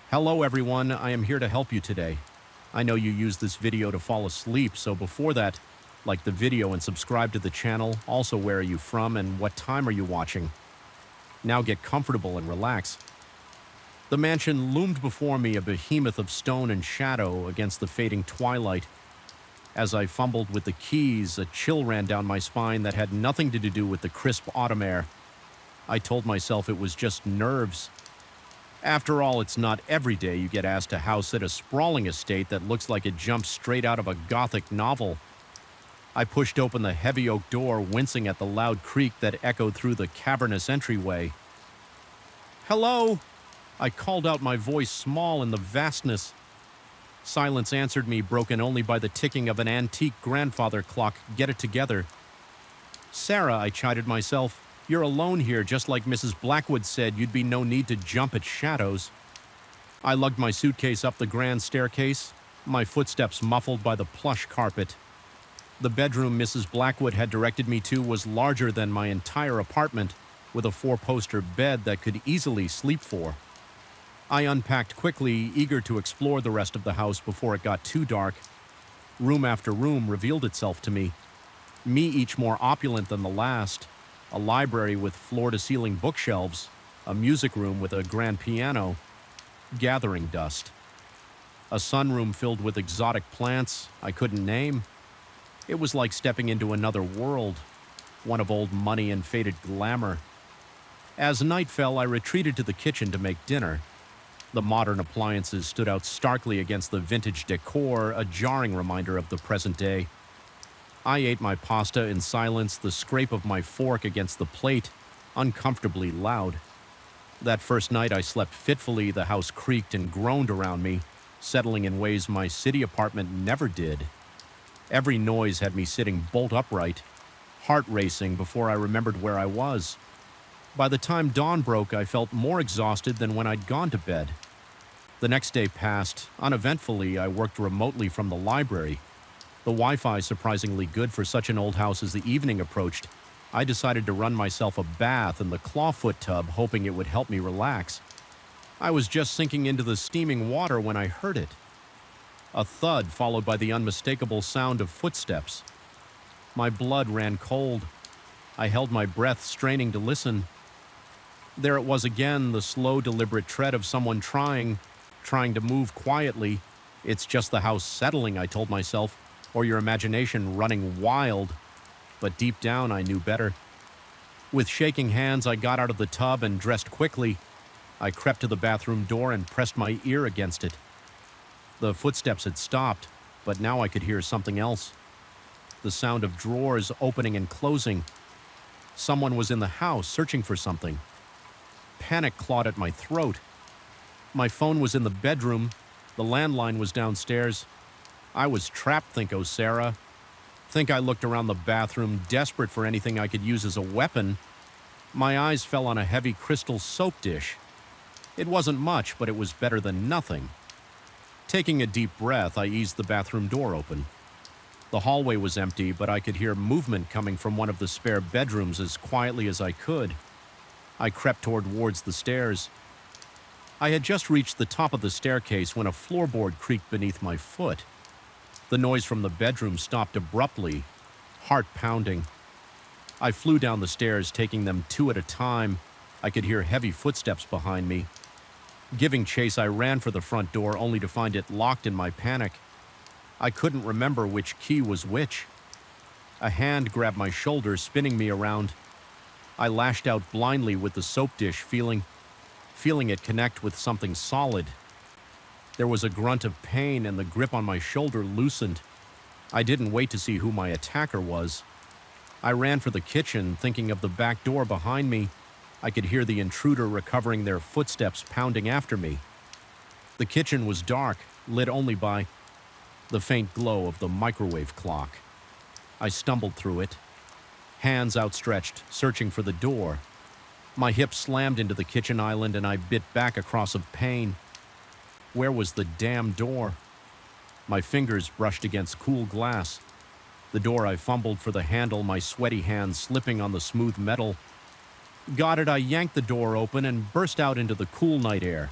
Hello everyone, I am here to help you today. I know you use this video to fall asleep, so before that, like the video and subscribe to the channel. Also, where are you from and what time are you watching? Now get comfortable and relax. The mansion loomed before me, a behemoth of stone and shadow against the fading twilight. As I fumbled with the keys, a chill ran down my spine that had nothing to do with the crisp autumn air. I told myself it was just nerves. After all, it's not every day you get asked to house at a sprawling estate that looks like it jumped straight out of a gothic novel. I pushed open the heavy oak door, wincing at the loud creak that echoed through the cavernous entryway. "Hello!" I called out, my voice small in the vastness. Silence answered me, broken only by the ticking of an antique grandfather clock. Get it together. "Sarah," I chided myself. "You're alone here, just like Mrs. Blackwood said you'd be no need to jump at shadows." I lugged my suitcase up the grand staircase, my footsteps muffled by the plush carpet. The bedroom Mrs. Blackwood had directed me to was larger than my entire apartment, with a four-poster bed that could easily sleep four. I unpacked quickly, eager to explore the rest of the house before it got too dark. Room after room revealed itself to me each more opulent than the last. A library with floor-to-ceiling bookshelves, a music room with a grand piano, gathering dust. A sunroom filled with exotic plants I couldn't name. It was like stepping into another world, one of old money and faded glamour. As night fell, I retreated to the kitchen to make dinner. The modern appliances stood out starkly against the vintage decor, a jarring reminder of the present day. I ate my pasta in silence, the scrape of my fork against the plate uncomfortably loud. That first night I slept fitfully. The house creaked and groaned around me, settling in ways my city apartment never did. Every noise had me sitting bolt upright, heart racing before I remembered where I was. By the time dawn broke, I felt more exhausted than when I'd gone to bed. The next day passed. Uneventfully, I worked remotely from the library. The Wi-Fi surprisingly good for such an old house. As the evening approached, I decided to run myself a bath in the clawfoot tub, hoping it would help me relax. I was just sinking into the steaming water when I heard it. A thud followed by the unmistakable sound of footsteps. My blood ran cold. I held my breath, straining to listen. There it was again, the slow, deliberate tread of someone trying to move quietly. It's just the house settling, I told myself, or your imagination running wild. But deep down, I knew better. With shaking hands, I got out of the tub and dressed quickly. I crept to the bathroom door and pressed my ear against it. The footsteps had stopped, but now I could hear something else. The sound of drawers opening and closing. Someone was in the house, searching for something. Panic clawed at my throat. My phone was in the bedroom. The landline was downstairs. I was trapped, think, oh Sarah. Think I looked around the bathroom, desperate for anything I could use as a weapon. My eyes fell on a heavy crystal soap dish. It wasn't much, but it was better than nothing. Taking a deep breath, I eased the bathroom door open. The hallway was empty, but I could hear movement coming from one of the spare bedrooms as quietly as I could. I crept towards the stairs. I had just reached the top of the staircase when a floorboard creaked beneath my foot. The noise from the bedroom stopped abruptly, heart pounding. I flew down the stairs, taking them two at a time. I could hear heavy footsteps behind me. Giving chase, I ran for the front door, only to find it locked in my panic. I couldn't remember which key was which. A hand grabbed my shoulder, spinning me around. I lashed out blindly with the soap dish, feeling it connect with something solid. There was a grunt of pain and the grip on my shoulder loosened. I didn't wait to see who my attacker was. I ran for the kitchen, thinking of the back door behind me. I could hear the intruder recovering, their footsteps pounding after me. The kitchen was dark, lit only by the faint glow of the microwave clock. I stumbled through it, hands outstretched, searching for the door. My hip slammed into the kitchen island and I bit back across of pain. Where was the damn door? My fingers brushed against cool glass. The door, I fumbled for the handle, my sweaty hands slipping on the smooth metal. Got it, I yanked the door open and burst out into the cool night air.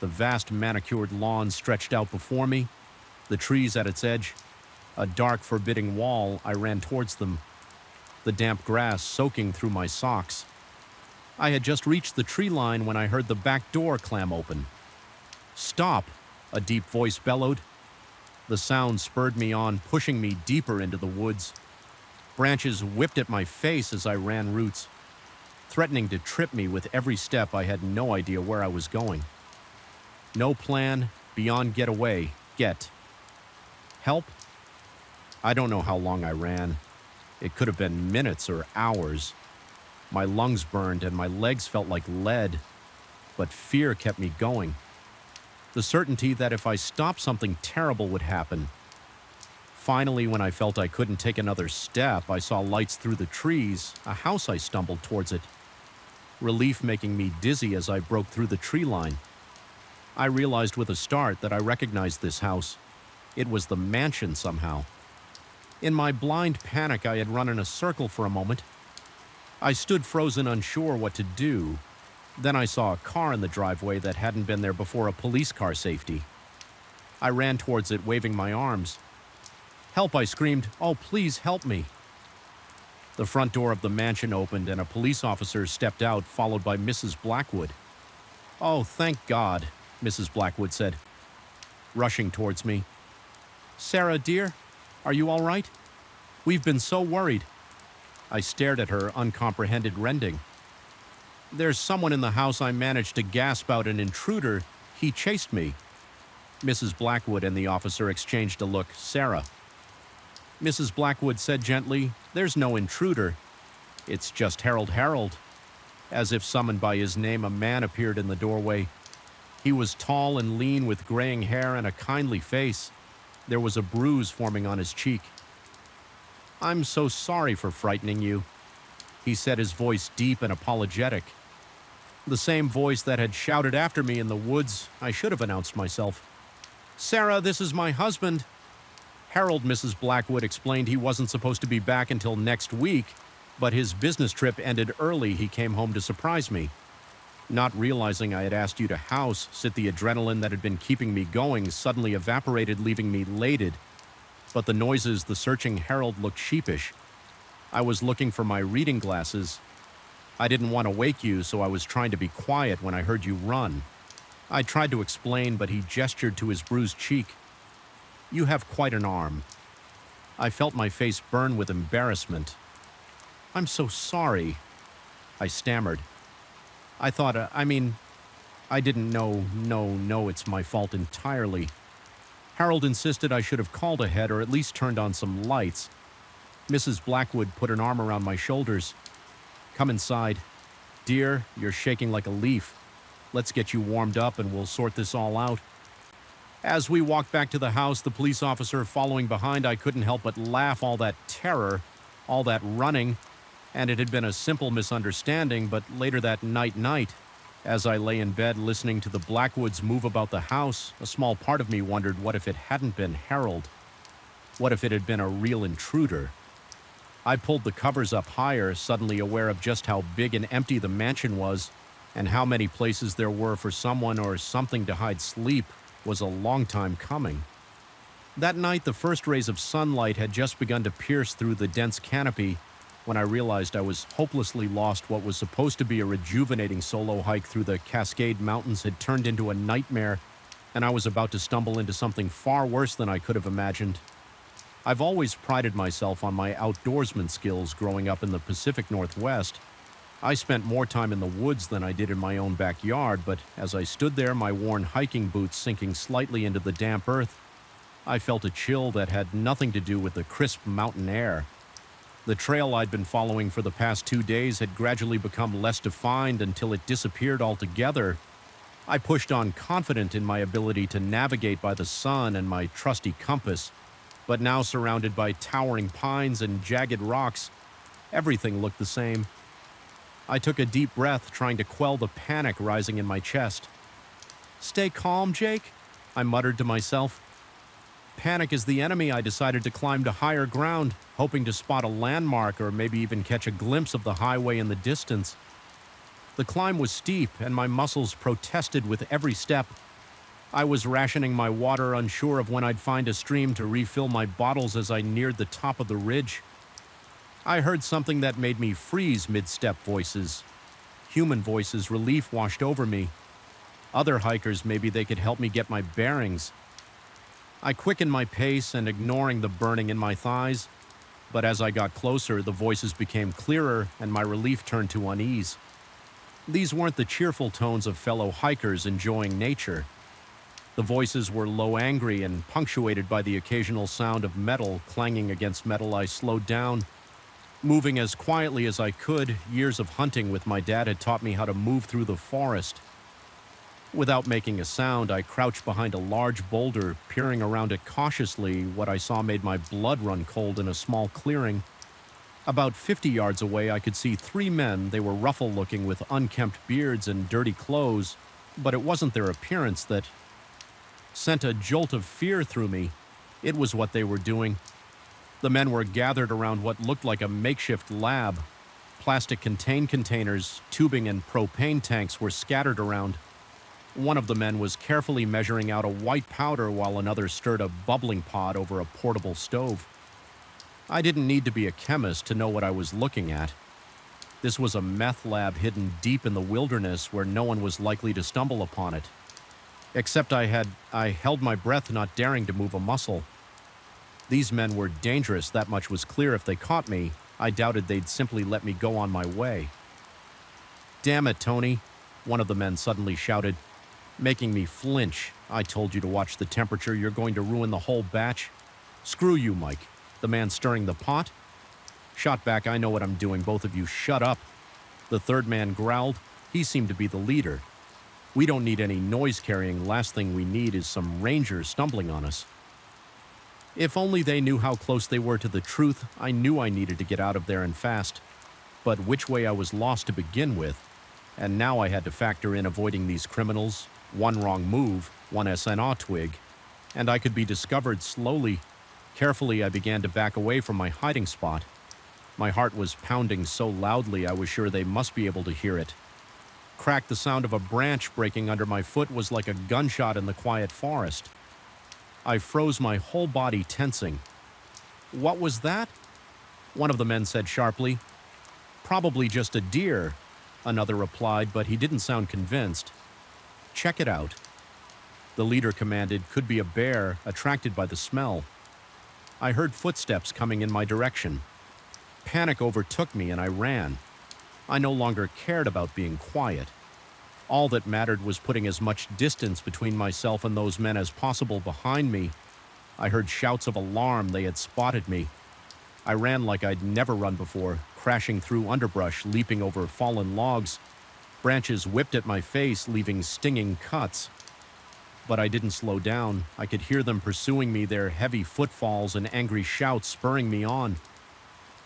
The vast manicured lawn stretched out before me, the trees at its edge, a dark, forbidding wall. I ran towards them, the damp grass soaking through my socks. I had just reached the tree line when I heard the back door clam open. "Stop!" a deep voice bellowed. The sound spurred me on, pushing me deeper into the woods. Branches whipped at my face as I ran roots, threatening to trip me with every step. I had no idea where I was going. No plan beyond get away, get. Help? I don't know how long I ran. It could have been minutes or hours. My lungs burned and my legs felt like lead, but fear kept me going. The certainty that if I stopped, something terrible would happen. Finally, when I felt I couldn't take another step, I saw lights through the trees, a house. I stumbled towards it, relief making me dizzy as I broke through the tree line. I realized with a start that I recognized this house. It was the mansion somehow. In my blind panic, I had run in a circle for a moment. I stood frozen, unsure what to do. Then I saw a car in the driveway that hadn't been there before, a police car. Safety. I ran towards it, waving my arms. "Help!" I screamed. "Oh, please help me!" The front door of the mansion opened and a police officer stepped out, followed by Mrs. Blackwood. "Oh, thank God," Mrs. Blackwood said, rushing towards me. "Sarah, dear, are you all right? We've been so worried." I stared at her, uncomprehended, rending. "There's someone in the house." I managed to gasp out. "An intruder. He chased me." Mrs. Blackwood and the officer exchanged a look. "Sarah," Mrs. Blackwood said gently, "there's no intruder. It's just Harold." As if summoned by his name, a man appeared in the doorway. He was tall and lean, with graying hair and a kindly face. There was a bruise forming on his cheek. "I'm so sorry for frightening you," he said, his voice deep and apologetic. The same voice that had shouted after me in the woods. I should have announced myself. "Sarah, this is my husband." Harold, Mrs. Blackwood explained. He wasn't supposed to be back until next week, but his business trip ended early. He came home to surprise me. Not realizing I had asked you to house sit, the adrenaline that had been keeping me going suddenly evaporated, leaving me elated. But the noises, the searching. Harold looked sheepish. I was looking for my reading glasses. I didn't want to wake you, so I was trying to be quiet when I heard you run. I tried to explain, but he gestured to his bruised cheek. "You have quite an arm." I felt my face burn with embarrassment. "I'm so sorry," I stammered. I thought, I didn't know. No, it's my fault entirely. Harold insisted I should have called ahead or at least turned on some lights. Mrs. Blackwood put an arm around my shoulders. "Come inside. Dear, you're shaking like a leaf. Let's get you warmed up and we'll sort this all out." As we walked back to the house, the police officer following behind, I couldn't help but laugh. All that terror, all that running, and it had been a simple misunderstanding. But later that night, as I lay in bed listening to the Blackwoods move about the house, a small part of me wondered, what if it hadn't been Harold? What if it had been a real intruder? I pulled the covers up higher, suddenly aware of just how big and empty the mansion was, and how many places there were for someone or something to hide. Sleep was a long time coming. That night, the first rays of sunlight had just begun to pierce through the dense canopy when I realized I was hopelessly lost. What was supposed to be a rejuvenating solo hike through the Cascade Mountains had turned into a nightmare, and I was about to stumble into something far worse than I could have imagined. I've always prided myself on my outdoorsman skills growing up in the Pacific Northwest. I spent more time in the woods than I did in my own backyard, but as I stood there, my worn hiking boots sinking slightly into the damp earth, I felt a chill that had nothing to do with the crisp mountain air. The trail I'd been following for the past 2 days had gradually become less defined until it disappeared altogether. I pushed on, confident in my ability to navigate by the sun and my trusty compass, but now surrounded by towering pines and jagged rocks, everything looked the same. I took a deep breath, trying to quell the panic rising in my chest. "Stay calm, Jake," I muttered to myself. Panic is the enemy. I decided to climb to higher ground, hoping to spot a landmark or maybe even catch a glimpse of the highway in the distance. The climb was steep, and my muscles protested with every step. I was rationing my water, unsure of when I'd find a stream to refill my bottles as I neared the top of the ridge. I heard something that made me freeze mid-step voices. Human voices, relief washed over me. Other hikers, maybe they could help me get my bearings. I quickened my pace and ignoring the burning in my thighs, but as I got closer, the voices became clearer and my relief turned to unease. These weren't the cheerful tones of fellow hikers enjoying nature. The voices were low, angry, and punctuated by the occasional sound of metal clanging against metal. I slowed down, moving as quietly as I could. Years of hunting with my dad had taught me how to move through the forest. Without making a sound, I crouched behind a large boulder, peering around it cautiously. What I saw made my blood run cold. In a small clearing, about 50 yards away, I could see 3 men. They were ruffle-looking with unkempt beards and dirty clothes, but it wasn't their appearance that sent a jolt of fear through me. It was what they were doing. The men were gathered around what looked like a makeshift lab. Plastic contained containers, tubing, and propane tanks were scattered around. One of the men was carefully measuring out a white powder while another stirred a bubbling pot over a portable stove. I didn't need to be a chemist to know what I was looking at. This was a meth lab hidden deep in the wilderness where no one was likely to stumble upon it. Except I held my breath, not daring to move a muscle. These men were dangerous, that much was clear. If they caught me, I doubted they'd simply let me go on my way. "Damn it, Tony," one of the men suddenly shouted, making me flinch. "I told you to watch the temperature. You're going to ruin the whole batch." "Screw you, Mike," the man stirring the pot shot back. "I know what I'm doing. Both of you shut up." The third man growled. He seemed to be the leader. "We don't need any noise carrying. Last thing we need is some rangers stumbling on us." If only they knew how close they were to the truth. I knew I needed to get out of there and fast. But which way I was lost to begin with? And now I had to factor in avoiding these criminals. One wrong move, one SNA twig, and I could be discovered. Slowly, carefully, I began to back away from my hiding spot. My heart was pounding so loudly I was sure they must be able to hear it. Crack, the sound of a branch breaking under my foot was like a gunshot in the quiet forest. I froze, my whole body tensing. "What was that?" one of the men said sharply. "Probably just a deer," another replied, but he didn't sound convinced. "Check it out," the leader commanded. "Could be a bear, attracted by the smell." I heard footsteps coming in my direction. Panic overtook me and I ran. I no longer cared about being quiet. All that mattered was putting as much distance between myself and those men as possible. Behind me, I heard shouts of alarm. They had spotted me. I ran like I'd never run before, crashing through underbrush, leaping over fallen logs. Branches whipped at my face, leaving stinging cuts. But I didn't slow down. I could hear them pursuing me, their heavy footfalls and angry shouts spurring me on.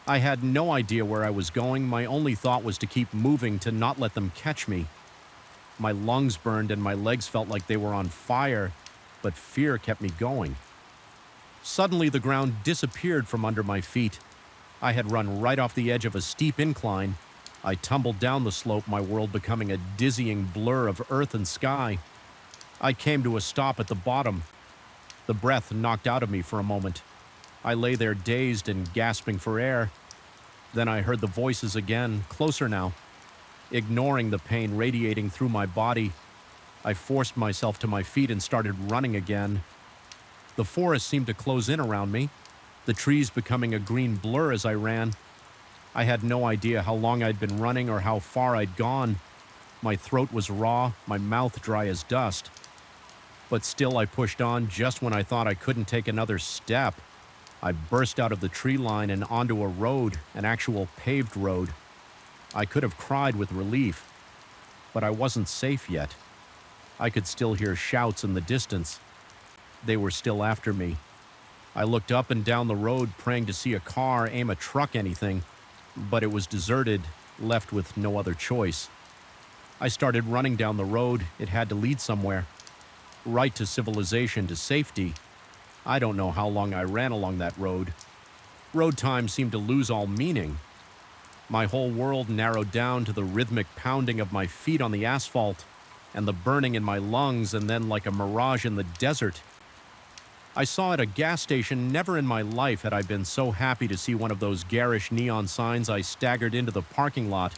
I had no idea where I was going. My only thought was to keep moving, to not let them catch me. My lungs burned and my legs felt like they were on fire, but fear kept me going. Suddenly, the ground disappeared from under my feet. I had run right off the edge of a steep incline. I tumbled down the slope, my world becoming a dizzying blur of earth and sky. I came to a stop at the bottom. The breath knocked out of me for a moment. I lay there dazed and gasping for air. Then I heard the voices again, closer now. Ignoring the pain radiating through my body, I forced myself to my feet and started running again. The forest seemed to close in around me, the trees becoming a green blur as I ran. I had no idea how long I'd been running or how far I'd gone. My throat was raw, my mouth dry as dust. But still I pushed on. Just when I thought I couldn't take another step, I burst out of the tree line and onto a road, an actual paved road. I could have cried with relief, but I wasn't safe yet. I could still hear shouts in the distance. They were still after me. I looked up and down the road, praying to see a car, aim a truck, anything, but it was deserted, left with no other choice. I started running down the road. It had to lead somewhere. Right to civilization, to safety. I don't know how long I ran along that road. Road time seemed to lose all meaning. My whole world narrowed down to the rhythmic pounding of my feet on the asphalt. and the burning in my lungs, and then like a mirage in the desert. I saw at a gas station. Never in my life had I been so happy to see one of those garish neon signs. I staggered into the parking lot,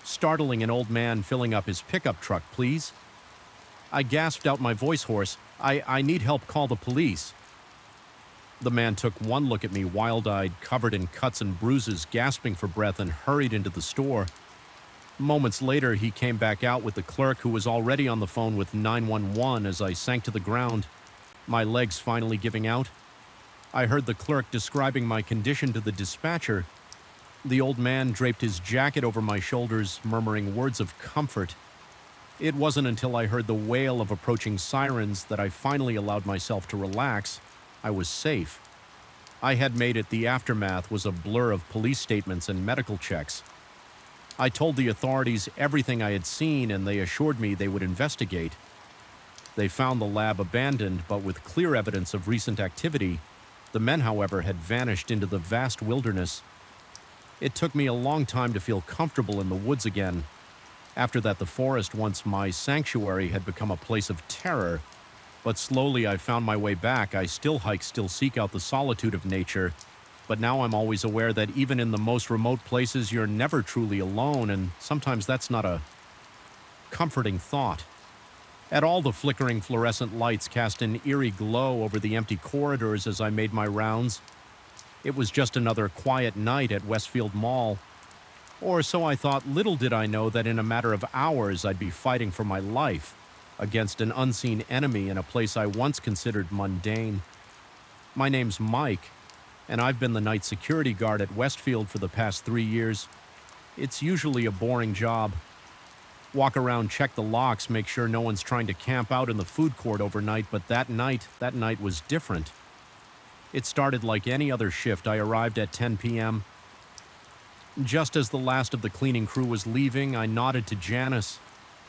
startling an old man filling up his pickup truck. Please? I gasped out, my voice hoarse. I need help, call the police. The man took one look at me, wild-eyed, covered in cuts and bruises, gasping for breath, and hurried into the store. Moments later, he came back out with the clerk, who was already on the phone with 911. As I sank to the ground, my legs finally giving out, I heard the clerk describing my condition to the dispatcher. The old man draped his jacket over my shoulders, murmuring words of comfort. It wasn't until I heard the wail of approaching sirens that I finally allowed myself to relax. I was safe. I had made it. The aftermath was a blur of police statements and medical checks. I told the authorities everything I had seen, and they assured me they would investigate. They found the lab abandoned, but with clear evidence of recent activity. The men, however, had vanished into the vast wilderness. It took me a long time to feel comfortable in the woods again. After that, the forest, once my sanctuary, had become a place of terror. But slowly I found my way back. I still hike, still seek out the solitude of nature. But now I'm always aware that even in the most remote places, you're never truly alone, and sometimes that's not a comforting thought. At all, the flickering fluorescent lights cast an eerie glow over the empty corridors as I made my rounds. It was just another quiet night at Westfield Mall. Or so I thought. Little did I know that in a matter of hours I'd be fighting for my life against an unseen enemy in a place I once considered mundane. My name's Mike, and I've been the night security guard at Westfield for the past 3 years. It's usually a boring job. Walk around, check the locks, make sure no one's trying to camp out in the food court overnight, but that night was different. It started like any other shift. I arrived at 10 p.m. Just as the last of the cleaning crew was leaving, I nodded to Janice,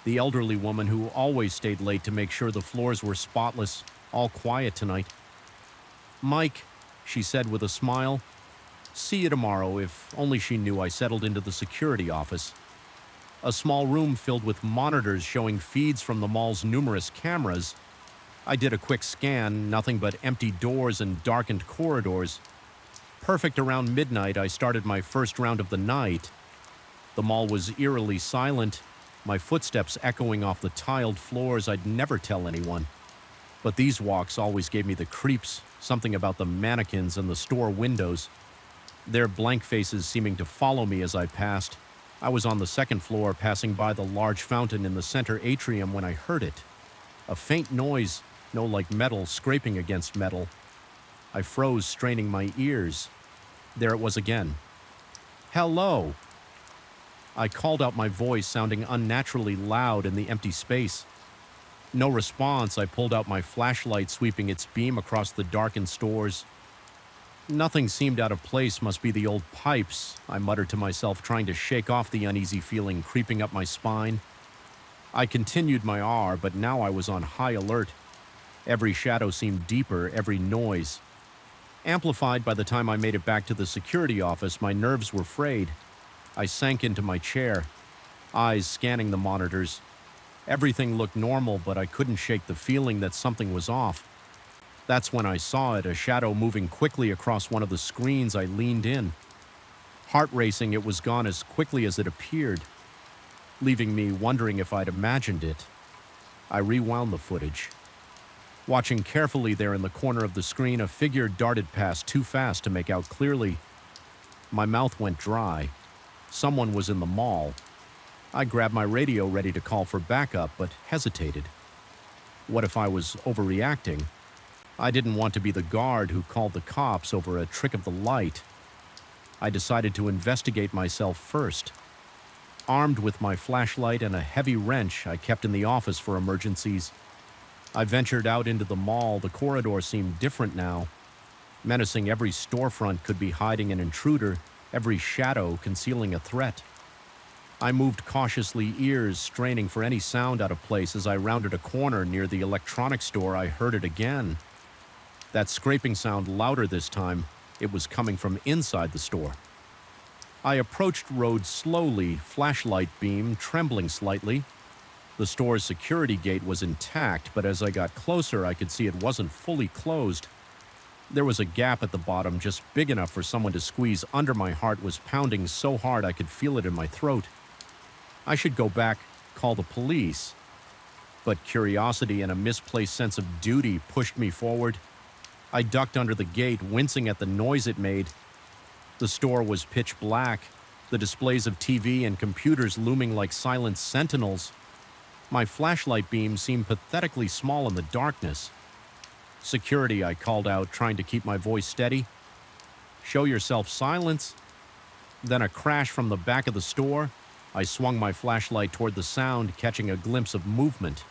the elderly woman who always stayed late to make sure the floors were spotless, all quiet tonight. "Mike," she said with a smile. "See you tomorrow." If only she knew I settled into the security office. A small room filled with monitors showing feeds from the mall's numerous cameras. I did a quick scan, nothing but empty doors and darkened corridors. Perfect. Around midnight, I started my first round of the night. The mall was eerily silent, my footsteps echoing off the tiled floors. I'd never tell anyone. But these walks always gave me the creeps, something about the mannequins and the store windows, their blank faces seeming to follow me as I passed. I was on the second floor, passing by the large fountain in the center atrium when I heard it. A faint noise, no like metal scraping against metal. I froze, straining my ears. There it was again. "Hello!" I called out, my voice sounding unnaturally loud in the empty space. No response. I pulled out my flashlight, sweeping its beam across the darkened stores. Nothing seemed out of place. Must be the old pipes, I muttered to myself, trying to shake off the uneasy feeling creeping up my spine. I continued my R, but now I was on high alert. Every shadow seemed deeper, every noise amplified. By the time I made it back to the security office, my nerves were frayed. I sank into my chair, eyes scanning the monitors. Everything looked normal, but I couldn't shake the feeling that something was off. That's when I saw it, a shadow moving quickly across one of the screens. I leaned in. Heart racing, it was gone as quickly as it appeared, leaving me wondering if I'd imagined it. I rewound the footage. Watching carefully, there in the corner of the screen, a figure darted past too fast to make out clearly. My mouth went dry. Someone was in the mall. I grabbed my radio, ready to call for backup, but hesitated. What if I was overreacting? I didn't want to be the guard who called the cops over a trick of the light. I decided to investigate myself first. Armed with my flashlight and a heavy wrench I kept in the office for emergencies, I ventured out into the mall. The corridor seemed different now. Menacing, every storefront could be hiding an intruder, every shadow concealing a threat. I moved cautiously, ears straining for any sound out of place. As I rounded a corner near the electronics store, I heard it again. That scraping sound, louder this time. It was coming from inside the store. I approached, rode slowly, flashlight beam trembling slightly. The store's security gate was intact, but as I got closer, I could see it wasn't fully closed. There was a gap at the bottom just big enough for someone to squeeze under. My heart was pounding so hard I could feel it in my throat. I should go back, call the police. But curiosity and a misplaced sense of duty pushed me forward. I ducked under the gate, wincing at the noise it made. The store was pitch black, the displays of TV and computers looming like silent sentinels. My flashlight beam seemed pathetically small in the darkness. "Security," I called out, trying to keep my voice steady. "Show yourself, silence." Then a crash from the back of the store. I swung my flashlight toward the sound, catching a glimpse of movement.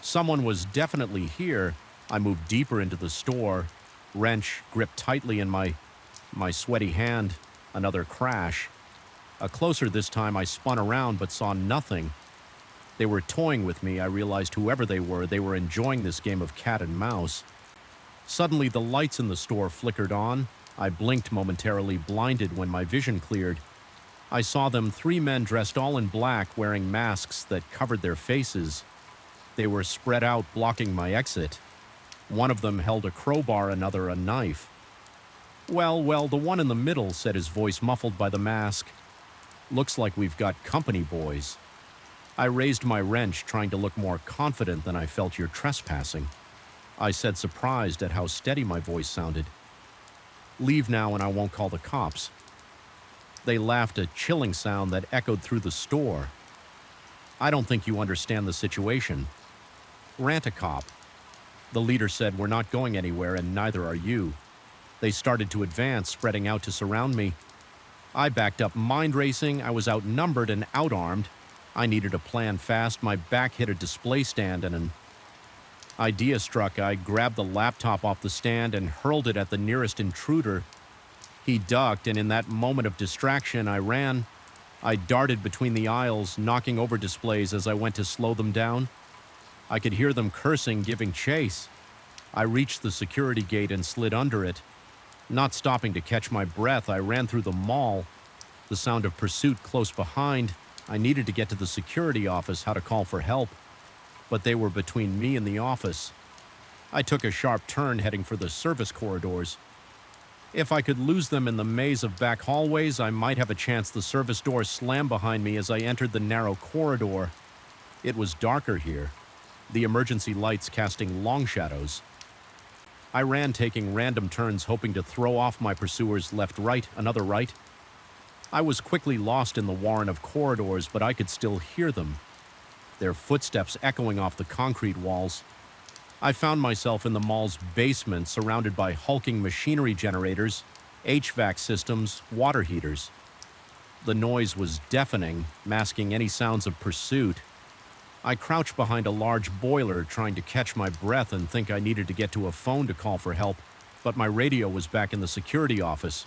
Someone was definitely here. I moved deeper into the store, wrench gripped tightly in my sweaty hand. Another crash. A closer this time. I spun around but saw nothing. They were toying with me. I realized whoever they were enjoying this game of cat and mouse. Suddenly, the lights in the store flickered on. I blinked momentarily, blinded when my vision cleared. I saw them, 3 men dressed all in black, wearing masks that covered their faces. They were spread out, blocking my exit. One of them held a crowbar, another a knife. Well, the one in the middle," said his voice muffled by the mask. "Looks like we've got company, boys." I raised my wrench, trying to look more confident than I felt. "You're trespassing," I said, surprised at how steady my voice sounded. "Leave now and I won't call the cops." They laughed, a chilling sound that echoed through the store. "I don't think you understand the situation. Rant a cop." The leader said, "We're not going anywhere, and neither are you." They started to advance, spreading out to surround me. I backed up, mind racing. I was outnumbered and outarmed. I needed a plan fast. My back hit a display stand and an idea struck. I grabbed the laptop off the stand and hurled it at the nearest intruder. He ducked, and in that moment of distraction, I ran. I darted between the aisles, knocking over displays as I went to slow them down. I could hear them cursing, giving chase. I reached the security gate and slid under it. Not stopping to catch my breath, I ran through the mall, the sound of pursuit close behind. I needed to get to the security office, how to call for help. But they were between me and the office. I took a sharp turn, heading for the service corridors. If I could lose them in the maze of back hallways, I might have a chance. The service door slammed behind me as I entered the narrow corridor. It was darker here, the emergency lights casting long shadows. I ran, taking random turns, hoping to throw off my pursuers. Left, right, another right. I was quickly lost in the warren of corridors, but I could still hear them, their footsteps echoing off the concrete walls. I found myself in the mall's basement, surrounded by hulking machinery generators, HVAC systems, water heaters. The noise was deafening, masking any sounds of pursuit. I crouched behind a large boiler, trying to catch my breath and think I needed to get to a phone to call for help, but my radio was back in the security office.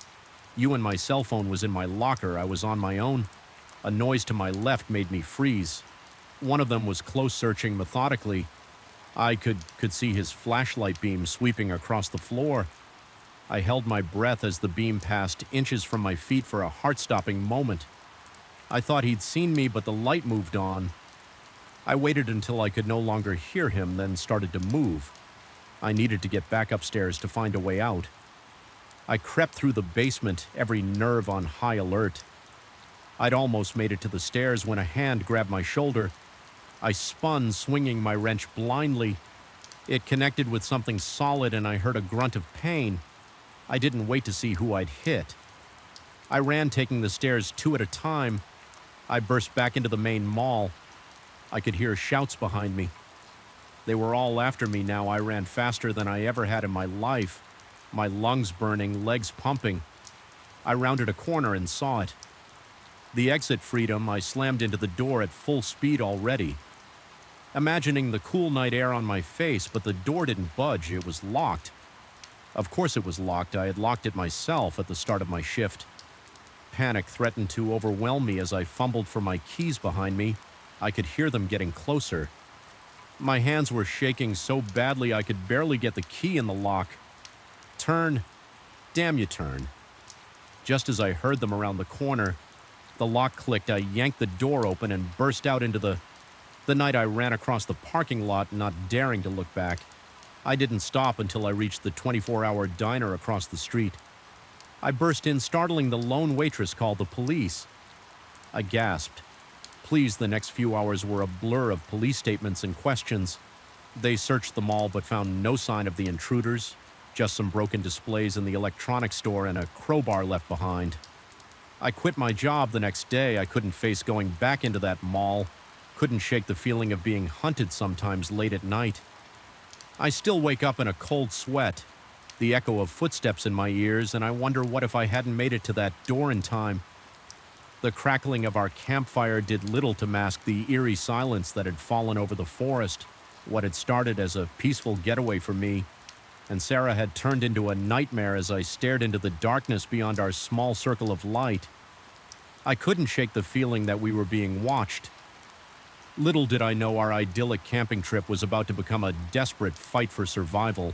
And my cell phone was in my locker. I was on my own. A noise to my left made me freeze. One of them was close, searching methodically. I could see his flashlight beam sweeping across the floor. I held my breath as the beam passed inches from my feet for a heart-stopping moment. I thought he'd seen me, but the light moved on. I waited until I could no longer hear him, then started to move. I needed to get back upstairs to find a way out. I crept through the basement, every nerve on high alert. I'd almost made it to the stairs when a hand grabbed my shoulder. I spun, swinging my wrench blindly. It connected with something solid, and I heard a grunt of pain. I didn't wait to see who I'd hit. I ran, taking the stairs 2 at a time. I burst back into the main mall. I could hear shouts behind me. They were all after me now. I ran faster than I ever had in my life, my lungs burning, legs pumping. I rounded a corner and saw it. The exit freedom. I slammed into the door at full speed already, imagining the cool night air on my face, but the door didn't budge. It was locked. Of course it was locked. I had locked it myself at the start of my shift. Panic threatened to overwhelm me as I fumbled for my keys behind me. I could hear them getting closer. My hands were shaking so badly I could barely get the key in the lock. Turn. Damn you, turn. Just as I heard them around the corner, the lock clicked. I yanked the door open and burst out into the The night I ran across the parking lot, not daring to look back, I didn't stop until I reached the 24-hour diner across the street. I burst in, startling the lone waitress called the police. I gasped. Please, the next few hours were a blur of police statements and questions. They searched the mall but found no sign of the intruders, just some broken displays in the electronics store and a crowbar left behind. I quit my job the next day. I couldn't face going back into that mall, couldn't shake the feeling of being hunted sometimes late at night. I still wake up in a cold sweat, the echo of footsteps in my ears, and I wonder what if I hadn't made it to that door in time. The crackling of our campfire did little to mask the eerie silence that had fallen over the forest, what had started as a peaceful getaway for me, and Sarah had turned into a nightmare as I stared into the darkness beyond our small circle of light. I couldn't shake the feeling that we were being watched. Little did I know our idyllic camping trip was about to become a desperate fight for survival.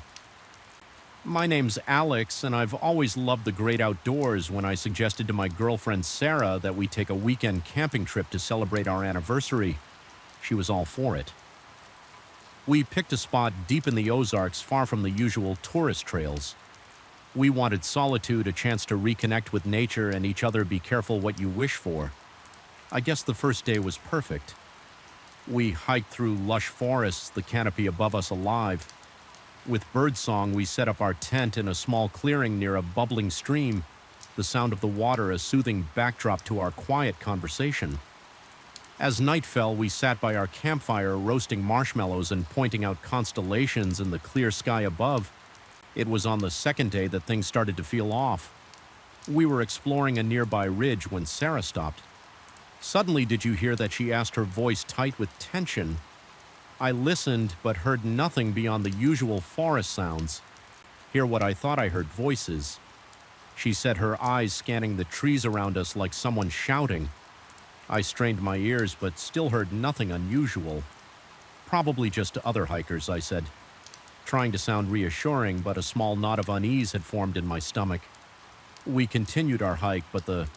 My name's Alex, and I've always loved the great outdoors. When I suggested to my girlfriend Sarah that we take a weekend camping trip to celebrate our anniversary, she was all for it. We picked a spot deep in the Ozarks, far from the usual tourist trails. We wanted solitude, a chance to reconnect with nature and each other. Be careful what you wish for. I guess the first day was perfect. We hiked through lush forests, the canopy above us alive. With birdsong, we set up our tent in a small clearing near a bubbling stream, the sound of the water a soothing backdrop to our quiet conversation. As night fell, we sat by our campfire, roasting marshmallows and pointing out constellations in the clear sky above. It was on the second day that things started to feel off. We were exploring a nearby ridge when Sarah stopped. Suddenly, did you hear that? She asked, her voice tight with tension. I listened, but heard nothing beyond the usual forest sounds. Hear what I thought I heard: voices. She said, her eyes scanning the trees around us like someone shouting. I strained my ears, but still heard nothing unusual. Probably just other hikers, I said, trying to sound reassuring, but a small knot of unease had formed in my stomach. We continued our hike, but the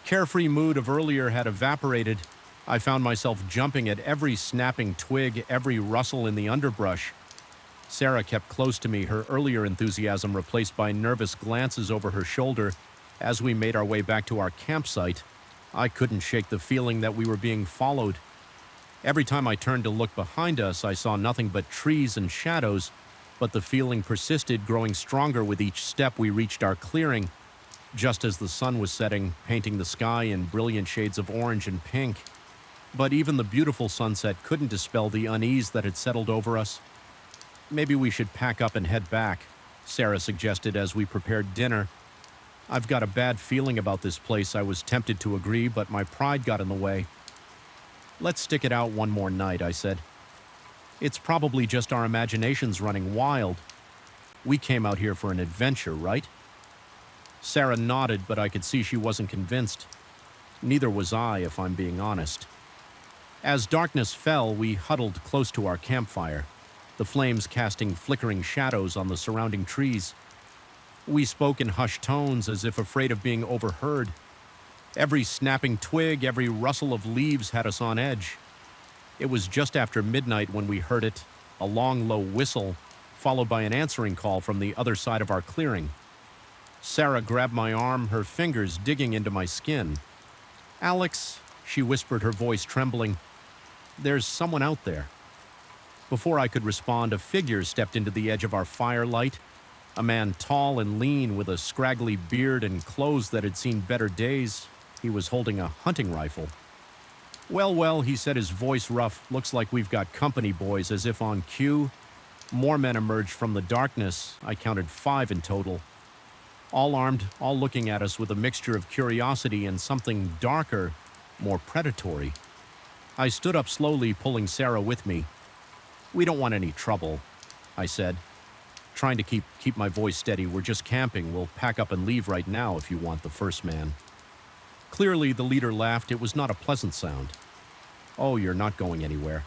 carefree mood of earlier had evaporated. I found myself jumping at every snapping twig, every rustle in the underbrush. Sarah kept close to me, her earlier enthusiasm replaced by nervous glances over her shoulder. As we made our way back to our campsite, I couldn't shake the feeling that we were being followed. Every time I turned to look behind us, I saw nothing but trees and shadows, but the feeling persisted, growing stronger with each step. We reached our clearing, just as the sun was setting, painting the sky in brilliant shades of orange and pink. But even the beautiful sunset couldn't dispel the unease that had settled over us. Maybe we should pack up and head back, Sarah suggested as we prepared dinner. I've got a bad feeling about this place. I was tempted to agree, but my pride got in the way. Let's stick it out one more night, I said. It's probably just our imaginations running wild. We came out here for an adventure, right? Sarah nodded, but I could see she wasn't convinced. Neither was I, if I'm being honest. As darkness fell, we huddled close to our campfire, the flames casting flickering shadows on the surrounding trees. We spoke in hushed tones, as if afraid of being overheard. Every snapping twig, every rustle of leaves had us on edge. It was just after midnight when we heard it, a long, low whistle, followed by an answering call from the other side of our clearing. Sarah grabbed my arm, her fingers digging into my skin. "Alex," she whispered, her voice trembling, "there's someone out there." Before I could respond, a figure stepped into the edge of our firelight, a man tall and lean with a scraggly beard and clothes that had seen better days. He was holding a hunting rifle. Well, he said, his voice rough. "Looks like we've got company, boys," as if on cue. More men emerged from the darkness. I counted 5 in total. All armed, all looking at us with a mixture of curiosity and something darker, more predatory. I stood up slowly, pulling Sarah with me. "We don't want any trouble," I said, trying to keep my voice steady. "We're just camping. We'll pack up and leave right now if you want." The first man. Clearly, the leader laughed. It was not a pleasant sound. "Oh, you're not going anywhere."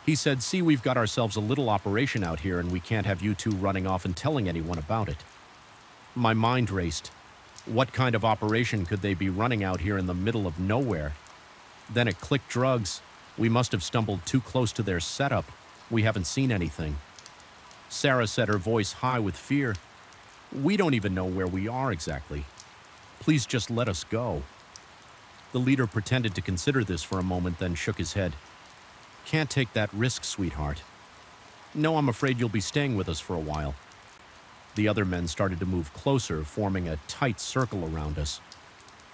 He said, "See, we've got ourselves a little operation out here, and we can't have you two running off and telling anyone about it." My mind raced. What kind of operation could they be running out here in the middle of nowhere? Then it clicked: drugs. We must have stumbled too close to their setup. We haven't seen anything. Sarah said, her voice high with fear. We don't even know where we are exactly. Please just let us go. The leader pretended to consider this for a moment, then shook his head. Can't take that risk, sweetheart. No, I'm afraid you'll be staying with us for a while. The other men started to move closer, forming a tight circle around us.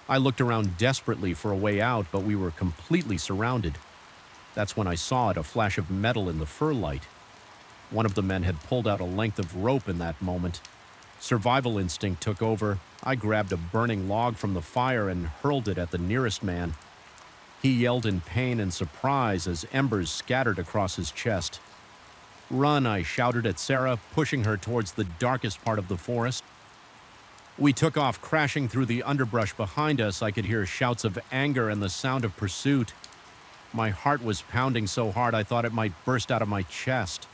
I looked around desperately for a way out, but we were completely surrounded. That's when I saw it, a flash of metal in the fur light. One of the men had pulled out a length of rope in that moment. Survival instinct took over. I grabbed a burning log from the fire and hurled it at the nearest man. He yelled in pain and surprise as embers scattered across his chest. Run, I shouted at Sarah, pushing her towards the darkest part of the forest. We took off, crashing through the underbrush behind us. I could hear shouts of anger and the sound of pursuit. My heart was pounding so hard I thought it might burst out of my chest.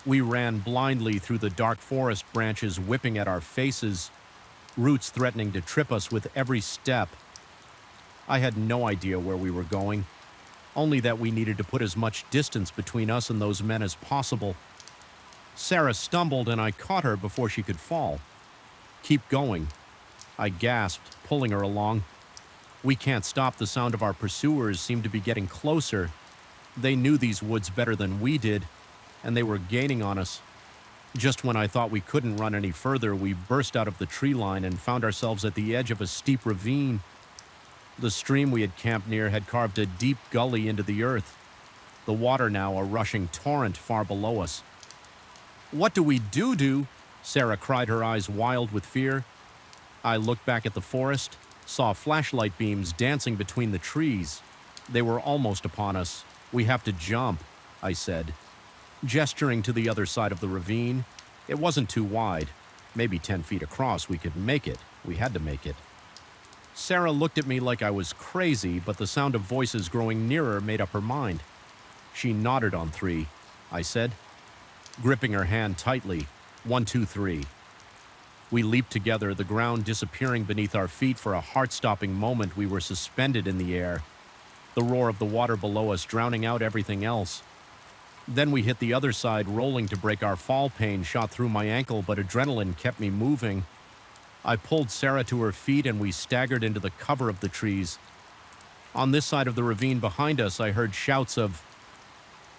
We ran blindly through the dark forest, branches whipping at our faces, roots threatening to trip us with every step. I had no idea where we were going, only that we needed to put as much distance between us and those men as possible. Sarah stumbled and I caught her before she could fall. Keep going, I gasped, pulling her along. We can't stop. The sound of our pursuers seemed to be getting closer. They knew these woods better than we did, and they were gaining on us. Just when I thought we couldn't run any further, we burst out of the tree line and found ourselves at the edge of a steep ravine. The stream we had camped near had carved a deep gully into the earth, the water now a rushing torrent far below us. What do we do? Sarah cried, her eyes wild with fear. I looked back at the forest, saw flashlight beams dancing between the trees. They were almost upon us. We have to jump, I said, gesturing to the other side of the ravine. It wasn't too wide. Maybe 10 feet across. We could make it. We had to make it. Sarah looked at me like I was crazy, but the sound of voices growing nearer made up her mind. She nodded on 3, I said, gripping her hand tightly. 1, 2, 3. We leaped together, the ground disappearing beneath our feet. For a heart-stopping moment, we were suspended in the air, the roar of the water below us drowning out everything else. Then we hit the other side, rolling to break. Our fall. Pain shot through my ankle, but adrenaline kept me moving. I pulled Sarah to her feet and we staggered into the cover of the trees. On this side of the ravine behind us, I heard shouts of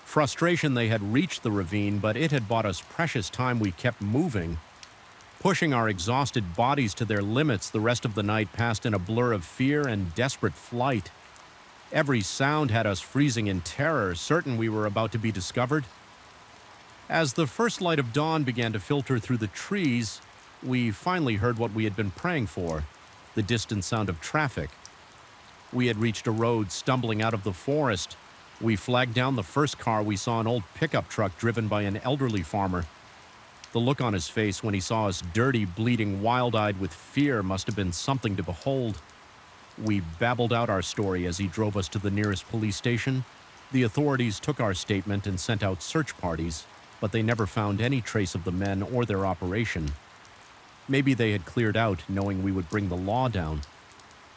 frustration. They had reached the ravine, but it had bought us precious time. We kept moving, pushing our exhausted bodies to their limits. The rest of the night passed in a blur of fear and desperate flight. Every sound had us freezing in terror, certain we were about to be discovered. As the first light of dawn began to filter through the trees, we finally heard what we had been praying for, the distant sound of traffic. We had reached a road, stumbling out of the forest. We flagged down the first car. We saw an old pickup truck driven by an elderly farmer. The look on his face when he saw us, dirty, bleeding, wild-eyed with fear, must have been something to behold. We babbled out our story as he drove us to the nearest police station. The authorities took our statement and sent out search parties, but they never found any trace of the men or their operation. Maybe they had cleared out, knowing we would bring the law down.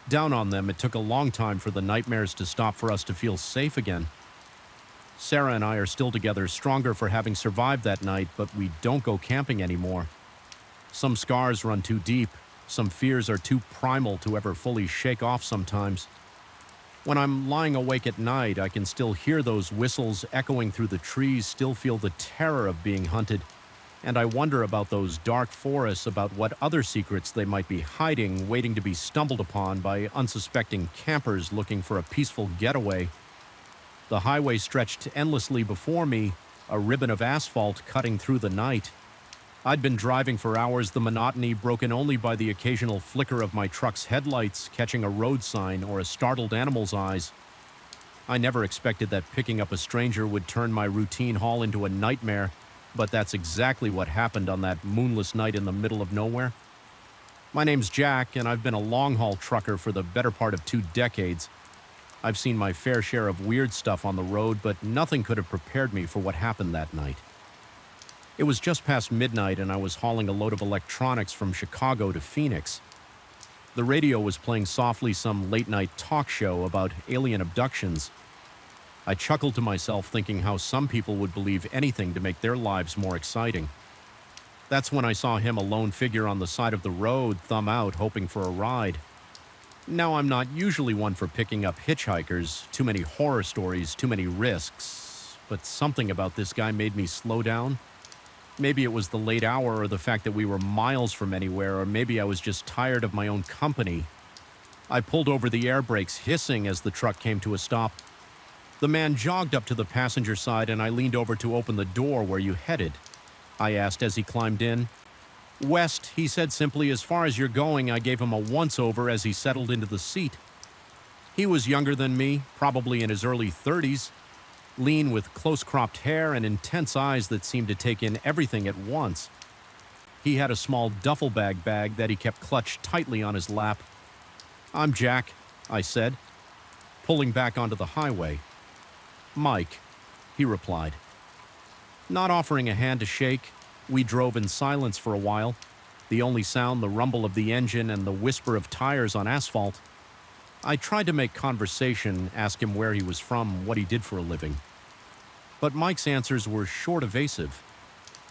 Down on them. It took a long time for the nightmares to stop, for us to feel safe again. Sarah and I are still together, stronger for having survived that night, but we don't go camping anymore. Some scars run too deep. Some fears are too primal to ever fully shake off sometimes. When I'm lying awake at night, I can still hear those whistles echoing through the trees, still feel the terror of being hunted. And I wonder about those dark forests, about what other secrets they might be hiding, waiting to be stumbled upon by unsuspecting campers looking for a peaceful getaway. The highway stretched endlessly before me, a ribbon of asphalt cutting through the night. I'd been driving for hours, the monotony broken only by the occasional flicker of my truck's headlights, catching a road sign or a startled animal's eyes. I never expected that picking up a stranger would turn my routine haul into a nightmare, but that's exactly what happened on that moonless night in the middle of nowhere. My name's Jack, and I've been a long-haul trucker for the better part of 2 decades. I've seen my fair share of weird stuff on the road, but nothing could have prepared me for what happened that night. It was just past midnight, and I was hauling a load of electronics from Chicago to Phoenix. The radio was playing softly some late-night talk show about alien abductions. I chuckled to myself, thinking how some people would believe anything to make their lives more exciting. That's when I saw him, a lone figure on the side of the road, thumb out, hoping for a ride. Now, I'm not usually one for picking up hitchhikers, too many horror stories, too many risks, but something about this guy made me slow down. Maybe it was the late hour or the fact that we were miles from anywhere, or maybe I was just tired of my own company. I pulled over the air brakes, hissing as the truck came to a stop. The man jogged up to the passenger side and I leaned over to open the door. "Where you headed?" I asked as he climbed in. "West," he said simply. "As far as you're going." I gave him a once-over as he settled into the seat. He was younger than me, probably in his early 30s, lean with close-cropped hair and intense eyes that seemed to take in everything at once. He had a small duffel bag that he kept clutched tightly on his lap. "I'm Jack," I said, pulling back onto the highway. "Mike," he replied. Not offering a hand to shake, we drove in silence for a while, the only sound the rumble of the engine and the whisper of tires on asphalt. I tried to make conversation, ask him where he was from, what he did for a living. But Mike's answers were short evasive.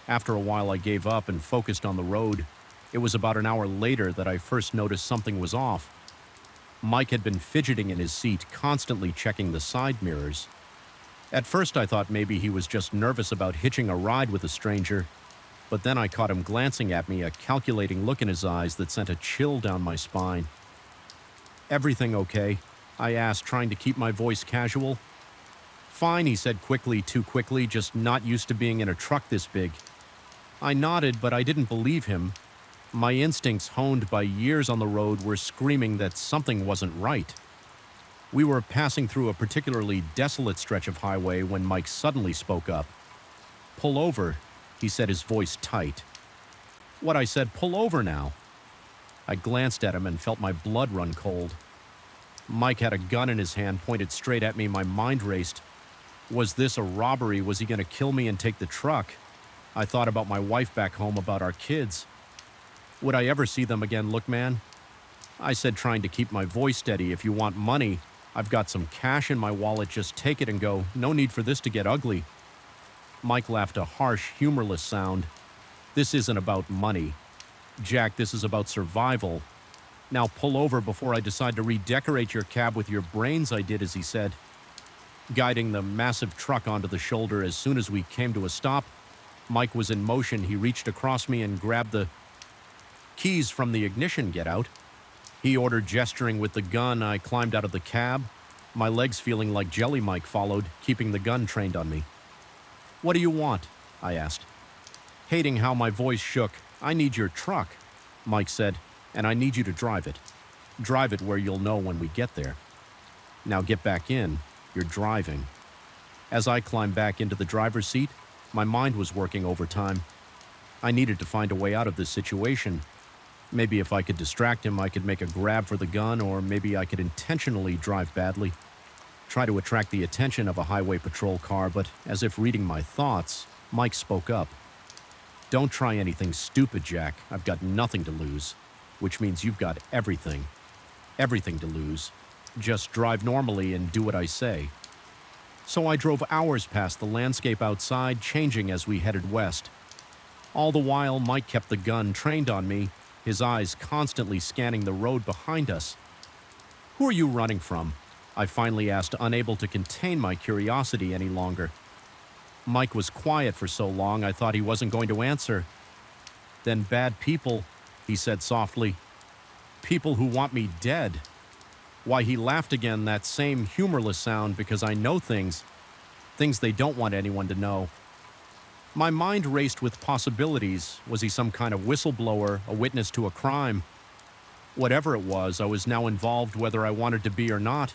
After a while, I gave up and focused on the road. It was about an hour later that I first noticed something was off. Mike had been fidgeting in his seat, constantly checking the side mirrors. At first, I thought maybe he was just nervous about hitching a ride with a stranger, but then I caught him glancing at me, a calculating look in his eyes that sent a chill down my spine. "Everything okay?" I asked, trying to keep my voice casual. "Fine," he said quickly, too quickly, "just not used to being in a truck this big." I nodded, but I didn't believe him. My instincts, honed by years on the road, were screaming that something wasn't right. We were passing through a particularly desolate stretch of highway when Mike suddenly spoke up. "Pull over," he said, his voice tight. What I said, "Pull over now." I glanced at him and felt my blood run cold. Mike had a gun in his hand, pointed straight at me. My mind raced. Was this a robbery? Was he going to kill me and take the truck? I thought about my wife back home, about our kids. Would I ever see them again? "Look, man," I said, trying to keep my voice steady, "if you want money, I've got some cash in my wallet. Just take it and go. No need for this to get ugly." Mike laughed, a harsh, humorless sound. "This isn't about money, Jack. This is about survival. Now pull over before I decide to redecorate your cab with your brains." I did as he said, guiding the massive truck onto the shoulder. As soon as we came to a stop, Mike was in motion. He reached across me and grabbed the keys from the ignition. "Get out," he ordered, gesturing with the gun. I climbed out of the cab, my legs feeling like jelly. Mike followed, keeping the gun trained on me. "What do you want?" I asked, hating how my voice shook. "I need your truck," Mike said, "and I need you to drive it. Drive it where you'll know when we get there. Now get back in. You're driving." As I climbed back into the driver's seat, my mind was working overtime. I needed to find a way out of this situation. Maybe if I could distract him, I could make a grab for the gun, or maybe I could intentionally drive badly, try to attract the attention of a highway patrol car. But as if reading my thoughts, Mike spoke up. "Don't try anything stupid, Jack. I've got nothing to lose," which means you've got everything. Everything to lose. Just drive normally and do what I say. So I drove hours past the landscape outside, changing as we headed west. All the while, Mike kept the gun trained on me, his eyes constantly scanning the road behind us. "Who are you running from?" I finally asked, unable to contain my curiosity any longer. Mike was quiet for so long, I thought he wasn't going to answer. "Then bad people," he said softly. "People who want me dead." Why, he laughed again, that same humorless sound, because I know things they don't want anyone to know. My mind raced with possibilities. Was he some kind of whistleblower, a witness to a crime? Whatever it was, I was now involved whether I wanted to be or not.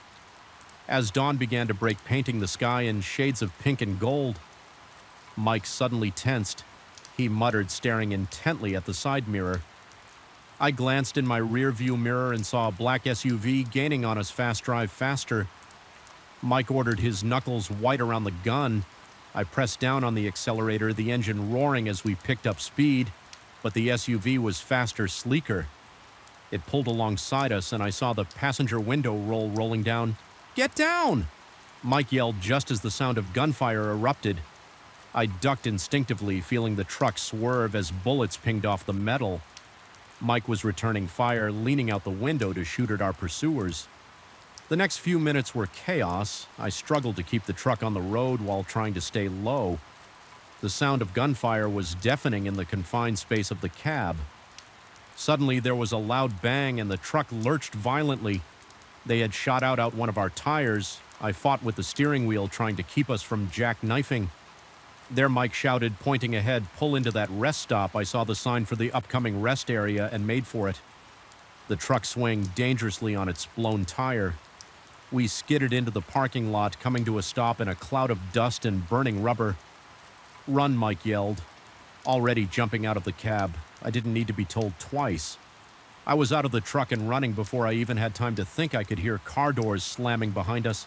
As dawn began to break, painting the sky in shades of pink and gold, Mike suddenly tensed. He muttered, staring intently at the side mirror. I glanced in my rear-view mirror and saw a black SUV gaining on us. "Fast, drive faster." Mike ordered, his knuckles white around the gun. I pressed down on the accelerator, the engine roaring as we picked up speed, but the SUV was faster, sleeker. It pulled alongside us, and I saw the passenger window rolling down. "Get down!" Mike yelled just as the sound of gunfire erupted. I ducked instinctively, feeling the truck swerve as bullets pinged off the metal. Mike was returning fire, leaning out the window to shoot at our pursuers. The next few minutes were chaos. I struggled to keep the truck on the road while trying to stay low. The sound of gunfire was deafening in the confined space of the cab. Suddenly, there was a loud bang and the truck lurched violently. They had shot out one of our tires. I fought with the steering wheel, trying to keep us from jackknifing. There, Mike shouted, pointing ahead, "Pull into that rest stop." I saw the sign for the upcoming rest area and made for it. The truck swung dangerously on its blown tire. We skidded into the parking lot, coming to a stop in a cloud of dust and burning rubber. "Run," Mike yelled, already jumping out of the cab. I didn't need to be told twice. I was out of the truck and running before I even had time to think. I could hear car doors slamming behind us.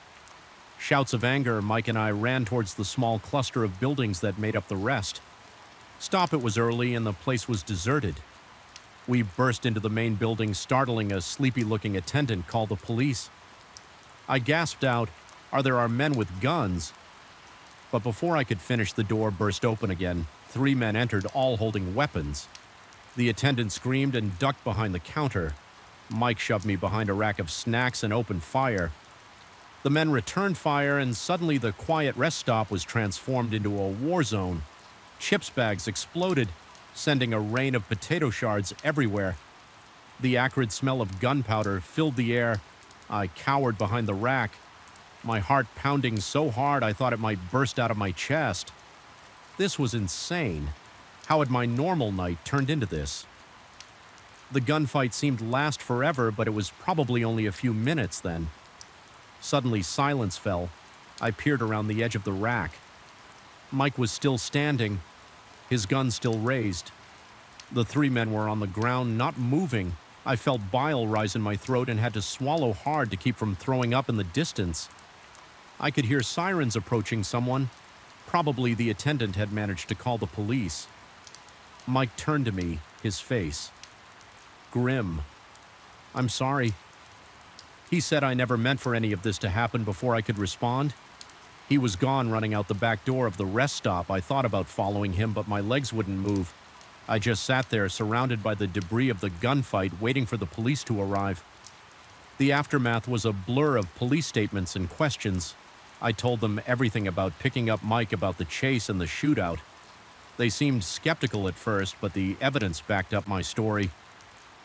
Shouts of anger, Mike and I ran towards the small cluster of buildings that made up the rest stop. It was early and the place was deserted. We burst into the main building, startling a sleepy-looking attendant call the police. I gasped out, "Are there our men with guns?" But before I could finish, the door burst open again. 3 men entered, all holding weapons. The attendant screamed and ducked behind the counter. Mike shoved me behind a rack of snacks and opened fire. The men returned fire, and suddenly the quiet rest stop was transformed into a war zone. Chips bags exploded, sending a rain of potato shards everywhere. The acrid smell of gunpowder filled the air. I cowered behind the rack, my heart pounding so hard I thought it might burst out of my chest. This was insane. How had my normal night turned into this? The gunfight seemed to last forever, but it was probably only a few minutes then. Suddenly, silence fell. I peered around the edge of the rack. Mike was still standing, his gun still raised. The 3 men were on the ground, not moving. I felt bile rise in my throat and had to swallow hard to keep from throwing up in the distance. I could hear sirens approaching someone. Probably the attendant had managed to call the police. Mike turned to me, his face grim. "I'm sorry." He said I never meant for any of this to happen before I could respond. He was gone, running out the back door of the rest stop. I thought about following him, but my legs wouldn't move. I just sat there, surrounded by the debris of the gunfight, waiting for the police to arrive. The aftermath was a blur of police statements and questions. I told them everything about picking up Mike, about the chase and the shootout. They seemed skeptical at first, but the evidence backed up my story.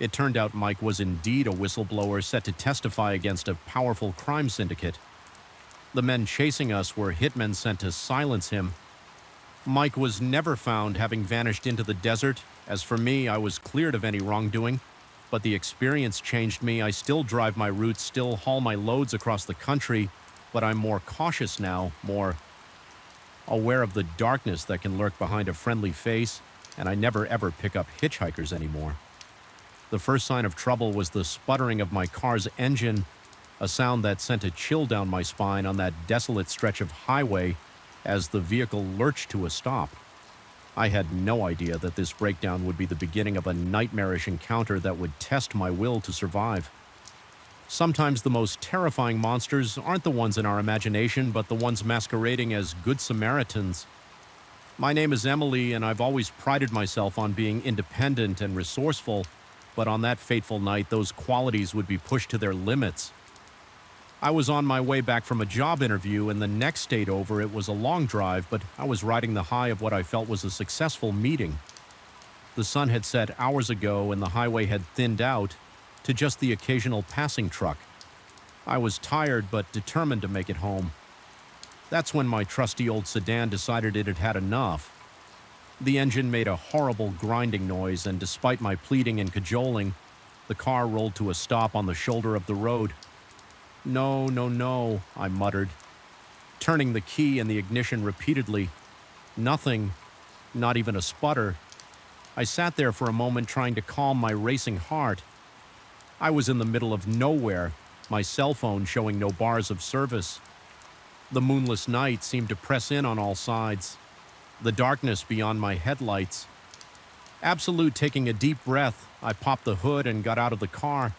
It turned out Mike was indeed a whistleblower set to testify against a powerful crime syndicate. The men chasing us were hitmen sent to silence him. Mike was never found, having vanished into the desert. As for me, I was cleared of any wrongdoing. But the experience changed me. I still drive my routes, still haul my loads across the country, but I'm more cautious now, more aware of the darkness that can lurk behind a friendly face, and I never ever pick up hitchhikers anymore. The first sign of trouble was the sputtering of my car's engine, a sound that sent a chill down my spine on that desolate stretch of highway as the vehicle lurched to a stop. I had no idea that this breakdown would be the beginning of a nightmarish encounter that would test my will to survive. Sometimes the most terrifying monsters aren't the ones in our imagination, but the ones masquerading as good Samaritans. My name is Emily, and I've always prided myself on being independent and resourceful, but on that fateful night, those qualities would be pushed to their limits. I was on my way back from a job interview in the next state over. It was a long drive, but I was riding the high of what I felt was a successful meeting. The sun had set hours ago, and the highway had thinned out to just the occasional passing truck. I was tired, but determined to make it home. That's when my trusty old sedan decided it had had enough. The engine made a horrible grinding noise, and despite my pleading and cajoling, the car rolled to a stop on the shoulder of the road. "No, no, no," I muttered, turning the key in the ignition repeatedly. Nothing, not even a sputter. I sat there for a moment, trying to calm my racing heart. I was in the middle of nowhere, my cell phone showing no bars of service. The moonless night seemed to press in on all sides, the darkness beyond my headlights. Absolute taking a deep breath, I popped the hood and got out of the car.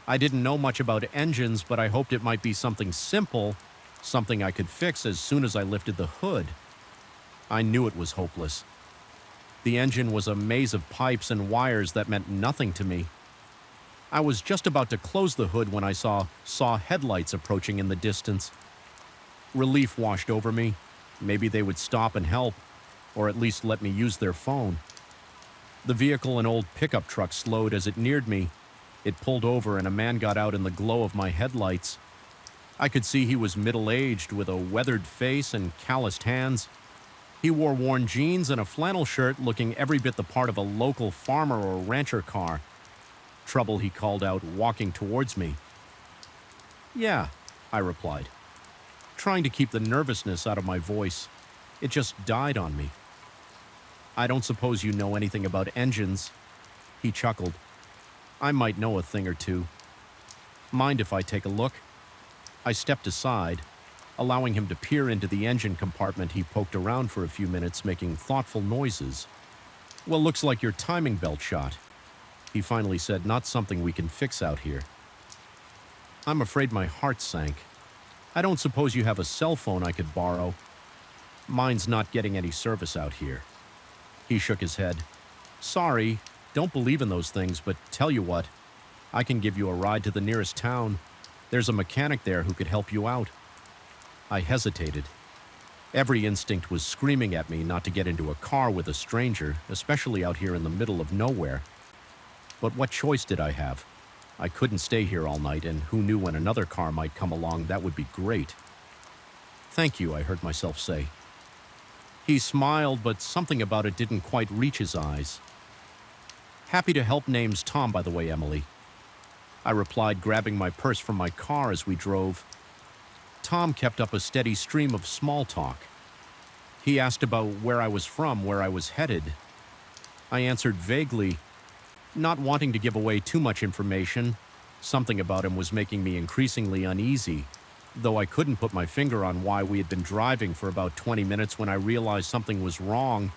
I didn't know much about engines, but I hoped it might be something simple. something I could fix as soon as I lifted the hood. I knew it was hopeless. The engine was a maze of pipes and wires that meant nothing to me. I was just about to close the hood when I saw headlights approaching in the distance. Relief washed over me. Maybe they would stop and help, or at least let me use their phone. The vehicle, an old pickup truck, slowed as it neared me. It pulled over and a man got out in the glow of my headlights. I could see he was middle-aged with a weathered face and calloused hands. He wore worn jeans and a flannel shirt, looking every bit the part of a local farmer or rancher car. Trouble, he called out, walking towards me. "Yeah," I replied, trying to keep the nervousness out of my voice. It just died on me. "I don't suppose you know anything about engines." He chuckled. "I might know a thing or two. Mind if I take a look?" I stepped aside, allowing him to peer into the engine compartment. He poked around for a few minutes, making thoughtful noises. "Well, looks like your timing belt shot," he finally said. "Not something we can fix out here." I'm afraid my heart sank. "I don't suppose you have a cell phone I could borrow?" "Mine's not getting any service out here." He shook his head. "Sorry, don't believe in those things, but tell you what, I can give you a ride to the nearest town. There's a mechanic there who could help you out." I hesitated. Every instinct was screaming at me not to get into a car with a stranger, especially out here in the middle of nowhere. But what choice did I have? I couldn't stay here all night, and who knew when another car might come along that would be great. "Thank you," I heard myself say. He smiled, but something about it didn't quite reach his eyes. "Happy to help. Name's Tom, by the way, Emily," I replied, grabbing my purse from my car as we drove. Tom kept up a steady stream of small talk. He asked about where I was from, where I was headed. I answered vaguely, not wanting to give away too much information. Something about him was making me increasingly uneasy, though I couldn't put my finger on why. We had been driving for about 20 minutes when I realized something was wrong.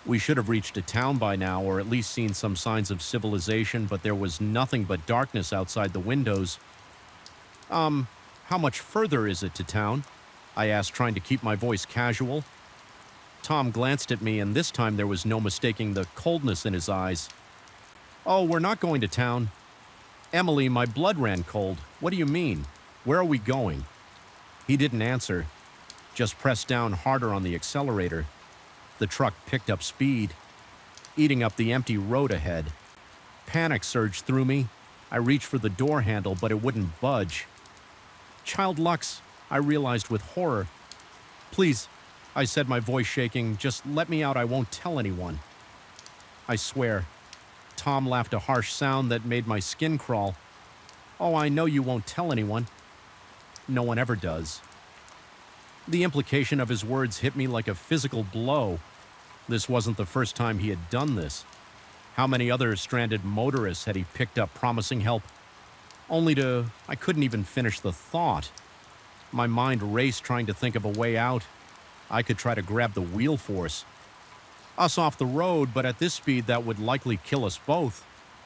We should have reached a town by now, or at least seen some signs of civilization, but there was nothing but darkness outside the windows. How much further is it to town?" I asked, trying to keep my voice casual. Tom glanced at me, and this time there was no mistaking the coldness in his eyes. "Oh, we're not going to town." "Emily, my blood ran cold. What do you mean? Where are we going?" He didn't answer, just pressed down harder on the accelerator. The truck picked up speed, eating up the empty road ahead. Panic surged through me. I reached for the door handle, but it wouldn't budge. "Child Lux," I realized with horror. "Please," I said, my voice shaking, "just let me out. I won't tell anyone." "I swear." Tom laughed, a harsh sound that made my skin crawl. "Oh, I know you won't tell anyone." "No one ever does." The implication of his words hit me like a physical blow. This wasn't the first time he had done this. How many other stranded motorists had he picked up promising help? I couldn't even finish the thought. My mind raced, trying to think of a way out. I could try to grab the wheel force. Us off the road, but at this speed that would likely kill us both.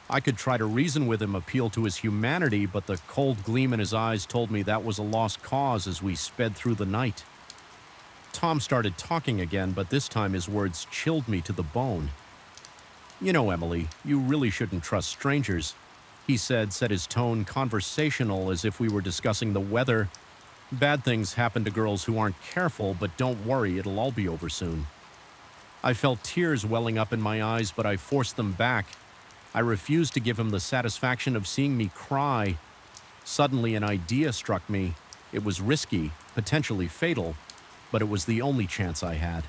I could try to reason with him, appeal to his humanity, but the cold gleam in his eyes told me that was a lost cause as we sped through the night. Tom started talking again, but this time his words chilled me to the bone. "You know, Emily, you really shouldn't trust strangers," he said his tone conversational, as if we were discussing the weather. "Bad things happen to girls who aren't careful, but don't worry, it'll all be over soon." I felt tears welling up in my eyes, but I forced them back. I refused to give him the satisfaction of seeing me cry. Suddenly an idea struck me. It was risky, potentially fatal, but it was the only chance I had.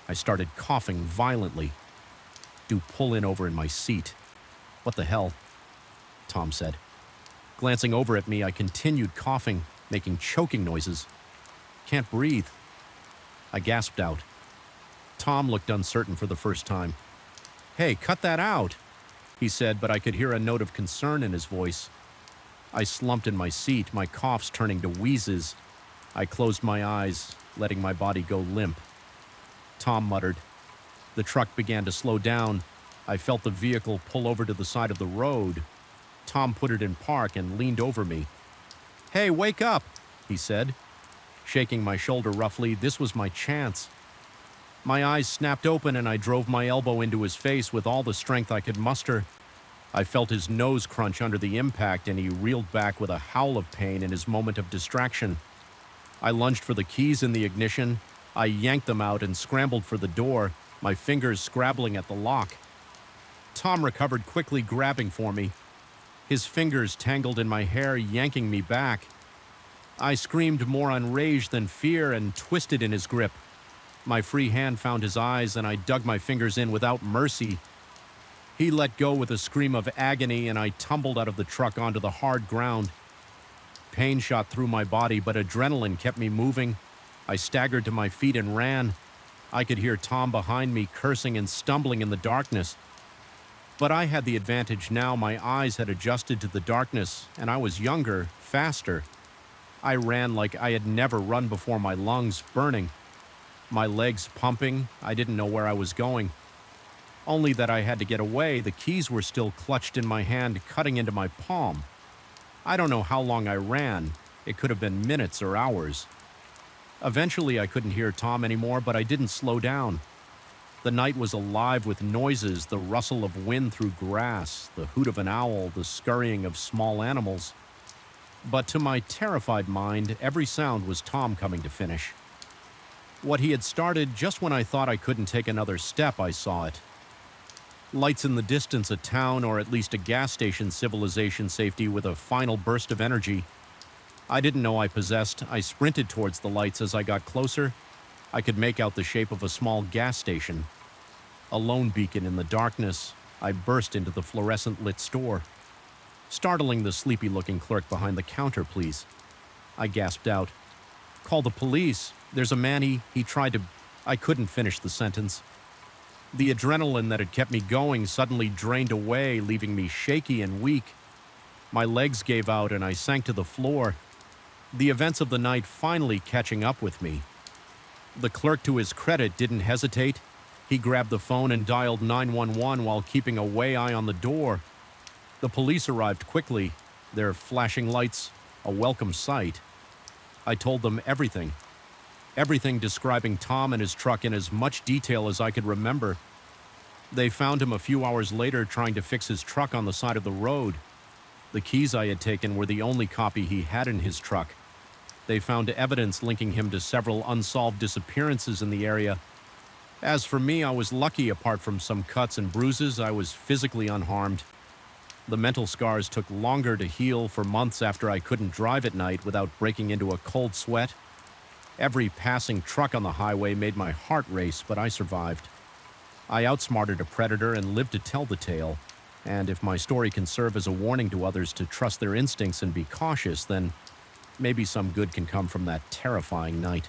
I started coughing violently. "Do pull in over in my seat." "What the hell?" Tom said. Glancing over at me, I continued coughing, making choking noises. "Can't breathe." I gasped out. Tom looked uncertain for the first time. "Hey, cut that out," he said, but I could hear a note of concern in his voice. I slumped in my seat, my coughs turning to wheezes. I closed my eyes, letting my body go limp. Tom muttered. The truck began to slow down. I felt the vehicle pull over to the side of the road. Tom put it in park and leaned over me. "Hey, wake up," he said. shaking my shoulder roughly. This was my chance. My eyes snapped open and I drove my elbow into his face with all the strength I could muster. I felt his nose crunch under the impact and he reeled back with a howl of pain in his moment of distraction. I lunged for the keys in the ignition. I yanked them out and scrambled for the door, my fingers scrabbling at the lock. Tom recovered quickly, grabbing for me. His fingers tangled in my hair, yanking me back. I screamed more on rage than fear and twisted in his grip. My free hand found his eyes and I dug my fingers in without mercy. He let go with a scream of agony and I tumbled out of the truck onto the hard ground. Pain shot through my body, but adrenaline kept me moving. I staggered to my feet and ran. I could hear Tom behind me cursing and stumbling in the darkness. But I had the advantage now. My eyes had adjusted to the darkness, and I was younger, faster. I ran like I had never run before, my lungs burning. My legs pumping. I didn't know where I was going. Only that I had to get away. The keys were still clutched in my hand, cutting into my palm. I don't know how long I ran. It could have been minutes or hours. Eventually, I couldn't hear Tom anymore, but I didn't slow down. The night was alive with noises, the rustle of wind through grass, the hoot of an owl, the scurrying of small animals. But to my terrified mind, every sound was Tom coming to finish. What he had started just when I thought I couldn't take another step, I saw it. Lights in the distance, a town or at least a gas station civilization safety with a final burst of energy. I didn't know I possessed. I sprinted towards the lights as I got closer. I could make out the shape of a small gas station. A lone beacon in the darkness. I burst into the fluorescent-lit store. Startling the sleepy-looking clerk behind the counter, please. I gasped out. Call the police. There's a man, he tried to... I couldn't finish the sentence. The adrenaline that had kept me going suddenly drained away, leaving me shaky and weak. My legs gave out and I sank to the floor. The events of the night finally catching up with me. The clerk, to his credit, didn't hesitate. He grabbed the phone and dialed 911 while keeping a way eye on the door. The police arrived quickly, their flashing lights a welcome sight. I told them everything. Everything describing Tom and his truck in as much detail as I could remember. They found him a few hours later trying to fix his truck on the side of the road. The keys I had taken were the only copy he had in his truck. They found evidence linking him to several unsolved disappearances in the area. As for me, I was lucky. Apart from some cuts and bruises, I was physically unharmed. The mental scars took longer to heal. For months after, I couldn't drive at night without breaking into a cold sweat. Every passing truck on the highway made my heart race, but I survived. I outsmarted a predator and lived to tell the tale. And if my story can serve as a warning to others to trust their instincts and be cautious, then maybe some good can come from that terrifying night.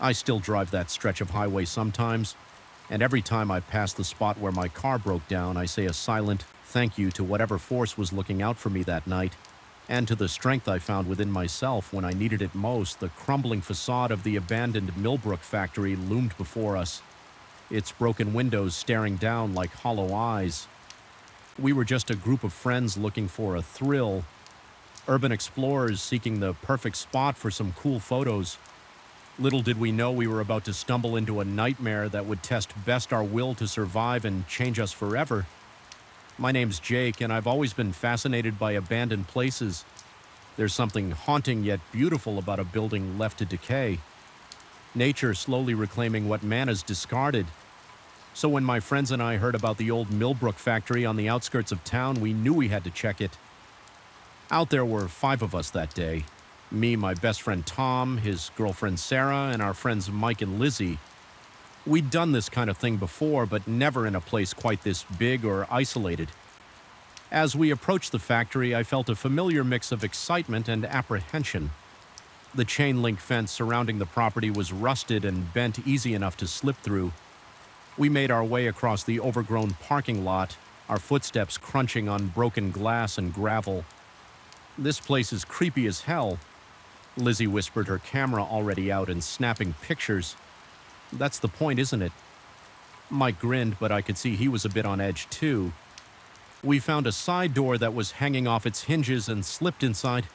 I still drive that stretch of highway sometimes, and every time I pass the spot where my car broke down, I say a silent thank you to whatever force was looking out for me that night, and to the strength I found within myself when I needed it most. The crumbling facade of the abandoned Millbrook factory loomed before us, its broken windows staring down like hollow eyes. We were just a group of friends looking for a thrill, urban explorers seeking the perfect spot for some cool photos. Little did we know we were about to stumble into a nightmare that would test best our will to survive and change us forever. My name's Jake, and I've always been fascinated by abandoned places. There's something haunting yet beautiful about a building left to decay. Nature slowly reclaiming what man has discarded. So when my friends and I heard about the old Millbrook factory on the outskirts of town, we knew we had to check it. Out there were 5 of us that day. Me, my best friend Tom, his girlfriend Sarah, and our friends Mike and Lizzie. We'd done this kind of thing before, but never in a place quite this big or isolated. As we approached the factory, I felt a familiar mix of excitement and apprehension. The chain-link fence surrounding the property was rusted and bent easy enough to slip through. We made our way across the overgrown parking lot, our footsteps crunching on broken glass and gravel. This place is creepy as hell. Lizzie whispered, her camera already out and snapping pictures. That's the point, isn't it? Mike grinned, but I could see he was a bit on edge too. We found a side door that was hanging off its hinges and slipped inside.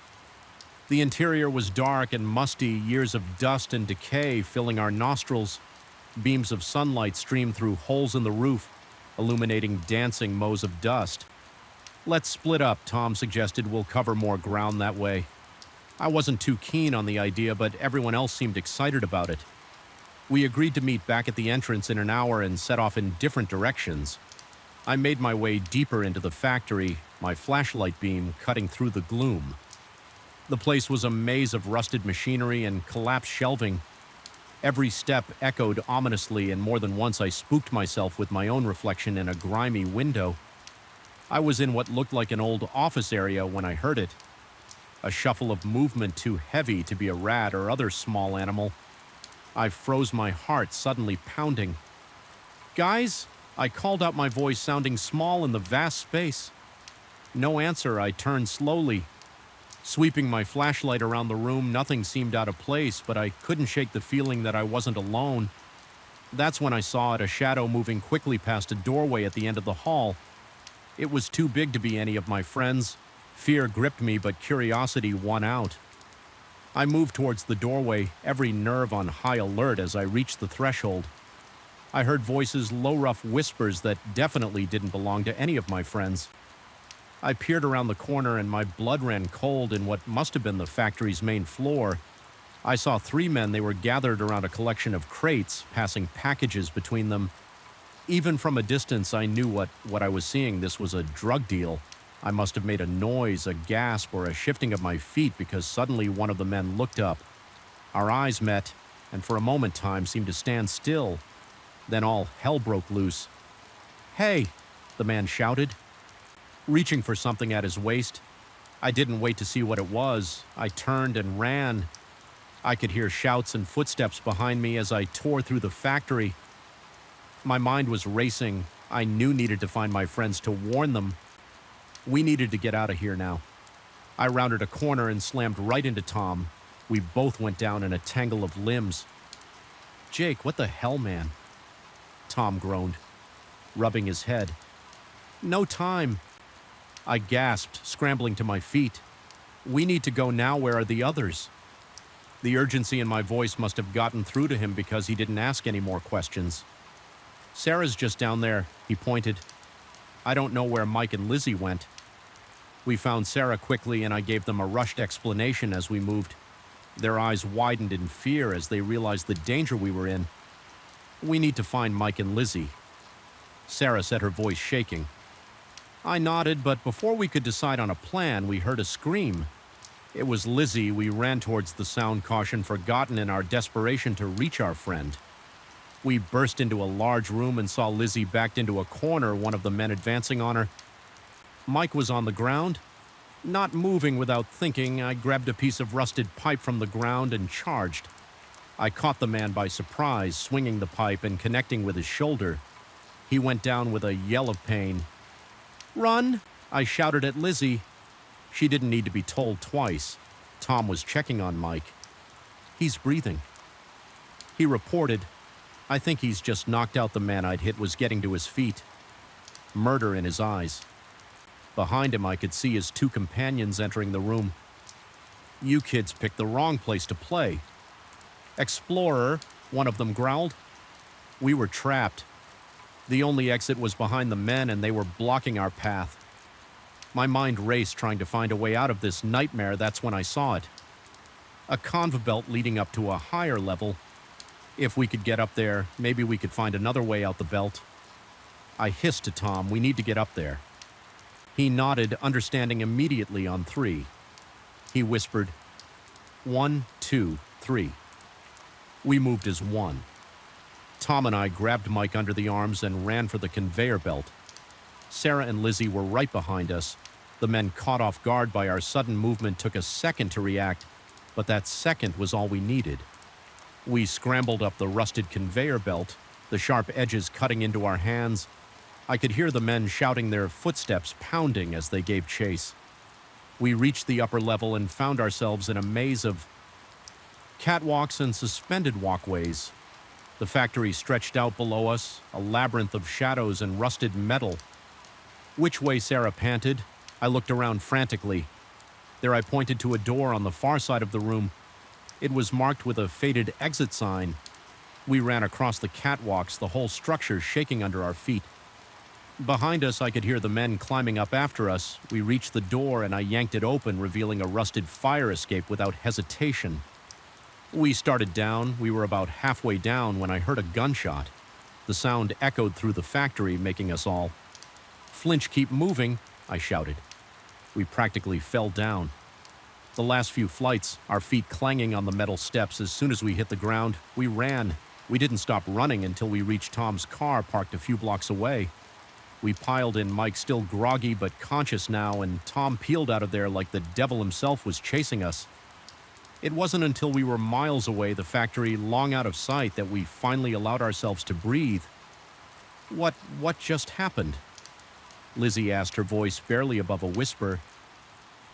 The interior was dark and musty, years of dust and decay filling our nostrils. Beams of sunlight streamed through holes in the roof, illuminating dancing mows of dust. "Let's split up," Tom suggested. "We'll cover more ground that way." I wasn't too keen on the idea, but everyone else seemed excited about it. We agreed to meet back at the entrance in an hour and set off in different directions. I made my way deeper into the factory, my flashlight beam cutting through the gloom. The place was a maze of rusted machinery and collapsed shelving. Every step echoed ominously, and more than once I spooked myself with my own reflection in a grimy window. I was in what looked like an old office area when I heard it. A shuffle of movement too heavy to be a rat or other small animal. I froze, my heart suddenly pounding. "Guys?" I called out, my voice sounding small in the vast space. No answer. I turned slowly. Sweeping my flashlight around the room, nothing seemed out of place, but I couldn't shake the feeling that I wasn't alone. That's when I saw it, a shadow moving quickly past a doorway at the end of the hall. It was too big to be any of my friends. Fear gripped me, but curiosity won out. I moved towards the doorway, every nerve on high alert as I reached the threshold. I heard voices, low, rough whispers that definitely didn't belong to any of my friends. I peered around the corner and my blood ran cold in what must have been the factory's main floor. I saw 3 men. They were gathered around a collection of crates, passing packages between them. Even from a distance, I knew what I was seeing. This was a drug deal. I must have made a noise, a gasp, or a shifting of my feet because suddenly one of the men looked up. Our eyes met, and for a moment time seemed to stand still. Then all hell broke loose. "Hey!" the man shouted, reaching for something at his waist. I didn't wait to see what it was. I turned and ran. I could hear shouts and footsteps behind me as I tore through the factory. My mind was racing. I knew needed to find my friends to warn them. We needed to get out of here now. I rounded a corner and slammed right into Tom. We both went down in a tangle of limbs. "Jake, what the hell, man?" Tom groaned, rubbing his head. "No time." I gasped, scrambling to my feet. "We need to go now. Where are the others?" The urgency in my voice must have gotten through to him because he didn't ask any more questions. "Sarah's just down there," he pointed. "I don't know where Mike and Lizzie went." We found Sarah quickly, and I gave them a rushed explanation as we moved. Their eyes widened in fear as they realized the danger we were in. "We need to find Mike and Lizzie." Sarah said, her voice shaking. I nodded, but before we could decide on a plan, we heard a scream. It was Lizzie. We ran towards the sound, caution forgotten in our desperation to reach our friend. We burst into a large room and saw Lizzie backed into a corner, one of the men advancing on her. Mike was on the ground. Not moving without thinking, I grabbed a piece of rusted pipe from the ground and charged. I caught the man by surprise, swinging the pipe and connecting with his shoulder. He went down with a yell of pain. "Run!" I shouted at Lizzie. She didn't need to be told twice. Tom was checking on Mike. "He's breathing." He reported. "I think he's just knocked out." The man I'd hit was getting to his feet, murder in his eyes. Behind him, I could see his 2 companions entering the room. "You kids picked the wrong place to play." "Explorer," one of them growled. We were trapped. The only exit was behind the men, and they were blocking our path. My mind raced, trying to find a way out of this nightmare. That's when I saw it. A conveyor belt leading up to a higher level. If we could get up there, maybe we could find another way out the belt. I hissed to Tom, "We need to get up there." He nodded, understanding immediately on 3. He whispered, 1, 2, 3. We moved as one. Tom and I grabbed Mike under the arms and ran for the conveyor belt. Sarah and Lizzie were right behind us. The men, caught off guard by our sudden movement, took a second to react, but that second was all we needed. We scrambled up the rusted conveyor belt, the sharp edges cutting into our hands. I could hear the men shouting, their footsteps pounding as they gave chase. We reached the upper level and found ourselves in a maze of catwalks and suspended walkways. The factory stretched out below us, a labyrinth of shadows and rusted metal. "Which way?" Sarah panted. I looked around frantically. There I pointed to a door on the far side of the room. It was marked with a faded exit sign. We ran across the catwalks, the whole structure shaking under our feet. Behind us, I could hear the men climbing up after us. We reached the door and I yanked it open, revealing a rusted fire escape without hesitation. We started down. We were about halfway down when I heard a gunshot. The sound echoed through the factory, making us all. "Flinch, keep moving," I shouted. We practically fell down. The last few flights, our feet clanging on the metal steps. As soon as we hit the ground, we ran. We didn't stop running until we reached Tom's car parked a few blocks away. We piled in, Mike still groggy but conscious now, and Tom peeled out of there like the devil himself was chasing us. It wasn't until we were miles away, the factory long out of sight, that we finally allowed ourselves to breathe. What just happened?" Lizzie asked, her voice barely above a whisper.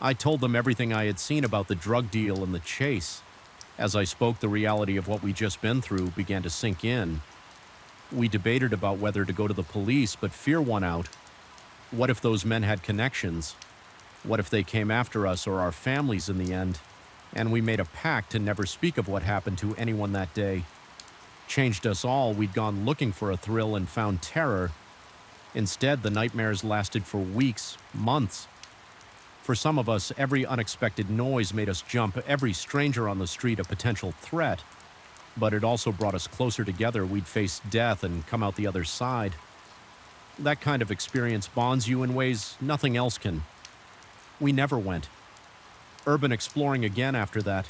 I told them everything I had seen about the drug deal and the chase. As I spoke, the reality of what we'd just been through began to sink in. We debated about whether to go to the police, but fear won out. What if those men had connections? What if they came after us or our families in the end? And we made a pact to never speak of what happened to anyone that day. Changed us all. We'd gone looking for a thrill and found terror. Instead, the nightmares lasted for weeks, months. For some of us, every unexpected noise made us jump, every stranger on the street a potential threat. But it also brought us closer together. We'd face death and come out the other side. That kind of experience bonds you in ways nothing else can. We never went urban exploring again after that.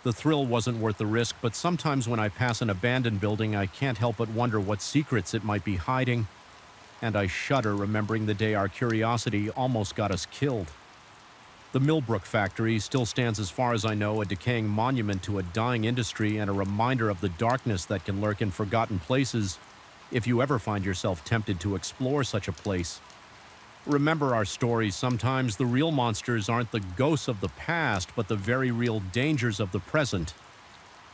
The thrill wasn't worth the risk, but sometimes when I pass an abandoned building, I can't help but wonder what secrets it might be hiding. And I shudder remembering the day our curiosity almost got us killed. The Millbrook factory still stands, as far as I know, a decaying monument to a dying industry and a reminder of the darkness that can lurk in forgotten places if you ever find yourself tempted to explore such a place. Remember our stories. Sometimes the real monsters aren't the ghosts of the past, but the very real dangers of the present.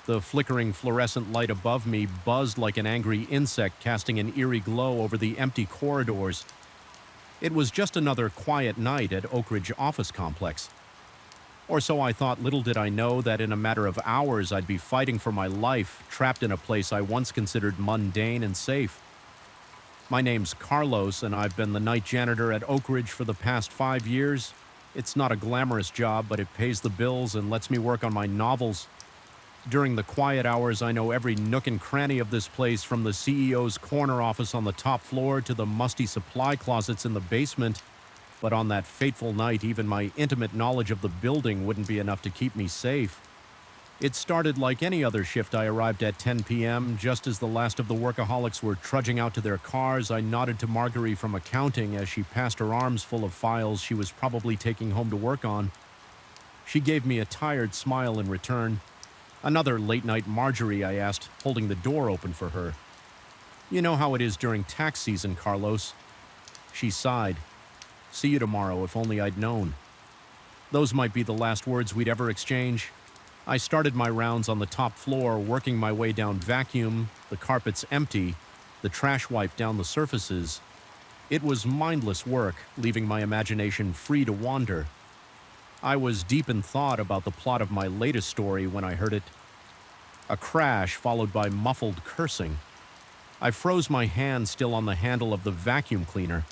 The flickering fluorescent light above me buzzed like an angry insect, casting an eerie glow over the empty corridors. It was just another quiet night at Oak Ridge office complex. Or so I thought. Little did I know that in a matter of hours I'd be fighting for my life, trapped in a place I once considered mundane and safe. My name's Carlos, and I've been the night janitor at Oak Ridge for the past 5 years. It's not a glamorous job, but it pays the bills and lets me work on my novels. During the quiet hours, I know every nook and cranny of this place, from the CEO's corner office on the top floor to the musty supply closets in the basement. But on that fateful night, even my intimate knowledge of the building wouldn't be enough to keep me safe. It started like any other shift. I arrived at 10 p.m. Just as the last of the workaholics were trudging out to their cars, I nodded to Marguerite from accounting as she passed her arms full of files she was probably taking home to work on. She gave me a tired smile in return. "Another late night, Marjorie?" I asked, holding the door open for her. "You know how it is during tax season, Carlos." She sighed. "See you tomorrow. If only I'd known." Those might be the last words we'd ever exchange. I started my rounds on the top floor, working my way down vacuum, the carpets empty, the trash wiped down the surfaces. It was mindless work, leaving my imagination free to wander. I was deep in thought about the plot of my latest story when I heard it. A crash followed by muffled cursing. I froze, my hand still on the handle of the vacuum cleaner.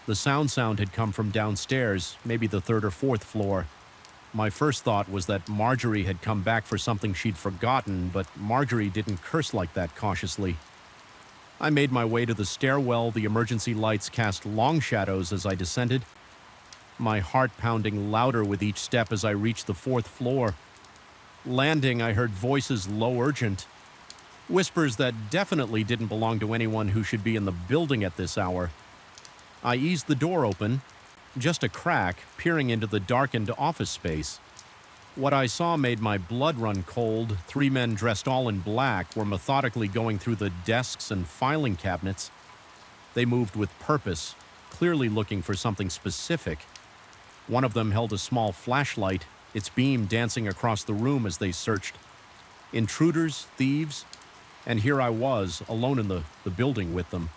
The sound had come from downstairs, maybe the 3rd or 4th floor. My first thought was that Marjorie had come back for something she'd forgotten, but Marjorie didn't curse like that cautiously. I made my way to the stairwell. The emergency lights cast long shadows as I descended, my heart pounding louder with each step as I reached the 4th floor. Landing, I heard voices low, urgent. Whispers that definitely didn't belong to anyone who should be in the building at this hour. I eased the door open, just a crack, peering into the darkened office space. What I saw made my blood run cold. 3 men dressed all in black were methodically going through the desks and filing cabinets. They moved with purpose, clearly looking for something specific. One of them held a small flashlight, its beam dancing across the room as they searched. Intruders, thieves, and here I was, alone in the building with them.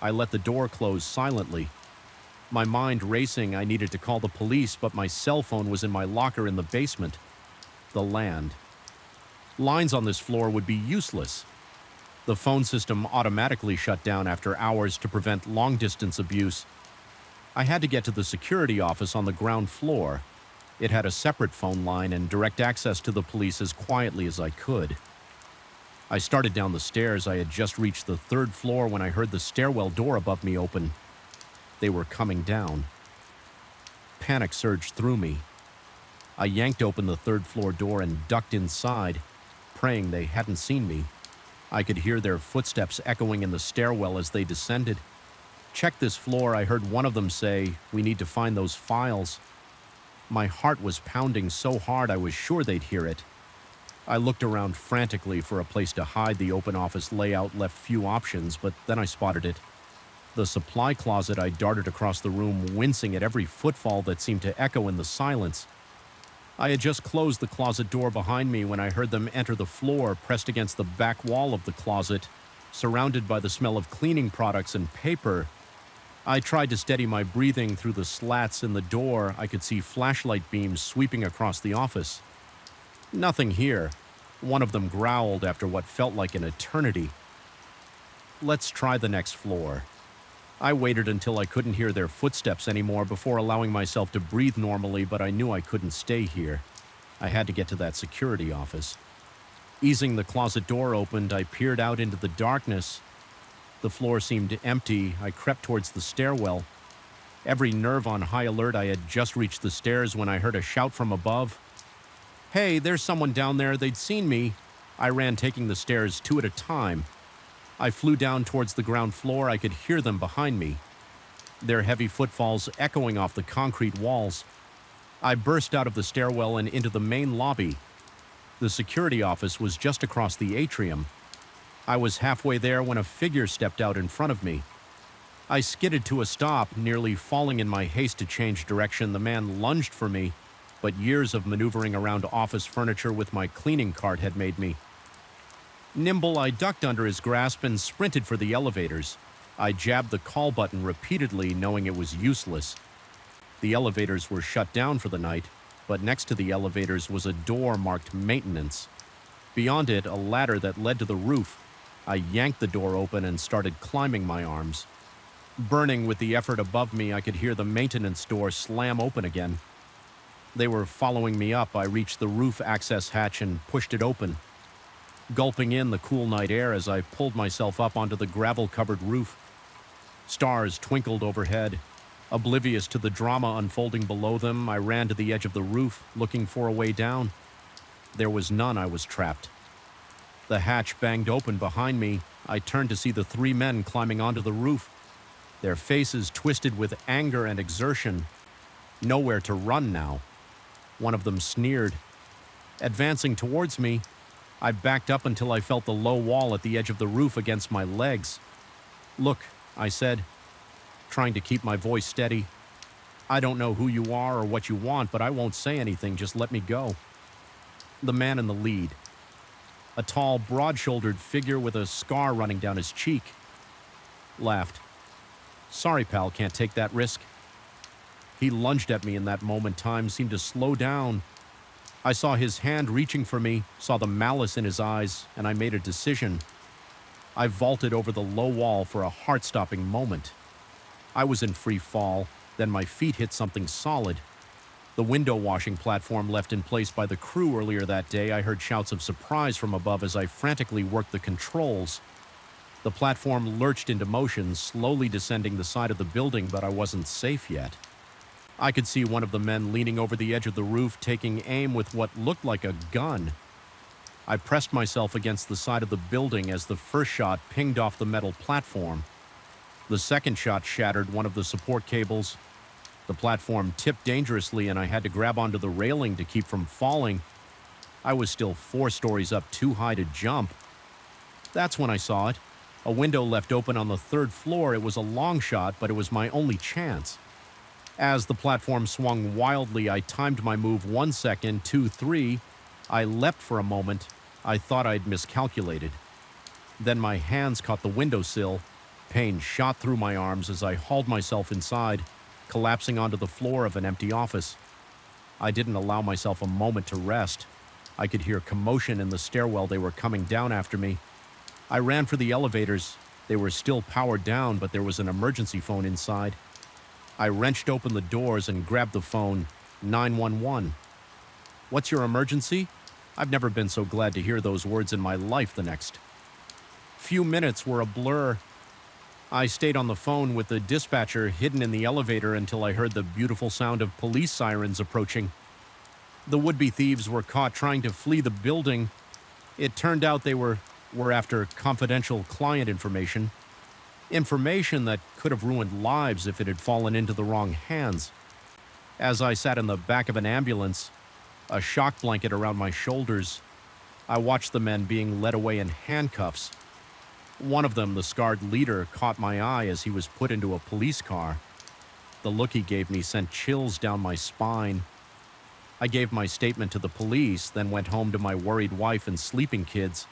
I let the door close silently. My mind racing, I needed to call the police, but my cell phone was in my locker in the basement. The land. Lines on this floor would be useless. The phone system automatically shut down after hours to prevent long-distance abuse. I had to get to the security office on the ground floor. It had a separate phone line and direct access to the police as quietly as I could. I started down the stairs. I had just reached the third floor when I heard the stairwell door above me open. They were coming down. Panic surged through me. I yanked open the third floor door and ducked inside, praying they hadn't seen me. I could hear their footsteps echoing in the stairwell as they descended. "Check this floor," I heard one of them say. "We need to find those files." My heart was pounding so hard I was sure they'd hear it. I looked around frantically for a place to hide. The open office layout left few options, but then I spotted it. The supply closet. I darted across the room, wincing at every footfall that seemed to echo in the silence. I had just closed the closet door behind me when I heard them enter the floor, pressed against the back wall of the closet, surrounded by the smell of cleaning products and paper. I tried to steady my breathing through the slats in the door. I could see flashlight beams sweeping across the office. Nothing here. One of them growled after what felt like an eternity. "Let's try the next floor." I waited until I couldn't hear their footsteps anymore before allowing myself to breathe normally, but I knew I couldn't stay here. I had to get to that security office. Easing the closet door opened, I peered out into the darkness. The floor seemed empty. I crept towards the stairwell. Every nerve on high alert. I had just reached the stairs when I heard a shout from above. "Hey, there's someone down there. They'd seen me." I ran, taking the stairs two at a time. I flew down towards the ground floor. I could hear them behind me, their heavy footfalls echoing off the concrete walls. I burst out of the stairwell and into the main lobby. The security office was just across the atrium. I was halfway there when a figure stepped out in front of me. I skidded to a stop, nearly falling in my haste to change direction. The man lunged for me, but years of maneuvering around office furniture with my cleaning cart had made me nimble. I ducked under his grasp and sprinted for the elevators. I jabbed the call button repeatedly, knowing it was useless. The elevators were shut down for the night, but next to the elevators was a door marked maintenance. Beyond it, a ladder that led to the roof. I yanked the door open and started climbing my arms. Burning with the effort above me, I could hear the maintenance door slam open again. They were following me up. I reached the roof access hatch and pushed it open, gulping in the cool night air as I pulled myself up onto the gravel-covered roof. Stars twinkled overhead. Oblivious to the drama unfolding below them, I ran to the edge of the roof, looking for a way down. There was none. I was trapped. The hatch banged open behind me. I turned to see the three men climbing onto the roof, their faces twisted with anger and exertion. Nowhere to run now. One of them sneered. Advancing towards me, I backed up until I felt the low wall at the edge of the roof against my legs. "Look," I said, trying to keep my voice steady. "I don't know who you are or what you want, but I won't say anything. Just let me go." The man in the lead, a tall, broad-shouldered figure with a scar running down his cheek, laughed. "Sorry, pal, can't take that risk." He lunged at me in that moment. Time seemed to slow down. I saw his hand reaching for me, saw the malice in his eyes, and I made a decision. I vaulted over the low wall for a heart-stopping moment. I was in free fall, then my feet hit something solid. The window washing platform left in place by the crew earlier that day. I heard shouts of surprise from above as I frantically worked the controls. The platform lurched into motion, slowly descending the side of the building, but I wasn't safe yet. I could see one of the men leaning over the edge of the roof, taking aim with what looked like a gun. I pressed myself against the side of the building as the first shot pinged off the metal platform. The second shot shattered one of the support cables. The platform tipped dangerously, and I had to grab onto the railing to keep from falling. I was still 4 stories up, too high to jump. That's when I saw it. A window left open on the 3rd floor. It was a long shot, but it was my only chance. As the platform swung wildly, I timed my move 1 second, 2, 3. I leapt for a moment. I thought I'd miscalculated. Then my hands caught the windowsill. Pain shot through my arms as I hauled myself inside. collapsing onto the floor of an empty office. I didn't allow myself a moment to rest. I could hear commotion in the stairwell. They were coming down after me. I ran for the elevators. They were still powered down, but there was an emergency phone inside. I wrenched open the doors and grabbed the phone. 911. What's your emergency? I've never been so glad to hear those words in my life the next. Few minutes were a blur. I stayed on the phone with the dispatcher hidden in the elevator until I heard the beautiful sound of police sirens approaching. The would-be thieves were caught trying to flee the building. It turned out they were after confidential client information. Information that could have ruined lives if it had fallen into the wrong hands. As I sat in the back of an ambulance, a shock blanket around my shoulders, I watched the men being led away in handcuffs. One of them, the scarred leader, caught my eye as he was put into a police car. The look he gave me sent chills down my spine. I gave my statement to the police, then went home to my worried wife and sleeping kids.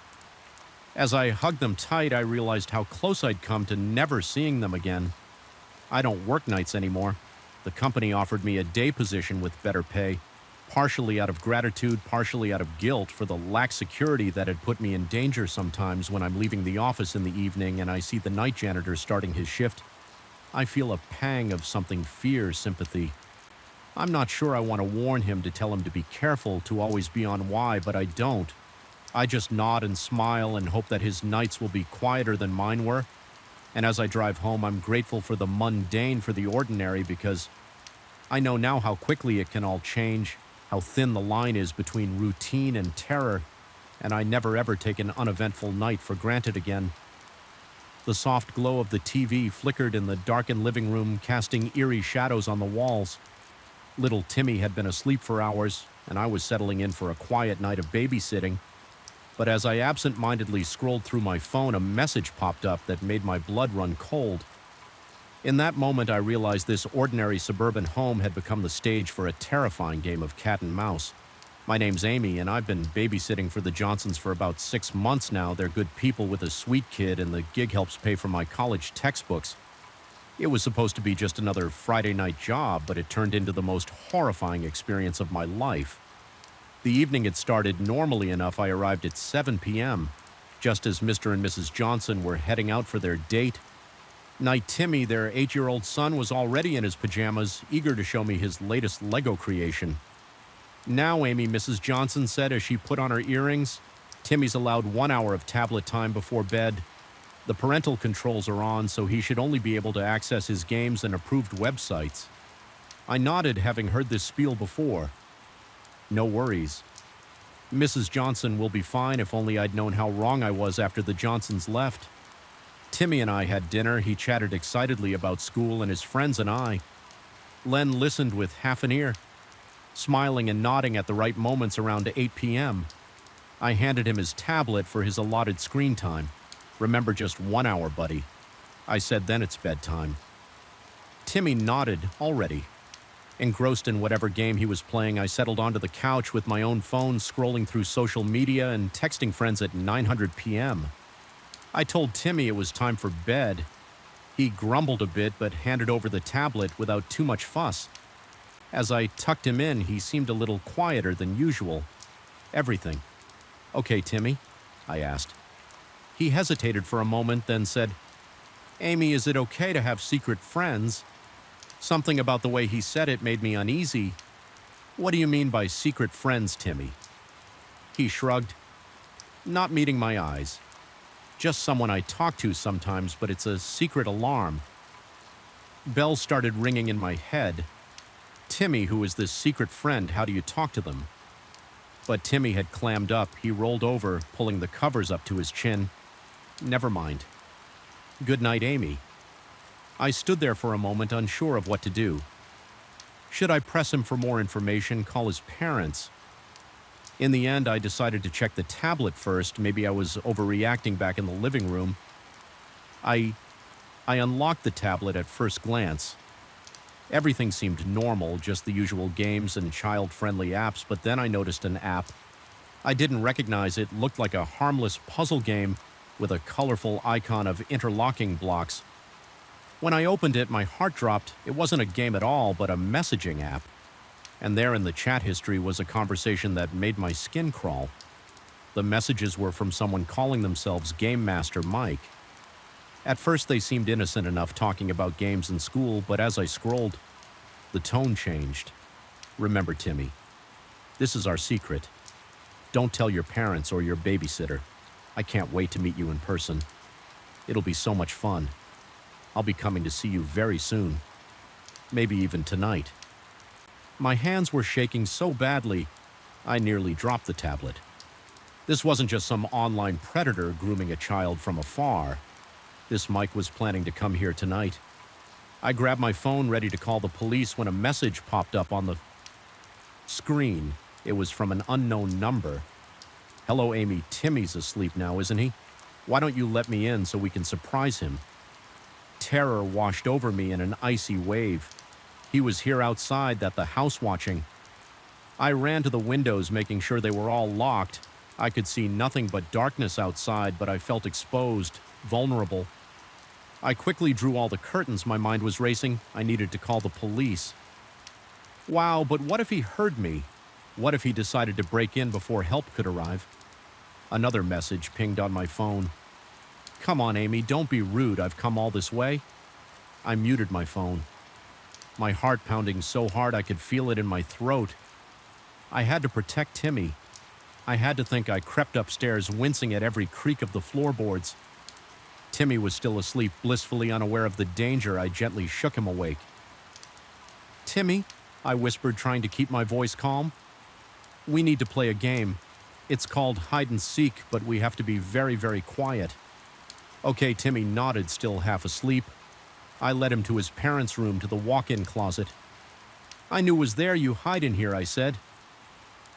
As I hugged them tight, I realized how close I'd come to never seeing them again. I don't work nights anymore. The company offered me a day position with better pay, partially out of gratitude, partially out of guilt for the lax security that had put me in danger sometimes when I'm leaving the office in the evening and I see the night janitor starting his shift. I feel a pang of something fierce sympathy. I'm not sure I want to warn him to tell him to be careful, to always be on Y, but I don't. I just nod and smile and hope that his nights will be quieter than mine were. And as I drive home, I'm grateful for the mundane, for the ordinary, because I know now how quickly it can all change, how thin the line is between routine and terror, and I never ever take an uneventful night for granted again. The soft glow of the TV flickered in the darkened living room, casting eerie shadows on the walls. Little Timmy had been asleep for hours, and I was settling in for a quiet night of babysitting. But as I absent-mindedly scrolled through my phone, a message popped up that made my blood run cold. In that moment, I realized this ordinary suburban home had become the stage for a terrifying game of cat and mouse. My name's Amy, and I've been babysitting for the Johnsons for about 6 months now. They're good people with a sweet kid, and the gig helps pay for my college textbooks. It was supposed to be just another Friday night job, but it turned into the most horrifying experience of my life. The evening had started normally enough. I arrived at 7 p.m., just as Mr. and Mrs. Johnson were heading out for their date. Night Timmy, their 8-year-old son, was already in his pajamas, eager to show me his latest Lego creation. "Now, Amy," Mrs. Johnson said as she put on her earrings. "Timmy's allowed 1 hour of tablet time before bed. The parental controls are on, so he should only be able to access his games and approved websites." I nodded, having heard this spiel before. No worries. Mrs. Johnson will be fine. If only I'd known how wrong I was after the Johnsons left. Timmy and I had dinner. He chatted excitedly about school and his friends and I. Len listened with half an ear, smiling and nodding at the right moments around 8 p.m. I handed him his tablet for his allotted screen time. "Remember, just 1 hour, buddy," I said. "Then it's bedtime." Timmy nodded already. Engrossed in whatever game he was playing, I settled onto the couch with my own phone, scrolling through social media and texting friends at 900 p.m. I told Timmy it was time for bed. He grumbled a bit, but handed over the tablet without too much fuss. As I tucked him in, he seemed a little quieter than usual. "Everything okay, Timmy?" I asked. He hesitated for a moment, then said, "Amy, is it okay to have secret friends?" Something about the way he said it made me uneasy. "What do you mean by secret friends, Timmy?" He shrugged. "Not meeting my eyes. Just someone I talk to sometimes, but it's a secret alarm." Bells started ringing in my head. Timmy, who is this secret friend, how do you talk to them? But Timmy had clammed up. He rolled over, pulling the covers up to his chin. "Never mind. Good night, Amy." I stood there for a moment, unsure of what to do. Should I press him for more information, call his parents? In the end, I decided to check the tablet first. Maybe I was overreacting back in the living room. I unlocked the tablet at first glance. Everything seemed normal, just the usual games and child-friendly apps, but then I noticed an app. I didn't recognize it. Looked like a harmless puzzle game with a colorful icon of interlocking blocks. When I opened it, my heart dropped. It wasn't a game at all, but a messaging app. And there in the chat history was a conversation that made my skin crawl. The messages were from someone calling themselves Game Master Mike. At first, they seemed innocent enough talking about games in school, but as I scrolled, the tone changed. Remember, Timmy, this is our secret. Don't tell your parents or your babysitter. I can't wait to meet you in person. It'll be so much fun. I'll be coming to see you very soon. Maybe even tonight. My hands were shaking so badly, I nearly dropped the tablet. This wasn't just some online predator grooming a child from afar. This Mike was planning to come here tonight. I grabbed my phone ready to call the police when a message popped up on the screen. It was from an unknown number. Hello, Amy. Timmy's asleep now, isn't he? Why don't you let me in so we can surprise him? Terror washed over me in an icy wave. He was here outside at the house watching. I ran to the windows, making sure they were all locked. I could see nothing but darkness outside, but I felt exposed, vulnerable. I quickly drew all the curtains. My mind was racing. I needed to call the police. Wow, but what if he heard me? What if he decided to break in before help could arrive? Another message pinged on my phone. Come on, Amy, don't be rude. I've come all this way. I muted my phone. My heart pounding so hard I could feel it in my throat. I had to protect Timmy. I had to think. I crept upstairs, wincing at every creak of the floorboards. Timmy was still asleep, blissfully unaware of the danger. I gently shook him awake. Timmy, I whispered, trying to keep my voice calm. We need to play a game. It's called hide and seek, but we have to be very, very quiet. Okay, Timmy nodded, still half asleep. I led him to his parents' room, to the walk-in closet. I knew it was there. You hide in here, I said,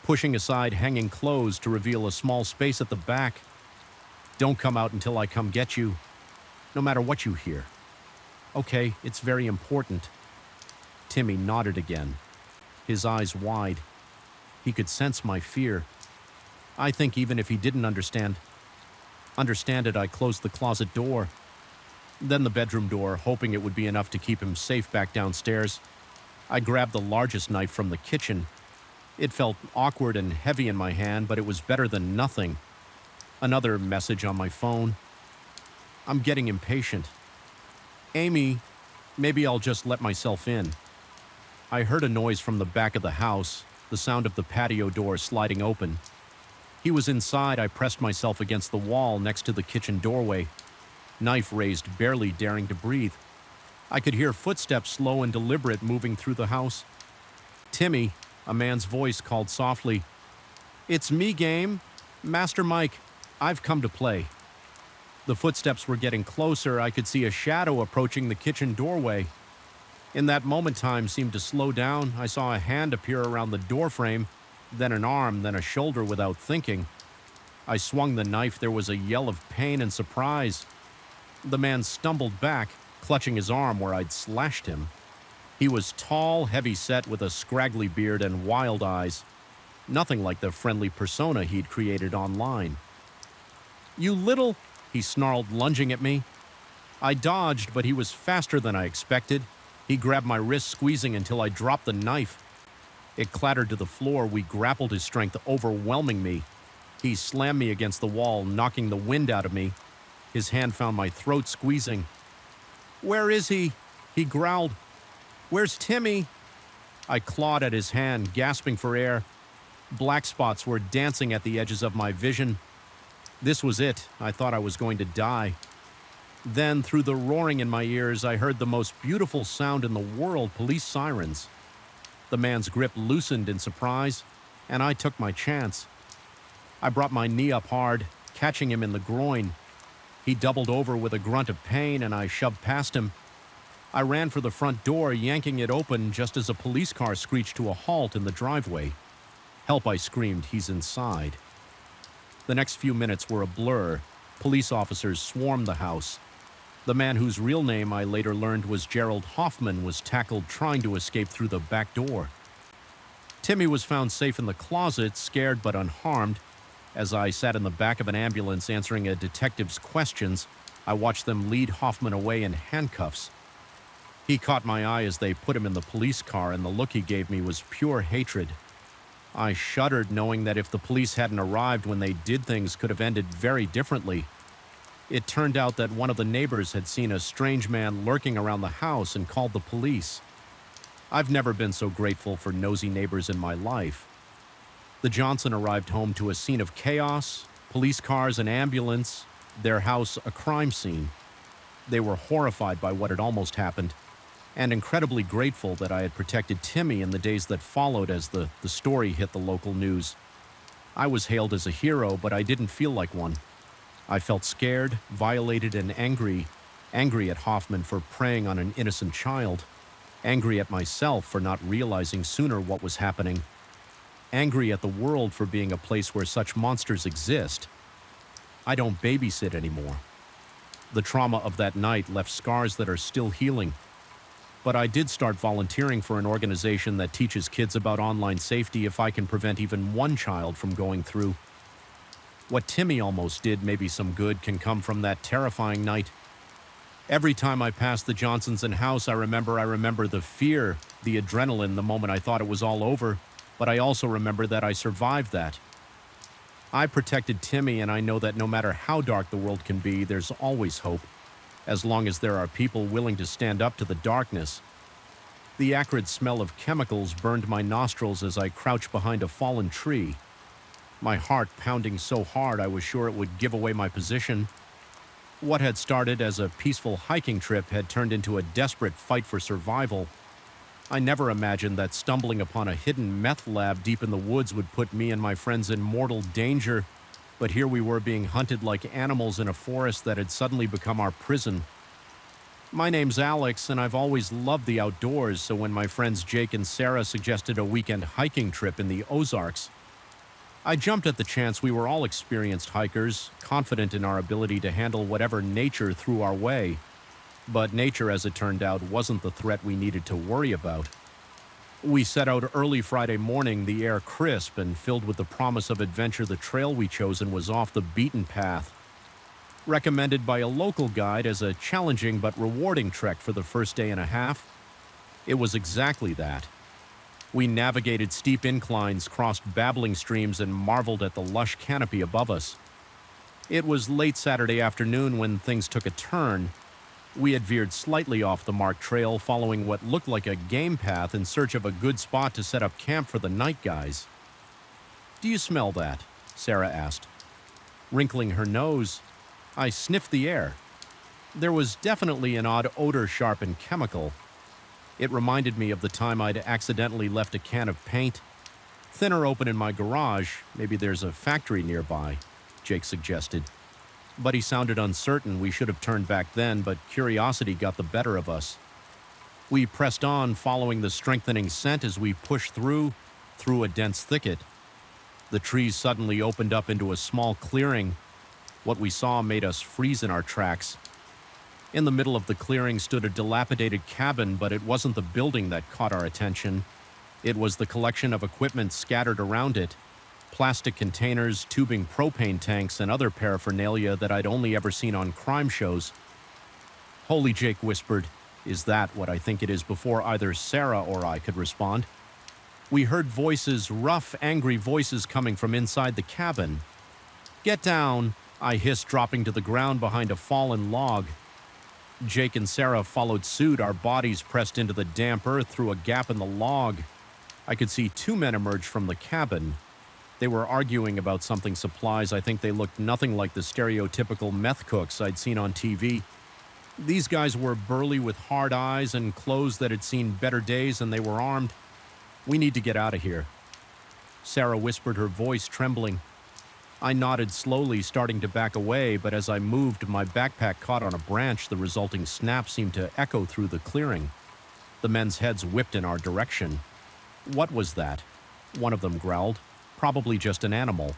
pushing aside hanging clothes to reveal a small space at the back. Don't come out until I come get you, no matter what you hear. Okay, it's very important. Timmy nodded again, his eyes wide. He could sense my fear. I think even if he didn't understand it, I closed the closet door, then the bedroom door, hoping it would be enough to keep him safe back downstairs. I grabbed the largest knife from the kitchen. It felt awkward and heavy in my hand, but it was better than nothing. Another message on my phone. I'm getting impatient. Amy, maybe I'll just let myself in. I heard a noise from the back of the house, the sound of the patio door sliding open. He was inside. I pressed myself against the wall next to the kitchen doorway, knife raised, barely daring to breathe. I could hear footsteps, slow and deliberate, moving through the house. Timmy, a man's voice called softly. It's me, Game. Master Mike. I've come to play. The footsteps were getting closer. I could see a shadow approaching the kitchen doorway. In that moment, time seemed to slow down. I saw a hand appear around the doorframe, then an arm, then a shoulder. Without thinking, I swung the knife. There was a yell of pain and surprise. The man stumbled back, clutching his arm where I'd slashed him. He was tall, heavy-set, with a scraggly beard and wild eyes. Nothing like the friendly persona he'd created online. You little... he snarled, lunging at me. I dodged, but he was faster than I expected. He grabbed my wrist, squeezing until I dropped the knife. It clattered to the floor. We grappled, his strength overwhelming me. He slammed me against the wall, knocking the wind out of me. His hand found my throat, squeezing. Where is he? He growled. Where's Timmy? I clawed at his hand, gasping for air. Black spots were dancing at the edges of my vision. This was it. I thought I was going to die. Then, through the roaring in my ears, I heard the most beautiful sound in the world, police sirens. The man's grip loosened in surprise, and I took my chance. I brought my knee up hard, catching him in the groin. He doubled over with a grunt of pain, and I shoved past him. I ran for the front door, yanking it open just as a police car screeched to a halt in the driveway. Help, I screamed. He's inside. The next few minutes were a blur. Police officers swarmed the house. The man whose real name I later learned was Gerald Hoffman was tackled trying to escape through the back door. Timmy was found safe in the closet, scared but unharmed. As I sat in the back of an ambulance answering a detective's questions, I watched them lead Hoffman away in handcuffs. He caught my eye as they put him in the police car, and the look he gave me was pure hatred. I shuddered, knowing that if the police hadn't arrived when they did, things could have ended very differently. It turned out that one of the neighbors had seen a strange man lurking around the house and called the police. I've never been so grateful for nosy neighbors in my life. The Johnson arrived home to a scene of chaos, police cars, an ambulance, their house a crime scene. They were horrified by what had almost happened, and incredibly grateful that I had protected Timmy in the days that followed as the story hit the local news. I was hailed as a hero, but I didn't feel like one. I felt scared, violated, and angry at Hoffman for preying on an innocent child, angry at myself for not realizing sooner what was happening, angry at the world for being a place where such monsters exist. I don't babysit anymore. The trauma of that night left scars that are still healing. But I did start volunteering for an organization that teaches kids about online safety if I can prevent even one child from going through. What Timmy almost did, maybe some good can come from that terrifying night. Every time I pass the Johnsons' house, I remember the fear, the adrenaline, the moment I thought it was all over, but I also remember that I survived that. I protected Timmy, and I know that no matter how dark the world can be, there's always hope, as long as there are people willing to stand up to the darkness. The acrid smell of chemicals burned my nostrils as I crouched behind a fallen tree, my heart pounding so hard I was sure it would give away my position. What had started as a peaceful hiking trip had turned into a desperate fight for survival. I never imagined that stumbling upon a hidden meth lab deep in the woods would put me and my friends in mortal danger, but here we were being hunted like animals in a forest that had suddenly become our prison. My name's Alex, and I've always loved the outdoors, so when my friends Jake and Sarah suggested a weekend hiking trip in the Ozarks, I jumped at the chance. We were all experienced hikers, confident in our ability to handle whatever nature threw our way. But nature, as it turned out, wasn't the threat we needed to worry about. We set out early Friday morning, the air crisp and filled with the promise of adventure. The trail we chosen was off the beaten path, recommended by a local guide as a challenging but rewarding trek for the first day and a half. It was exactly that. We navigated steep inclines, crossed babbling streams, and marveled at the lush canopy above us. It was late Saturday afternoon when things took a turn. We had veered slightly off the marked trail, following what looked like a game path in search of a good spot to set up camp for the night guys. "Do you smell that?" Sarah asked. Wrinkling her nose, I sniffed the air. There was definitely an odd odor, sharp and chemical. It reminded me of the time I'd accidentally left a can of paint thinner open in my garage. Maybe there's a factory nearby, Jake suggested. But he sounded uncertain. We should have turned back then, but curiosity got the better of us. We pressed on, following the strengthening scent as we pushed through a dense thicket. The trees suddenly opened up into a small clearing. What we saw made us freeze in our tracks. In the middle of the clearing stood a dilapidated cabin, but it wasn't the building that caught our attention. It was the collection of equipment scattered around it. Plastic containers, tubing, propane tanks, and other paraphernalia that I'd only ever seen on crime shows. "Holy," Jake whispered. "Is that what I think it is?" Before either Sarah or I could respond, we heard voices, rough, angry voices coming from inside the cabin. "Get down," I hissed, dropping to the ground behind a fallen log. Jake and Sarah followed suit, our bodies pressed into the damp earth through a gap in the log. I could see two men emerge from the cabin. They were arguing about something supplies. I think they looked nothing like the stereotypical meth cooks I'd seen on TV. These guys were burly with hard eyes and clothes that had seen better days, and they were armed. "We need to get out of here," Sarah whispered, her voice trembling. I nodded slowly, starting to back away, but as I moved, my backpack caught on a branch. The resulting snap seemed to echo through the clearing. The men's heads whipped in our direction. "What was that?" One of them growled. "Probably just an animal."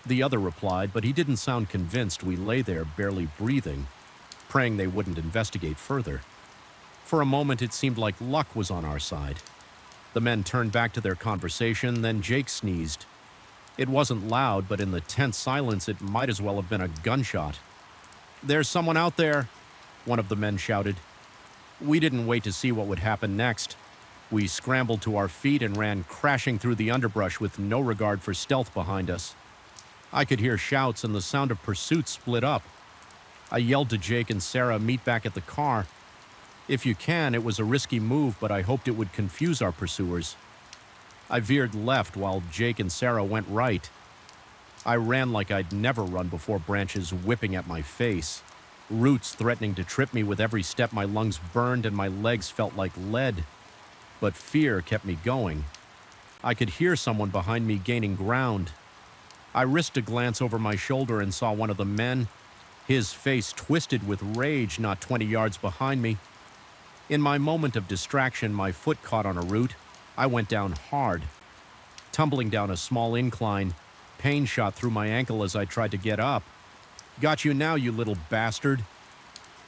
The other replied, but he didn't sound convinced. We lay there, barely breathing, praying they wouldn't investigate further. For a moment, it seemed like luck was on our side. The men turned back to their conversation, then Jake sneezed. It wasn't loud, but in the tense silence, it might as well have been a gunshot. "There's someone out there," one of the men shouted. We didn't wait to see what would happen next. We scrambled to our feet and ran crashing through the underbrush with no regard for stealth behind us. I could hear shouts and the sound of pursuit split up. I yelled to Jake and Sarah, "Meet back at the car." If you can, it was a risky move, but I hoped it would confuse our pursuers. I veered left while Jake and Sarah went right. I ran like I'd never run before, branches whipping at my face. Roots threatening to trip me with every step. My lungs burned and my legs felt like lead. But fear kept me going. I could hear someone behind me gaining ground. I risked a glance over my shoulder and saw one of the men, his face twisted with rage, not 20 yards behind me. In my moment of distraction, my foot caught on a root. I went down hard. Tumbling down a small incline, pain shot through my ankle as I tried to get up. "Got you now, you little bastard,"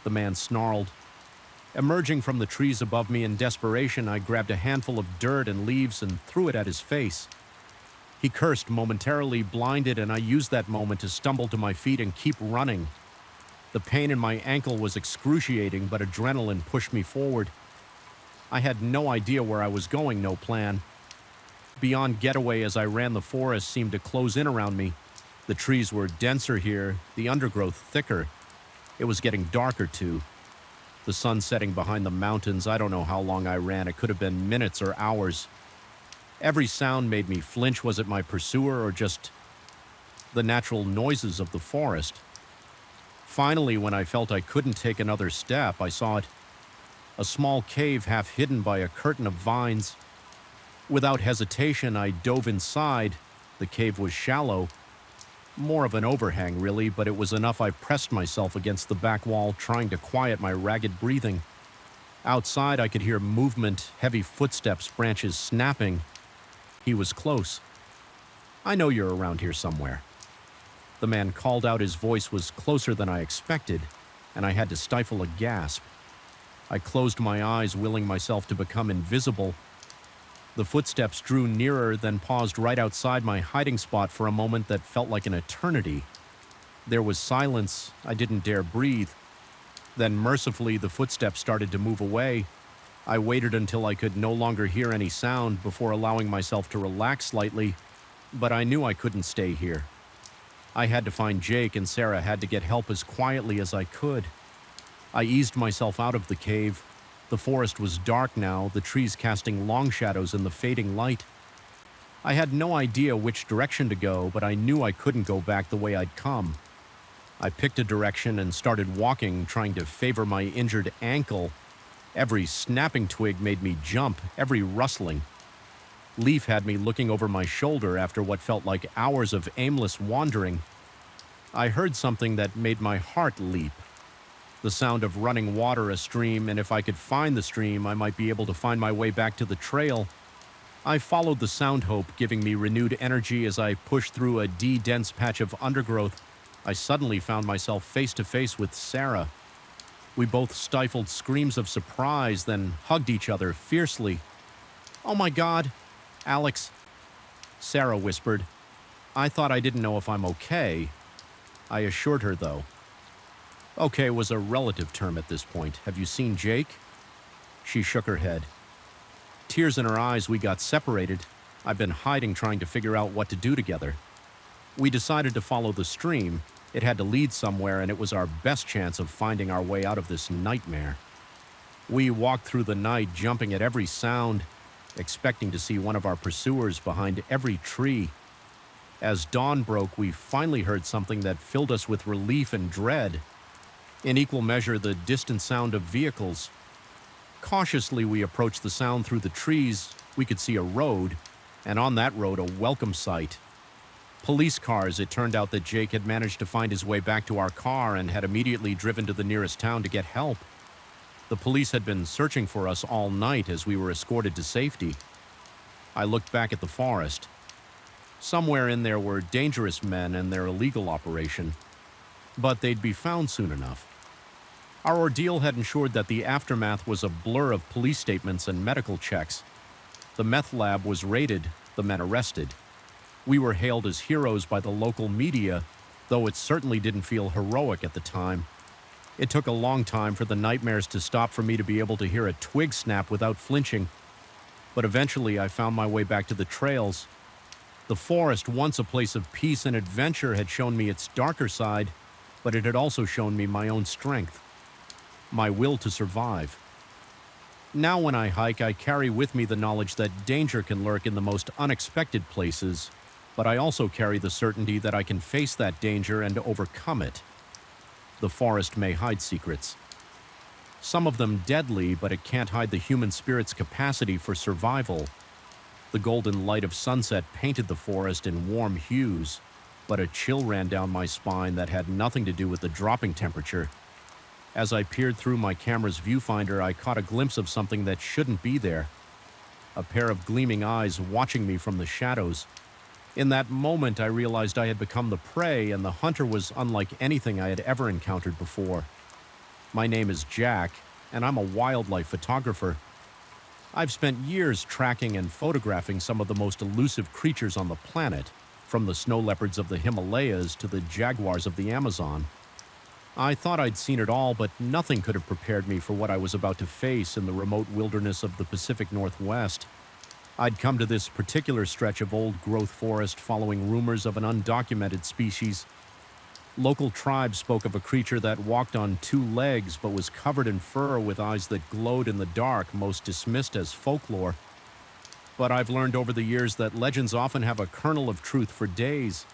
the man snarled. Emerging from the trees above me in desperation, I grabbed a handful of dirt and leaves and threw it at his face. He cursed, momentarily blinded, and I used that moment to stumble to my feet and keep running. The pain in my ankle was excruciating, but adrenaline pushed me forward. I had no idea where I was going, no plan. Beyond getaway, as I ran, the forest seemed to close in around me. The trees were denser here, the undergrowth thicker. It was getting darker, too. The sun setting behind the mountains. I don't know how long I ran. It could have been minutes or hours. Every sound made me flinch. Was it my pursuer or just the natural noises of the forest? Finally, when I felt I couldn't take another step, I saw it. A small cave half hidden by a curtain of vines. Without hesitation, I dove inside. The cave was shallow. More of an overhang, really, but it was enough. I pressed myself against the back wall, trying to quiet my ragged breathing. Outside, I could hear movement, heavy footsteps, branches snapping. He was close. "I know you're around here somewhere." The man called out. His voice was closer than I expected, and I had to stifle a gasp. I closed my eyes, willing myself to become invisible. The footsteps drew nearer, then paused right outside my hiding spot for a moment that felt like an eternity. There was silence. I didn't dare breathe. Then, mercifully, the footsteps started to move away. I waited until I could no longer hear any sound before allowing myself to relax slightly, but I knew I couldn't stay here. I had to find Jake, and Sarah had to get help as quietly as I could. I eased myself out of the cave. The forest was dark now, the trees casting long shadows in the fading light. I had no idea which direction to go, but I knew I couldn't go back the way I'd come. I picked a direction and started walking, trying to favor my injured ankle. Every snapping twig made me jump, every rustling. Leaf had me looking over my shoulder after what felt like hours of aimless wandering. I heard something that made my heart leap. The sound of running water, a stream, and if I could find the stream, I might be able to find my way back to the trail. I followed the sound, hope giving me renewed energy. As I pushed through a dense patch of undergrowth, I suddenly found myself face to face with Sarah. We both stifled screams of surprise, then hugged each other fiercely. "Oh my God, Alex," Sarah whispered. I thought I didn't know if I'm okay. I assured her, though. Okay was a relative term at this point. "Have you seen Jake?" She shook her head. Tears in her eyes. "We got separated. I've been hiding, trying to figure out what to do together. We decided to follow the stream. It had to lead somewhere, and it was our best chance of finding our way out of this nightmare. We walked through the night, jumping at every sound, expecting to see one of our pursuers behind every tree. As dawn broke, we finally heard something that filled us with relief and dread. In equal measure, the distant sound of vehicles. Cautiously, we approached the sound through the trees. We could see a road, and on that road, a welcome sight. Police cars. It turned out that Jake had managed to find his way back to our car and had immediately driven to the nearest town to get help. The police had been searching for us all night as we were escorted to safety. I looked back at the forest. Somewhere in there were dangerous men and their illegal operation, but they'd be found soon enough. Our ordeal had ensured that the aftermath was a blur of police statements and medical checks. The meth lab was raided, the men arrested. We were hailed as heroes by the local media, though it certainly didn't feel heroic at the time. It took a long time for the nightmares to stop for me to be able to hear a twig snap without flinching, but eventually I found my way back to the trails. The forest, once a place of peace and adventure, had shown me its darker side, but it had also shown me my own strength, my will to survive. Now when I hike, I carry with me the knowledge that danger can lurk in the most unexpected places, but I also carry the certainty that I can face that danger and overcome it. The forest may hide secrets, some of them deadly, but it can't hide the human spirit's capacity for survival. The golden light of sunset painted the forest in warm hues, but a chill ran down my spine that had nothing to do with the dropping temperature. As I peered through my camera's viewfinder, I caught a glimpse of something that shouldn't be there. A pair of gleaming eyes watching me from the shadows. In that moment, I realized I had become the prey, and the hunter was unlike anything I had ever encountered before. My name is Jack, and I'm a wildlife photographer. I've spent years tracking and photographing some of the most elusive creatures on the planet, from the snow leopards of the Himalayas to the jaguars of the Amazon. I thought I'd seen it all, but nothing could have prepared me for what I was about to face in the remote wilderness of the Pacific Northwest. I'd come to this particular stretch of old-growth forest following rumors of an undocumented species. Local tribes spoke of a creature that walked on two legs but was covered in fur with eyes that glowed in the dark, most dismissed as folklore. But I've learned over the years that legends often have a kernel of truth for days.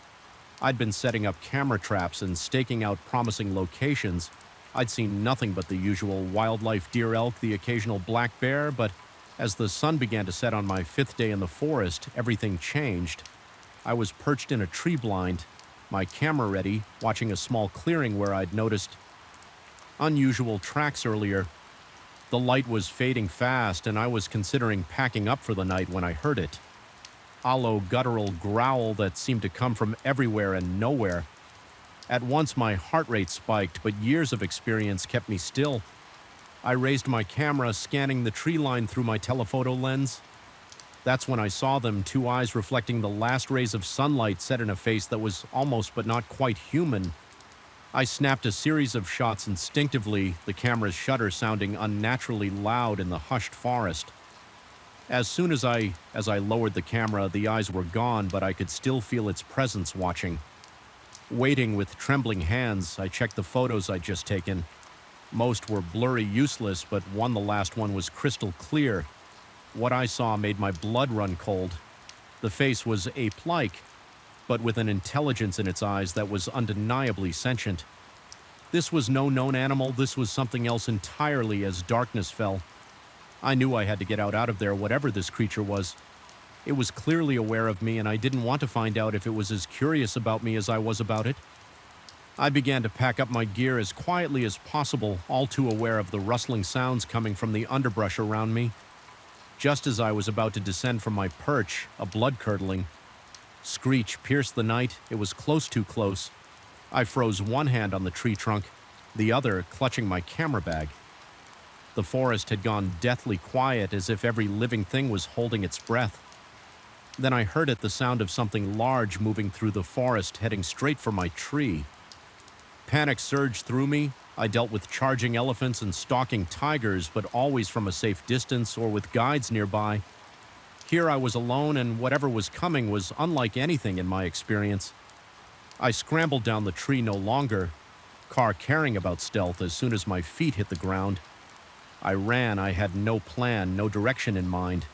I'd been setting up camera traps and staking out promising locations. I'd seen nothing but the usual wildlife: deer, elk, the occasional black bear, but as the sun began to set on my fifth day in the forest, everything changed. I was perched in a tree blind, my camera ready, watching a small clearing where I'd noticed unusual tracks earlier. The light was fading fast, and I was considering packing up for the night when I heard it. A low guttural growl that seemed to come from everywhere and nowhere. At once my heart rate spiked, but years of experience kept me still. I raised my camera, scanning the tree line through my telephoto lens. That's when I saw them, two eyes reflecting the last rays of sunlight set in a face that was almost but not quite human. I snapped a series of shots instinctively, the camera's shutter sounding unnaturally loud in the hushed forest. As soon as I lowered the camera, the eyes were gone, but I could still feel its presence watching. Waiting with trembling hands, I checked the photos I'd just taken. Most were blurry, useless, but the last one was crystal clear. What I saw made my blood run cold. The face was ape-like, but with an intelligence in its eyes that was undeniably sentient. This was no known animal, this was something else entirely as darkness fell. I knew I had to get out of there, whatever this creature was. It was clearly aware of me, and I didn't want to find out if it was as curious about me as I was about it. I began to pack up my gear as quietly as possible, all too aware of the rustling sounds coming from the underbrush around me. Just as I was about to descend from my perch, a blood-curdling screech pierced the night. It was close, too close. I froze, one hand on the tree trunk, the other clutching my camera bag. The forest had gone deathly quiet, as if every living thing was holding its breath. Then I heard it, the sound of something large moving through the forest, heading straight for my tree. Panic surged through me. I dealt with charging elephants and stalking tigers, but always from a safe distance or with guides nearby. Here I was alone, and whatever was coming was unlike anything in my experience. I scrambled down the tree no longer, caring about stealth as soon as my feet hit the ground. I ran. I had no plan, no direction in mind.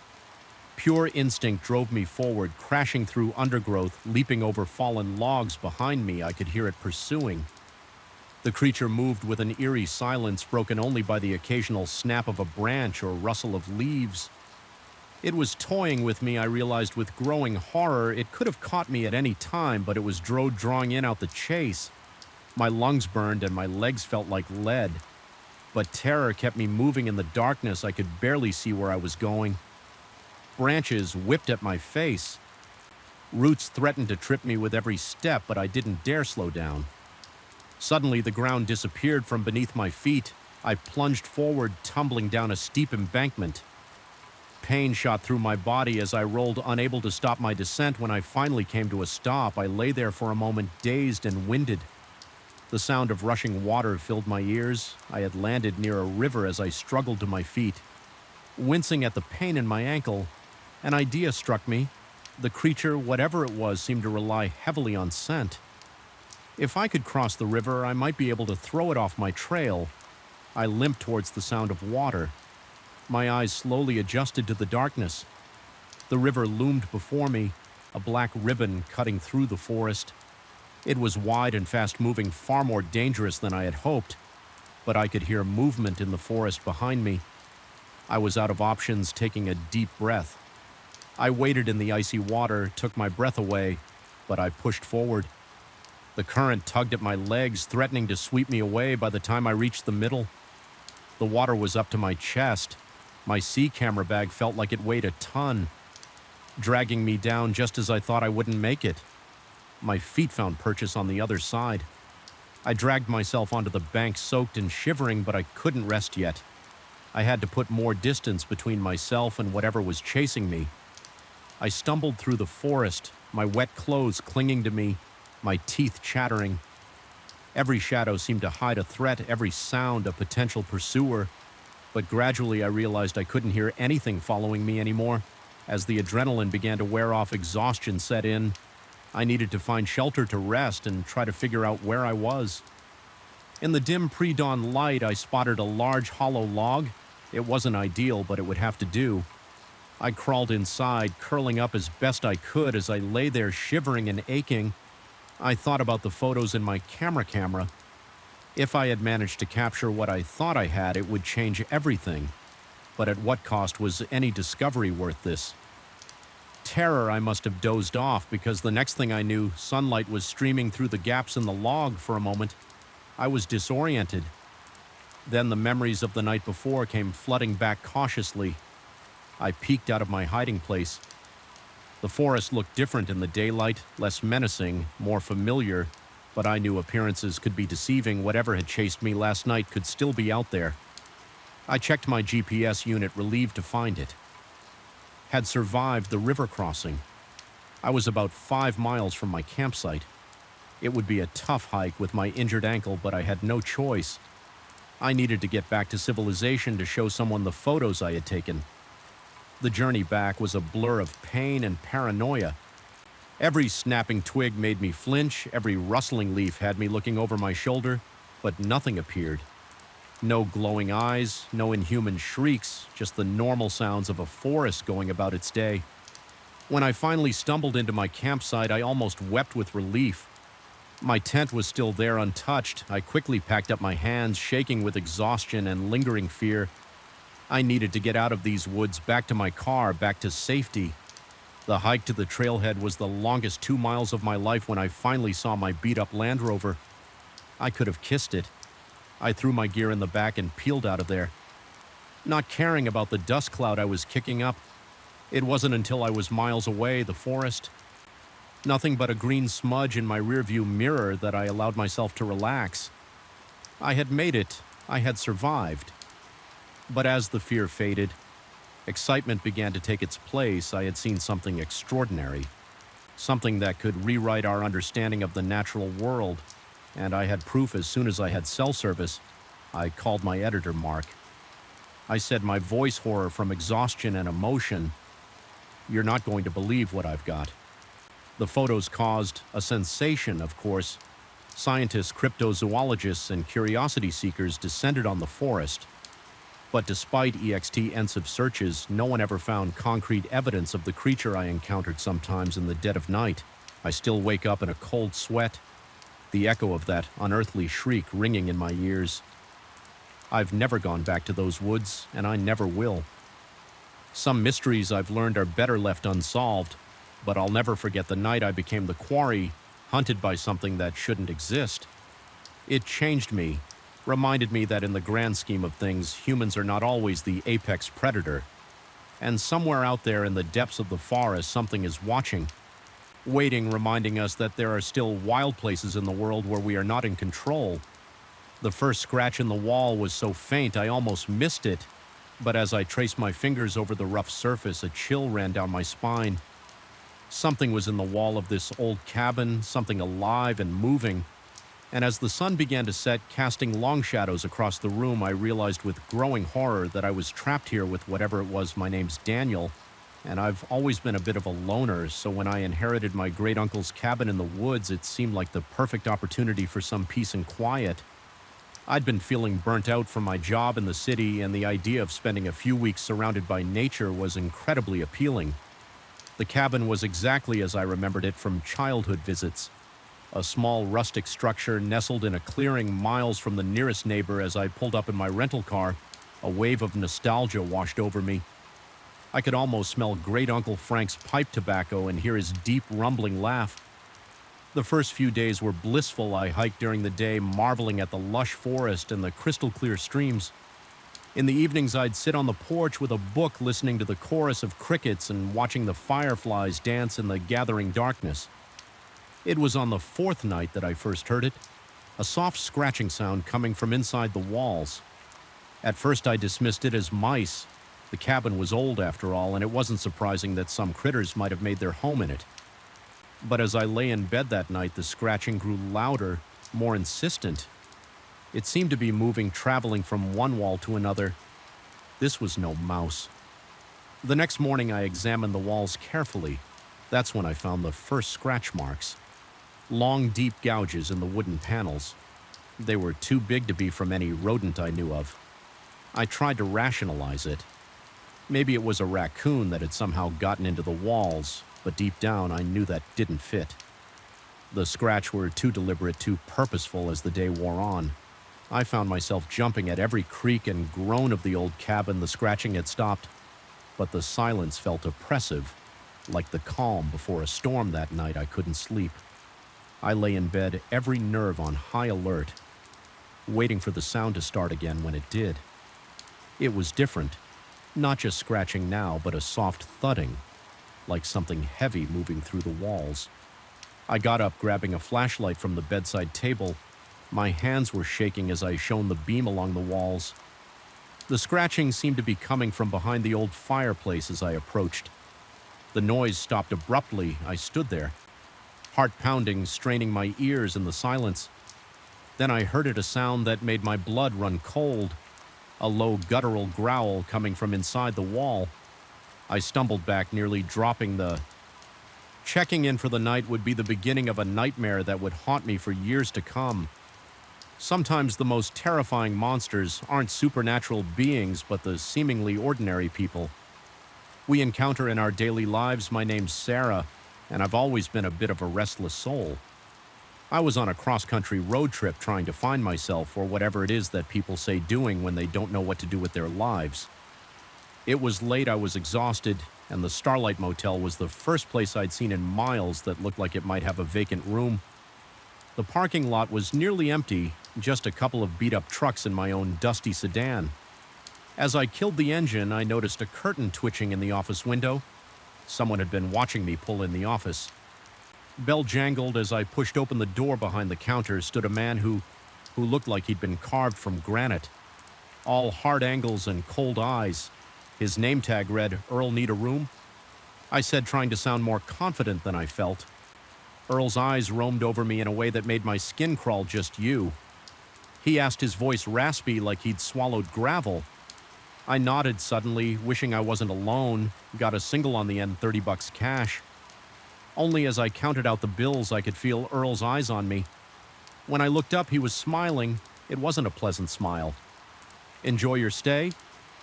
Pure instinct drove me forward, crashing through undergrowth, leaping over fallen logs behind me. I could hear it pursuing. The creature moved with an eerie silence, broken only by the occasional snap of a branch or rustle of leaves. It was toying with me, I realized with growing horror. It could have caught me at any time, but it was drawing in out the chase. My lungs burned and my legs felt like lead. But terror kept me moving in the darkness. I could barely see where I was going. Branches whipped at my face. Roots threatened to trip me with every step, but I didn't dare slow down. Suddenly, the ground disappeared from beneath my feet. I plunged forward, tumbling down a steep embankment. Pain shot through my body as I rolled, unable to stop my descent. When I finally came to a stop, I lay there for a moment, dazed and winded. The sound of rushing water filled my ears. I had landed near a river as I struggled to my feet. Wincing at the pain in my ankle, an idea struck me. The creature, whatever it was, seemed to rely heavily on scent. If I could cross the river, I might be able to throw it off my trail. I limped towards the sound of water. My eyes slowly adjusted to the darkness. The river loomed before me, a black ribbon cutting through the forest. It was wide and fast-moving, far more dangerous than I had hoped, but I could hear movement in the forest behind me. I was out of options, taking a deep breath. I waded in the icy water, took my breath away, but I pushed forward. The current tugged at my legs, threatening to sweep me away by the time I reached the middle. The water was up to my chest. My sea camera bag felt like it weighed a ton, dragging me down just as I thought I wouldn't make it. My feet found purchase on the other side. I dragged myself onto the bank, soaked and shivering, but I couldn't rest yet. I had to put more distance between myself and whatever was chasing me. I stumbled through the forest, my wet clothes clinging to me, my teeth chattering. Every shadow seemed to hide a threat, every sound a potential pursuer. But gradually I realized I couldn't hear anything following me anymore. As the adrenaline began to wear off, exhaustion set in. I needed to find shelter to rest and try to figure out where I was. In the dim pre-dawn light, I spotted a large hollow log. It wasn't ideal, but it would have to do. I crawled inside, curling up as best I could as I lay there shivering and aching. I thought about the photos in my camera. If I had managed to capture what I thought I had, it would change everything. But at what cost was any discovery worth this? Terror, I must have dozed off, because the next thing I knew, sunlight was streaming through the gaps in the log for a moment. I was disoriented. Then the memories of the night before came flooding back cautiously. I peeked out of my hiding place. The forest looked different in the daylight, less menacing, more familiar, but I knew appearances could be deceiving. Whatever had chased me last night could still be out there. I checked my GPS unit, relieved to find it. Had survived the river crossing. I was about 5 miles from my campsite. It would be a tough hike with my injured ankle, but I had no choice. I needed to get back to civilization to show someone the photos I had taken. The journey back was a blur of pain and paranoia. Every snapping twig made me flinch, every rustling leaf had me looking over my shoulder, but nothing appeared. No glowing eyes, no inhuman shrieks, just the normal sounds of a forest going about its day. When I finally stumbled into my campsite, I almost wept with relief. My tent was still there untouched. I quickly packed up my hands, shaking with exhaustion and lingering fear. I needed to get out of these woods, back to my car, back to safety. The hike to the trailhead was the longest 2 miles of my life when I finally saw my beat-up Land Rover. I could have kissed it. I threw my gear in the back and peeled out of there, not caring about the dust cloud I was kicking up. It wasn't until I was miles away, the forest, nothing but a green smudge in my rearview mirror, that I allowed myself to relax. I had made it. I had survived. But as the fear faded, excitement began to take its place. I had seen something extraordinary, something that could rewrite our understanding of the natural world, and I had proof as soon as I had cell service. I called my editor, Mark. I said, my voice hoarse from exhaustion and emotion, "You're not going to believe what I've got." The photos caused a sensation, of course. Scientists, cryptozoologists, and curiosity seekers descended on the forest. But despite extensive searches, no one ever found concrete evidence of the creature I encountered sometimes in the dead of night. I still wake up in a cold sweat, the echo of that unearthly shriek ringing in my ears. I've never gone back to those woods, and I never will. Some mysteries I've learned are better left unsolved, but I'll never forget the night I became the quarry, hunted by something that shouldn't exist. It changed me, reminded me that in the grand scheme of things, humans are not always the apex predator. And somewhere out there in the depths of the forest, something is watching, waiting, reminding us that there are still wild places in the world where we are not in control. The first scratch in the wall was so faint I almost missed it, but as I traced my fingers over the rough surface, a chill ran down my spine. Something was in the wall of this old cabin, something alive and moving. And as the sun began to set, casting long shadows across the room, I realized with growing horror that I was trapped here with whatever it was. My name's Daniel, and I've always been a bit of a loner, so when I inherited my great-uncle's cabin in the woods, it seemed like the perfect opportunity for some peace and quiet. I'd been feeling burnt out from my job in the city, and the idea of spending a few weeks surrounded by nature was incredibly appealing. The cabin was exactly as I remembered it from childhood visits. A small rustic structure nestled in a clearing miles from the nearest neighbor. As I pulled up in my rental car, a wave of nostalgia washed over me. I could almost smell Great Uncle Frank's pipe tobacco and hear his deep rumbling laugh. The first few days were blissful. I hiked during the day, marveling at the lush forest and the crystal-clear streams. In the evenings, I'd sit on the porch with a book, listening to the chorus of crickets and watching the fireflies dance in the gathering darkness. It was on the fourth night that I first heard it, a soft scratching sound coming from inside the walls. At first, I dismissed it as mice. The cabin was old, after all, and it wasn't surprising that some critters might have made their home in it. But as I lay in bed that night, the scratching grew louder, more insistent. It seemed to be moving, traveling from one wall to another. This was no mouse. The next morning, I examined the walls carefully. That's when I found the first scratch marks. Long, deep gouges in the wooden panels. They were too big to be from any rodent I knew of. I tried to rationalize it. Maybe it was a raccoon that had somehow gotten into the walls, but deep down I knew that didn't fit. The scratch were too deliberate, too purposeful. As the day wore on, I found myself jumping at every creak and groan of the old cabin. The scratching had stopped, but the silence felt oppressive, like the calm before a storm. That night I couldn't sleep. I lay in bed, every nerve on high alert, waiting for the sound to start again. When it did, it was different. Not just scratching now, but a soft thudding, like something heavy moving through the walls. I got up, grabbing a flashlight from the bedside table. My hands were shaking as I shone the beam along the walls. The scratching seemed to be coming from behind the old fireplace as I approached. The noise stopped abruptly. I stood there, heart pounding, straining my ears in the silence. Then I heard it, a sound that made my blood run cold, a low guttural growl coming from inside the wall. I stumbled back, nearly dropping the... Checking in for the night would be the beginning of a nightmare that would haunt me for years to come. Sometimes the most terrifying monsters aren't supernatural beings, but the seemingly ordinary people we encounter in our daily lives. My name's Sarah, and I've always been a bit of a restless soul. I was on a cross-country road trip trying to find myself, or whatever it is that people say doing when they don't know what to do with their lives. It was late, I was exhausted, and the Starlight Motel was the first place I'd seen in miles that looked like it might have a vacant room. The parking lot was nearly empty, just a couple of beat-up trucks in my own dusty sedan. As I killed the engine, I noticed a curtain twitching in the office window. Someone had been watching me pull in the office. Bell jangled. As I pushed open the door. Behind the counter stood a man who looked like he'd been carved from granite. All hard angles and cold eyes. His name tag read, "Earl, need a room?" I said, trying to sound more confident than I felt. Earl's eyes roamed over me in a way that made my skin crawl. "Just you?" He asked, his voice raspy, like he'd swallowed gravel. I nodded suddenly, wishing I wasn't alone. Got a single on the end, $30 cash. Only as I counted out the bills, I could feel Earl's eyes on me. When I looked up, he was smiling. It wasn't a pleasant smile. "Enjoy your stay?"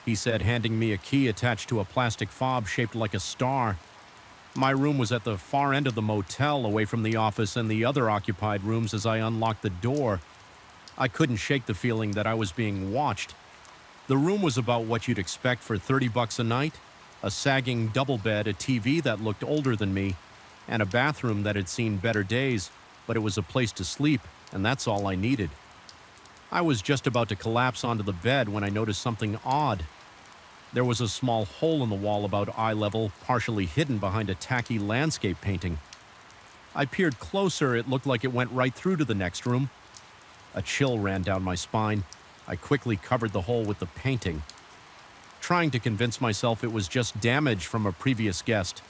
he said, handing me a key attached to a plastic fob shaped like a star. My room was at the far end of the motel, away from the office and the other occupied rooms. As I unlocked the door, I couldn't shake the feeling that I was being watched. The room was about what you'd expect for $30 a night. A sagging double bed, a TV that looked older than me, and a bathroom that had seen better days, but it was a place to sleep, and that's all I needed. I was just about to collapse onto the bed when I noticed something odd. There was a small hole in the wall about eye level, partially hidden behind a tacky landscape painting. I peered closer. It looked like it went right through to the next room. A chill ran down my spine. I quickly covered the hole with the painting, trying to convince myself it was just damage from a previous guest.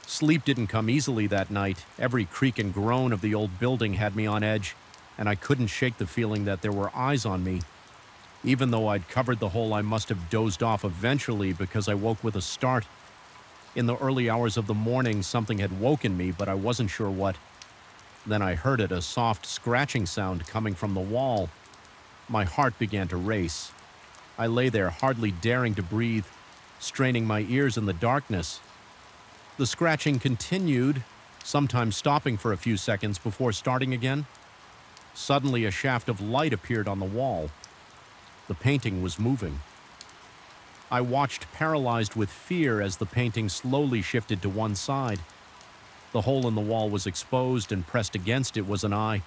Sleep didn't come easily that night. Every creak and groan of the old building had me on edge. and I couldn't shake the feeling that there were eyes on me. Even though I'd covered the hole, I must have dozed off eventually because I woke with a start. In the early hours of the morning, something had woken me, but I wasn't sure what. Then I heard it, a soft scratching sound coming from the wall. My heart began to race. I lay there, hardly daring to breathe, straining my ears in the darkness. The scratching continued, sometimes stopping for a few seconds before starting again. Suddenly, a shaft of light appeared on the wall. The painting was moving. I watched, paralyzed with fear, as the painting slowly shifted to one side. The hole in the wall was exposed, and pressed against it was an eye.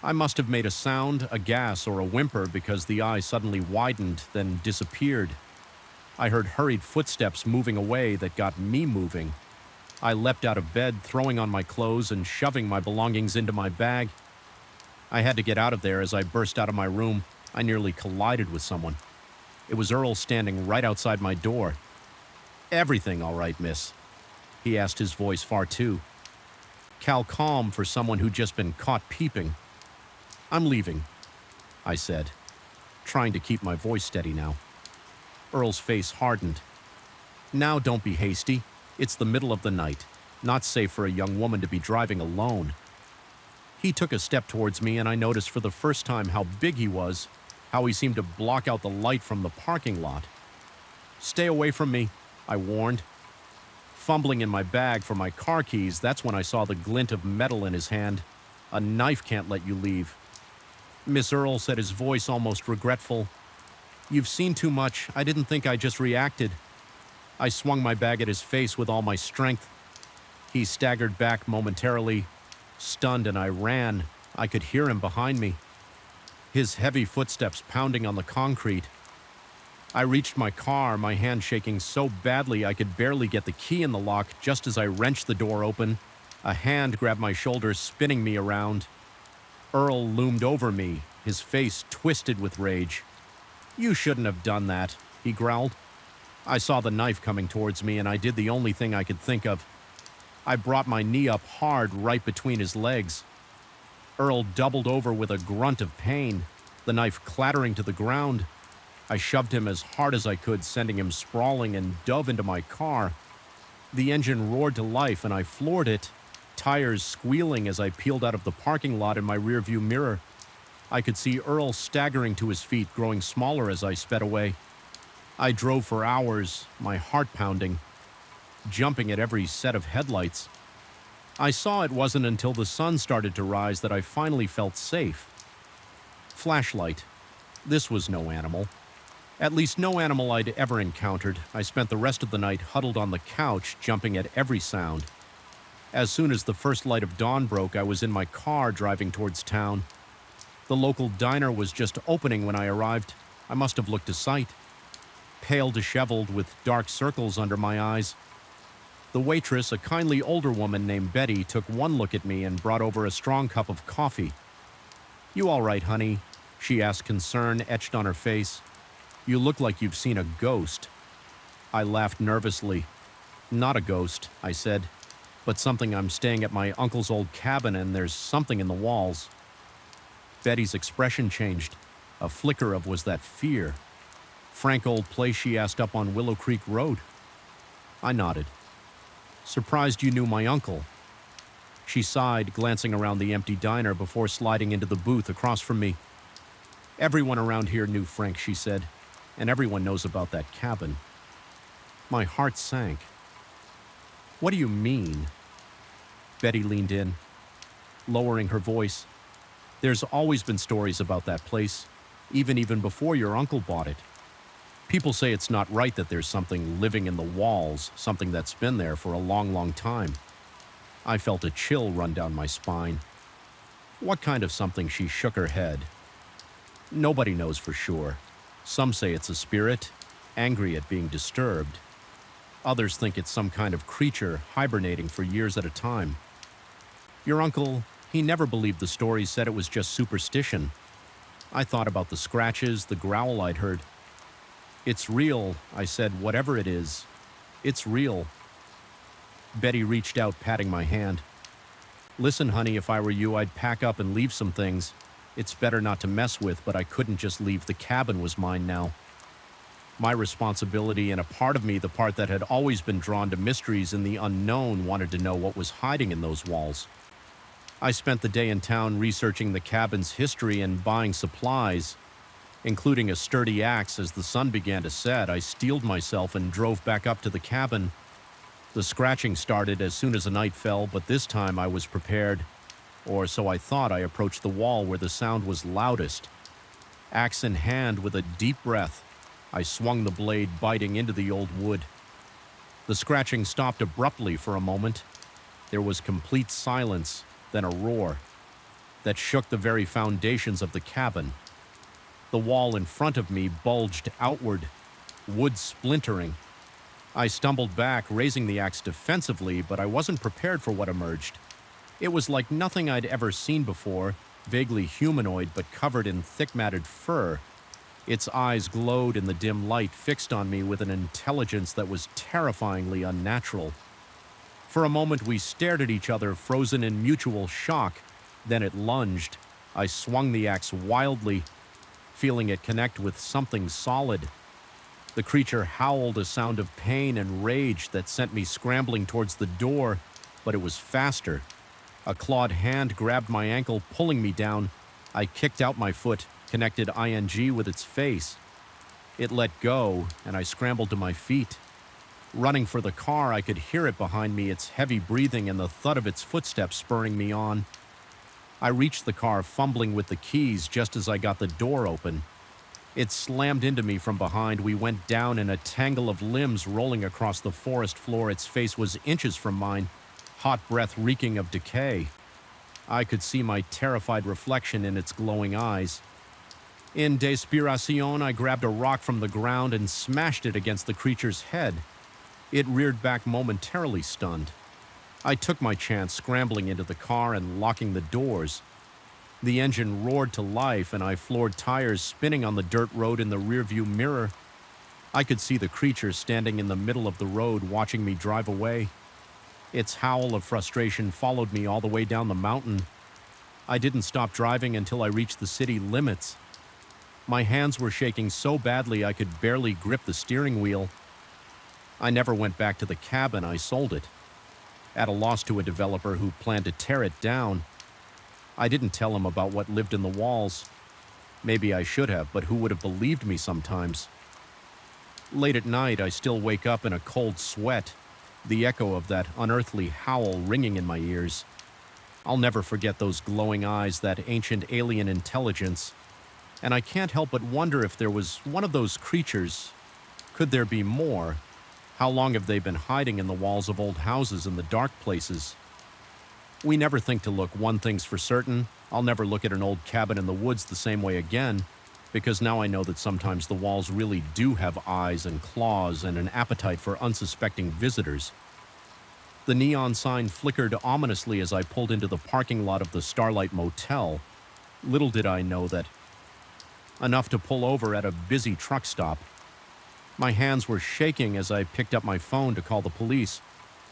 I must have made a sound, a gas, or a whimper because the eye suddenly widened, then disappeared. I heard hurried footsteps moving away that got me moving. I leapt out of bed, throwing on my clothes and shoving my belongings into my bag. I had to get out of there. As I burst out of my room, I nearly collided with someone. It was Earl standing right outside my door. "Everything all right, miss?" he asked, his voice far too calm for someone who'd just been caught peeping. "I'm leaving," I said, trying to keep my voice steady now. Earl's face hardened. "Now don't be hasty. It's the middle of the night. Not safe for a young woman to be driving alone." He took a step towards me, and I noticed for the first time how big he was, how he seemed to block out the light from the parking lot. "Stay away from me," I warned. Fumbling in my bag for my car keys, that's when I saw the glint of metal in his hand. "A knife can't let you leave." "Miss Earl," said his voice almost regretful. "You've seen too much. I didn't think I just reacted." I swung my bag at his face with all my strength. He staggered back momentarily, stunned, and I ran. I could hear him behind me, his heavy footsteps pounding on the concrete. I reached my car, my hand shaking so badly I could barely get the key in the lock. Just as I wrenched the door open, a hand grabbed my shoulder, spinning me around. Earl loomed over me, his face twisted with rage. "You shouldn't have done that," he growled. I saw the knife coming towards me, and I did the only thing I could think of. I brought my knee up hard right between his legs. Earl doubled over with a grunt of pain, the knife clattering to the ground. I shoved him as hard as I could, sending him sprawling, and dove into my car. The engine roared to life, and I floored it, tires squealing as I peeled out of the parking lot in my rearview mirror. I could see Earl staggering to his feet, growing smaller as I sped away. I drove for hours, my heart pounding, jumping at every set of headlights. I saw it wasn't until the sun started to rise that I finally felt safe. Flashlight. This was no animal. At least no animal I'd ever encountered. I spent the rest of the night huddled on the couch, jumping at every sound. As soon as the first light of dawn broke, I was in my car driving towards town. The local diner was just opening when I arrived. I must have looked a sight. Pale, disheveled, with dark circles under my eyes. The waitress, a kindly older woman named Betty, took one look at me and brought over a strong cup of coffee. "You all right, honey?" she asked, concern etched on her face. "You look like you've seen a ghost." I laughed nervously. "Not a ghost," I said, "but something. I'm staying at my uncle's old cabin, and there's something in the walls." Betty's expression changed. A flicker of was that fear. "Frank old place," she asked, "up on Willow Creek Road?" I nodded. "Surprised you knew my uncle." She sighed, glancing around the empty diner before sliding into the booth across from me. "Everyone around here knew Frank," she said, "and everyone knows about that cabin." My heart sank. "What do you mean?" Betty leaned in, lowering her voice. "There's always been stories about that place, even before your uncle bought it. People say it's not right, that there's something living in the walls, something that's been there for a long, long time." I felt a chill run down my spine. "What kind of something?" She shook her head. "Nobody knows for sure. Some say it's a spirit, angry at being disturbed. Others think it's some kind of creature hibernating for years at a time. Your uncle, he never believed the stories, said it was just superstition." I thought about the scratches, the growl I'd heard. "It's real," I said, "whatever it is. It's real." Betty reached out, patting my hand. Listen, honey, if I were you, I'd pack up and leave some things. It's better not to mess with, but I couldn't just leave. The cabin was mine now. My responsibility, and a part of me, the part that had always been drawn to mysteries and the unknown, wanted to know what was hiding in those walls. I spent the day in town researching the cabin's history and buying supplies, including a sturdy axe. As the sun began to set, I steeled myself and drove back up to the cabin. The scratching started as soon as the night fell, but this time I was prepared, or so I thought. I approached the wall where the sound was loudest. Axe in hand, with a deep breath, I swung the blade, biting into the old wood. The scratching stopped abruptly for a moment. There was complete silence, then a roar that shook the very foundations of the cabin. The wall in front of me bulged outward, wood splintering. I stumbled back, raising the axe defensively, but I wasn't prepared for what emerged. It was like nothing I'd ever seen before, vaguely humanoid but covered in thick matted fur. Its eyes glowed in the dim light, fixed on me with an intelligence that was terrifyingly unnatural. For a moment we stared at each other, frozen in mutual shock. Then it lunged. I swung the axe wildly, feeling it connect with something solid. The creature howled a sound of pain and rage that sent me scrambling towards the door, but it was faster. A clawed hand grabbed my ankle, pulling me down. I kicked out my foot, connected ing with its face. It let go, and I scrambled to my feet. Running for the car, I could hear it behind me, its heavy breathing and the thud of its footsteps spurring me on. I reached the car, fumbling with the keys just as I got the door open. It slammed into me from behind. We went down in a tangle of limbs rolling across the forest floor. Its face was inches from mine, hot breath reeking of decay. I could see my terrified reflection in its glowing eyes. In desperation, I grabbed a rock from the ground and smashed it against the creature's head. It reared back, momentarily stunned. I took my chance, scrambling into the car and locking the doors. The engine roared to life, and I floored tires spinning on the dirt road in the rearview mirror. I could see the creature standing in the middle of the road, watching me drive away. Its howl of frustration followed me all the way down the mountain. I didn't stop driving until I reached the city limits. My hands were shaking so badly I could barely grip the steering wheel. I never went back to the cabin. I sold it, at a loss to a developer who planned to tear it down. I didn't tell him about what lived in the walls. Maybe I should have, but who would have believed me sometimes? Late at night, I still wake up in a cold sweat, the echo of that unearthly howl ringing in my ears. I'll never forget those glowing eyes, that ancient alien intelligence, and I can't help but wonder if there was one of those creatures. Could there be more? How long have they been hiding in the walls of old houses in the dark places? We never think to look. One thing's for certain: I'll never look at an old cabin in the woods the same way again, because now I know that sometimes the walls really do have eyes and claws and an appetite for unsuspecting visitors. The neon sign flickered ominously as I pulled into the parking lot of the Starlight Motel. Little did I know that. Enough to pull over at a busy truck stop. My hands were shaking as I picked up my phone to call the police.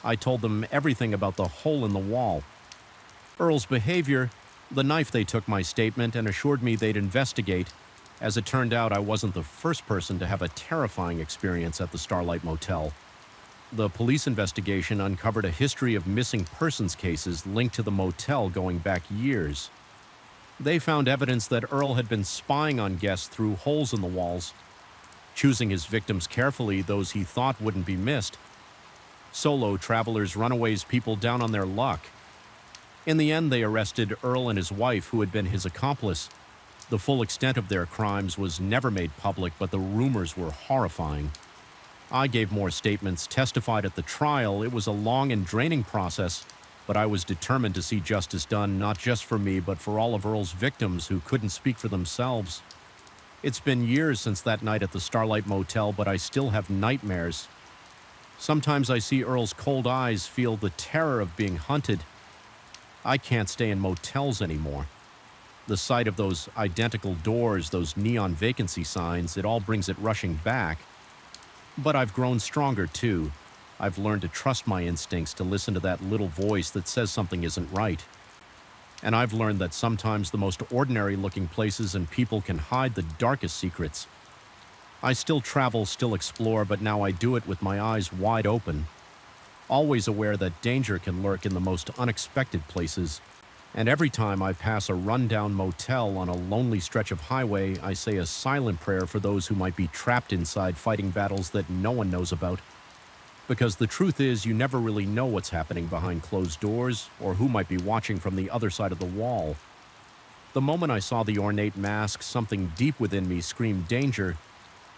I told them everything about the hole in the wall, Earl's behavior, the knife they took, my statement, and assured me they'd investigate. As it turned out, I wasn't the first person to have a terrifying experience at the Starlight Motel. The police investigation uncovered a history of missing persons cases linked to the motel going back years. They found evidence that Earl had been spying on guests through holes in the walls, choosing his victims carefully, those he thought wouldn't be missed. Solo travelers, runaways, people down on their luck. In the end, they arrested Earl and his wife, who had been his accomplice. The full extent of their crimes was never made public, but the rumors were horrifying. I gave more statements, testified at the trial. It was a long and draining process, but I was determined to see justice done, not just for me, but for all of Earl's victims who couldn't speak for themselves. It's been years since that night at the Starlight Motel, but I still have nightmares. Sometimes I see Earl's cold eyes, feel the terror of being hunted. I can't stay in motels anymore. The sight of those identical doors, those neon vacancy signs, it all brings it rushing back. But I've grown stronger too. I've learned to trust my instincts to listen to that little voice that says something isn't right. And I've learned that sometimes the most ordinary-looking places and people can hide the darkest secrets. I still travel, still explore, but now I do it with my eyes wide open, always aware that danger can lurk in the most unexpected places. And every time I pass a rundown motel on a lonely stretch of highway, I say a silent prayer for those who might be trapped inside fighting battles that no one knows about. Because the truth is, you never really know what's happening behind closed doors or who might be watching from the other side of the wall. The moment I saw the ornate mask, something deep within me screamed danger,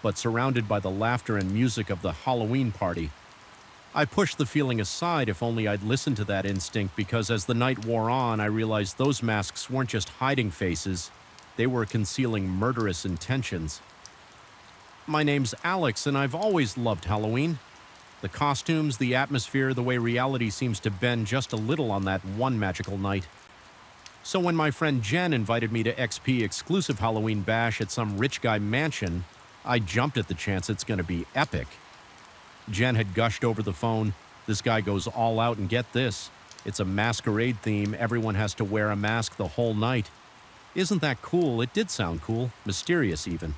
but surrounded by the laughter and music of the Halloween party, I pushed the feeling aside. If only I'd listened to that instinct, because as the night wore on, I realized those masks weren't just hiding faces, they were concealing murderous intentions. My name's Alex, and I've always loved Halloween. The costumes, the atmosphere, the way reality seems to bend just a little on that one magical night. So when my friend Jen invited me to XP exclusive Halloween bash at some rich guy mansion, I jumped at the chance. It's going to be epic. Jen had gushed over the phone. This guy goes all out, and get this, it's a masquerade theme. Everyone has to wear a mask the whole night. Isn't that cool? It did sound cool, mysterious even.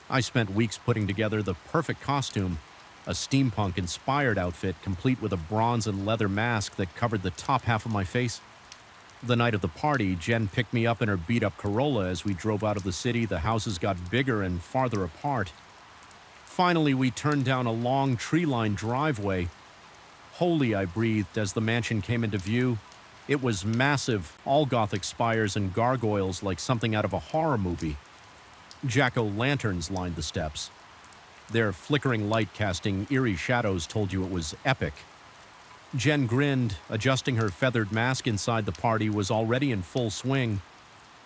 I spent weeks putting together the perfect costume, a steampunk-inspired outfit complete with a bronze and leather mask that covered the top half of my face. The night of the party, Jen picked me up in her beat-up Corolla. As we drove out of the city, the houses got bigger and farther apart. Finally, we turned down a long tree-lined driveway. Holy, I breathed as the mansion came into view. It was massive, all Gothic spires and gargoyles like something out of a horror movie. Jack-o'-lanterns lined the steps. Their flickering light casting eerie shadows told you it was epic. Jen grinned, adjusting her feathered mask. Inside, the party was already in full swing.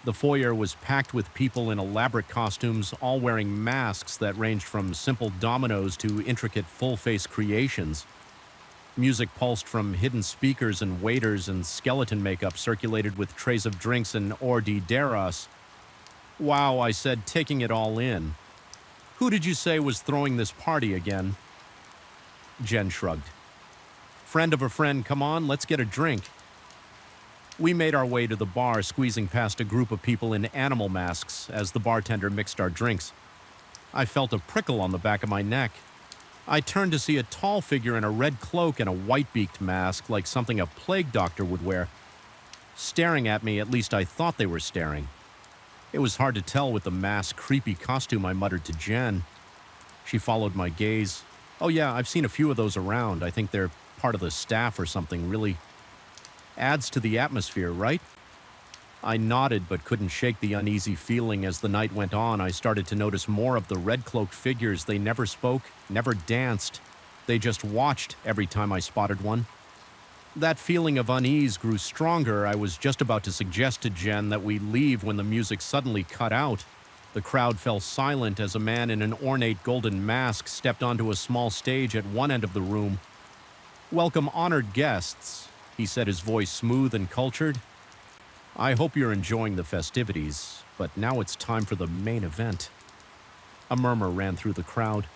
The foyer was packed with people in elaborate costumes, all wearing masks that ranged from simple dominoes to intricate full-face creations. Music pulsed from hidden speakers, and waiters and skeleton makeup circulated with trays of drinks and hors d'oeuvres. Wow, I said, taking it all in. Who did you say was throwing this party again? Jen shrugged. Friend of a friend, come on, let's get a drink. We made our way to the bar, squeezing past a group of people in animal masks as the bartender mixed our drinks. I felt a prickle on the back of my neck. I turned to see a tall figure in a red cloak and a white-beaked mask, like something a plague doctor would wear, staring at me. At least I thought they were staring. It was hard to tell with the masked, creepy costume. I muttered to Jen. She followed my gaze. Oh yeah, I've seen a few of those around. I think they're part of the staff or something. Really adds to the atmosphere, right? I nodded but couldn't shake the uneasy feeling. As the night went on, I started to notice more of the red-cloaked figures. They never spoke, never danced. They just watched every time I spotted one. That feeling of unease grew stronger. I was just about to suggest to Jen that we leave when the music suddenly cut out. The crowd fell silent as a man in an ornate golden mask stepped onto a small stage at one end of the room. Welcome, honored guests, he said, his voice smooth and cultured. I hope you're enjoying the festivities, but now it's time for the main event. A murmur ran through the crowd.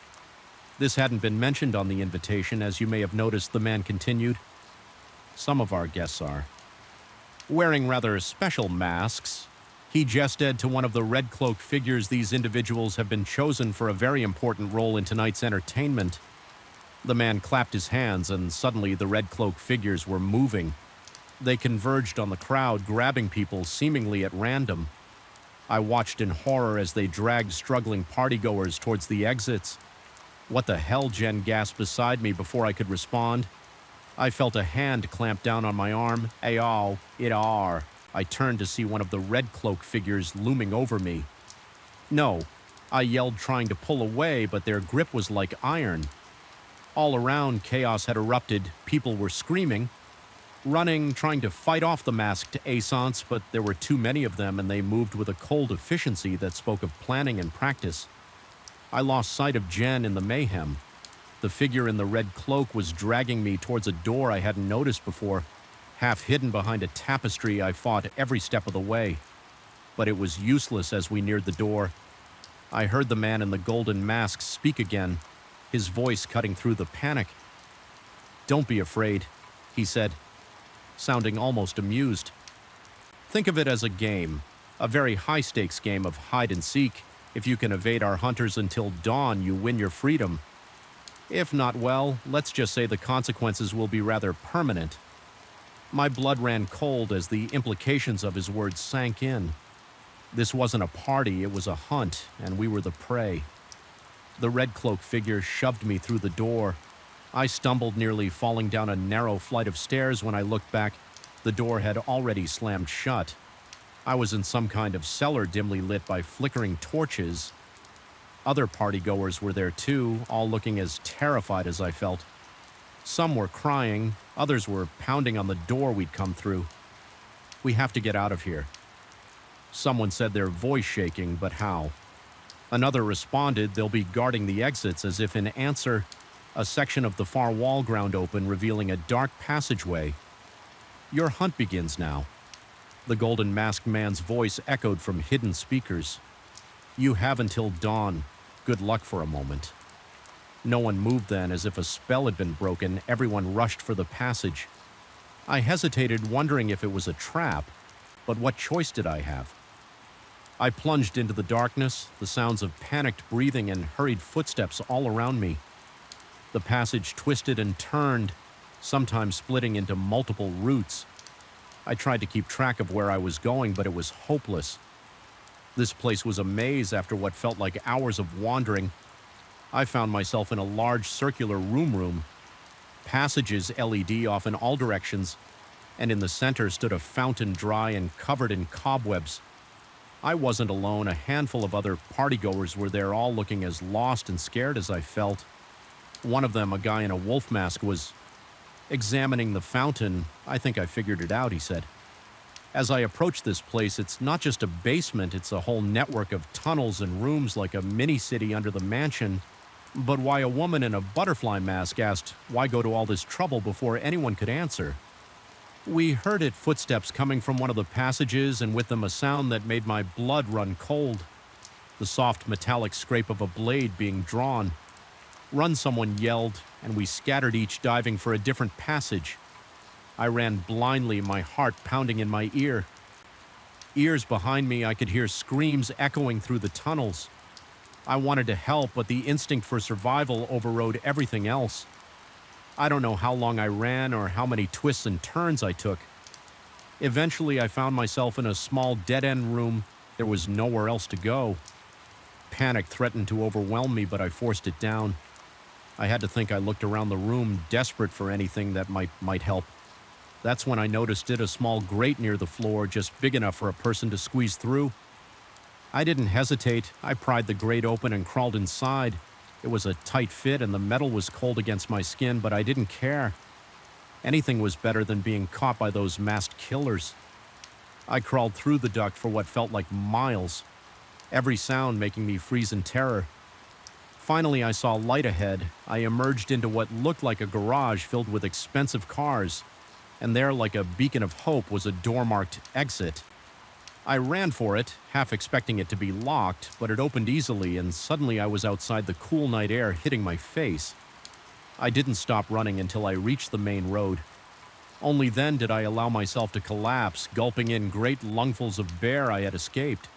This hadn't been mentioned on the invitation. As you may have noticed, the man continued. Some of our guests are wearing rather special masks. He gestured to one of the red-cloaked figures. These individuals have been chosen for a very important role in tonight's entertainment. The man clapped his hands, and suddenly the red-cloaked figures were moving. They converged on the crowd, grabbing people seemingly at random. I watched in horror as they dragged struggling partygoers towards the exits. What the hell? Jen gasped beside me before I could respond. I felt a hand clamp down on my arm. Ayow, it are. I turned to see one of the red-cloaked figures looming over me. No, I yelled, trying to pull away, but their grip was like iron. All around, chaos had erupted. People were screaming, running, trying to fight off the masked assaults, but there were too many of them, and they moved with a cold efficiency that spoke of planning and practice. I lost sight of Jen in the mayhem. The figure in the red cloak was dragging me towards a door I hadn't noticed before. Half hidden behind a tapestry, I fought every step of the way. But it was useless. As we neared the door, I heard the man in the golden mask speak again, his voice cutting through the panic. "Don't be afraid," he said, sounding almost amused. "Think of it as a game, a very high-stakes game of hide and seek. If you can evade our hunters until dawn, you win your freedom. If not, well, let's just say the consequences will be rather permanent." My blood ran cold as the implications of his words sank in. This wasn't a party, it was a hunt, and we were the prey. The red cloak figure shoved me through the door. I stumbled, nearly falling down a narrow flight of stairs. When I looked back, the door had already slammed shut. I was in some kind of cellar dimly lit by flickering torches. Other partygoers were there too, all looking as terrified as I felt. Some were crying, others were pounding on the door we'd come through. "We have to get out of here." Someone said, their voice shaking, but how? Another responded, "They'll be guarding the exits," as if in answer. A section of the far wall ground open, revealing a dark passageway. "Your hunt begins now." The golden masked man's voice echoed from hidden speakers. "You have until dawn. Good luck for a moment." No one moved then, as if a spell had been broken. Everyone rushed for the passage. I hesitated, wondering if it was a trap, but what choice did I have? I plunged into the darkness, the sounds of panicked breathing and hurried footsteps all around me. The passage twisted and turned, sometimes splitting into multiple routes. I tried to keep track of where I was going, but it was hopeless. This place was a maze after what felt like hours of wandering. I found myself in a large circular room. Passages LED off in all directions, and in the center stood a fountain, dry and covered in cobwebs. I wasn't alone. A handful of other partygoers were there, all looking as lost and scared as I felt. One of them, a guy in a wolf mask, was examining the fountain. "I think I figured it out," he said. "As I approached this place, it's not just a basement, it's a whole network of tunnels and rooms like a mini-city under the mansion." But why a woman in a butterfly mask asked why go to all this trouble before anyone could answer. We heard it, footsteps coming from one of the passages, and with them a sound that made my blood run cold. The soft metallic scrape of a blade being drawn. "Run," someone yelled, and we scattered, each diving for a different passage. I ran blindly, my heart pounding in my ear. Ears behind me, I could hear screams echoing through the tunnels. I wanted to help, but the instinct for survival overrode everything else. I don't know how long I ran or how many twists and turns I took. Eventually, I found myself in a small dead-end room. There was nowhere else to go. Panic threatened to overwhelm me, but I forced it down. I had to think. I looked around the room, desperate for anything that might help. That's when I noticed it, a small grate near the floor, just big enough for a person to squeeze through. I didn't hesitate. I pried the grate open and crawled inside. It was a tight fit and the metal was cold against my skin, but I didn't care. Anything was better than being caught by those masked killers. I crawled through the duct for what felt like miles, every sound making me freeze in terror. Finally, I saw light ahead. I emerged into what looked like a garage filled with expensive cars, and there, like a beacon of hope, was a door marked "Exit." I ran for it, half expecting it to be locked, but it opened easily, and suddenly I was outside, the cool night air hitting my face. I didn't stop running until I reached the main road. Only then did I allow myself to collapse, gulping in great lungfuls of air I had escaped.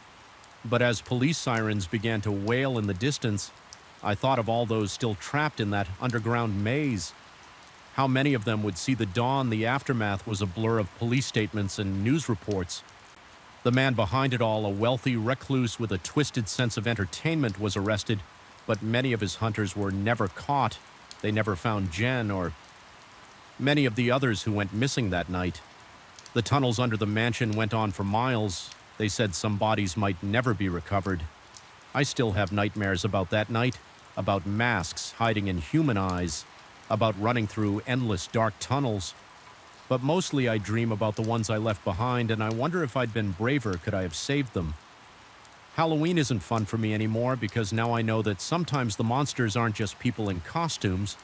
But as police sirens began to wail in the distance, I thought of all those still trapped in that underground maze. How many of them would see the dawn? The aftermath was a blur of police statements and news reports. The man behind it all, a wealthy recluse with a twisted sense of entertainment, was arrested, but many of his hunters were never caught. They never found Jen or many of the others who went missing that night. The tunnels under the mansion went on for miles. They said some bodies might never be recovered. I still have nightmares about that night, about masks hiding in human eyes, about running through endless dark tunnels. But mostly I dream about the ones I left behind, and I wonder if I'd been braver, could I have saved them? Halloween isn't fun for me anymore because now I know that sometimes the monsters aren't just people in costumes.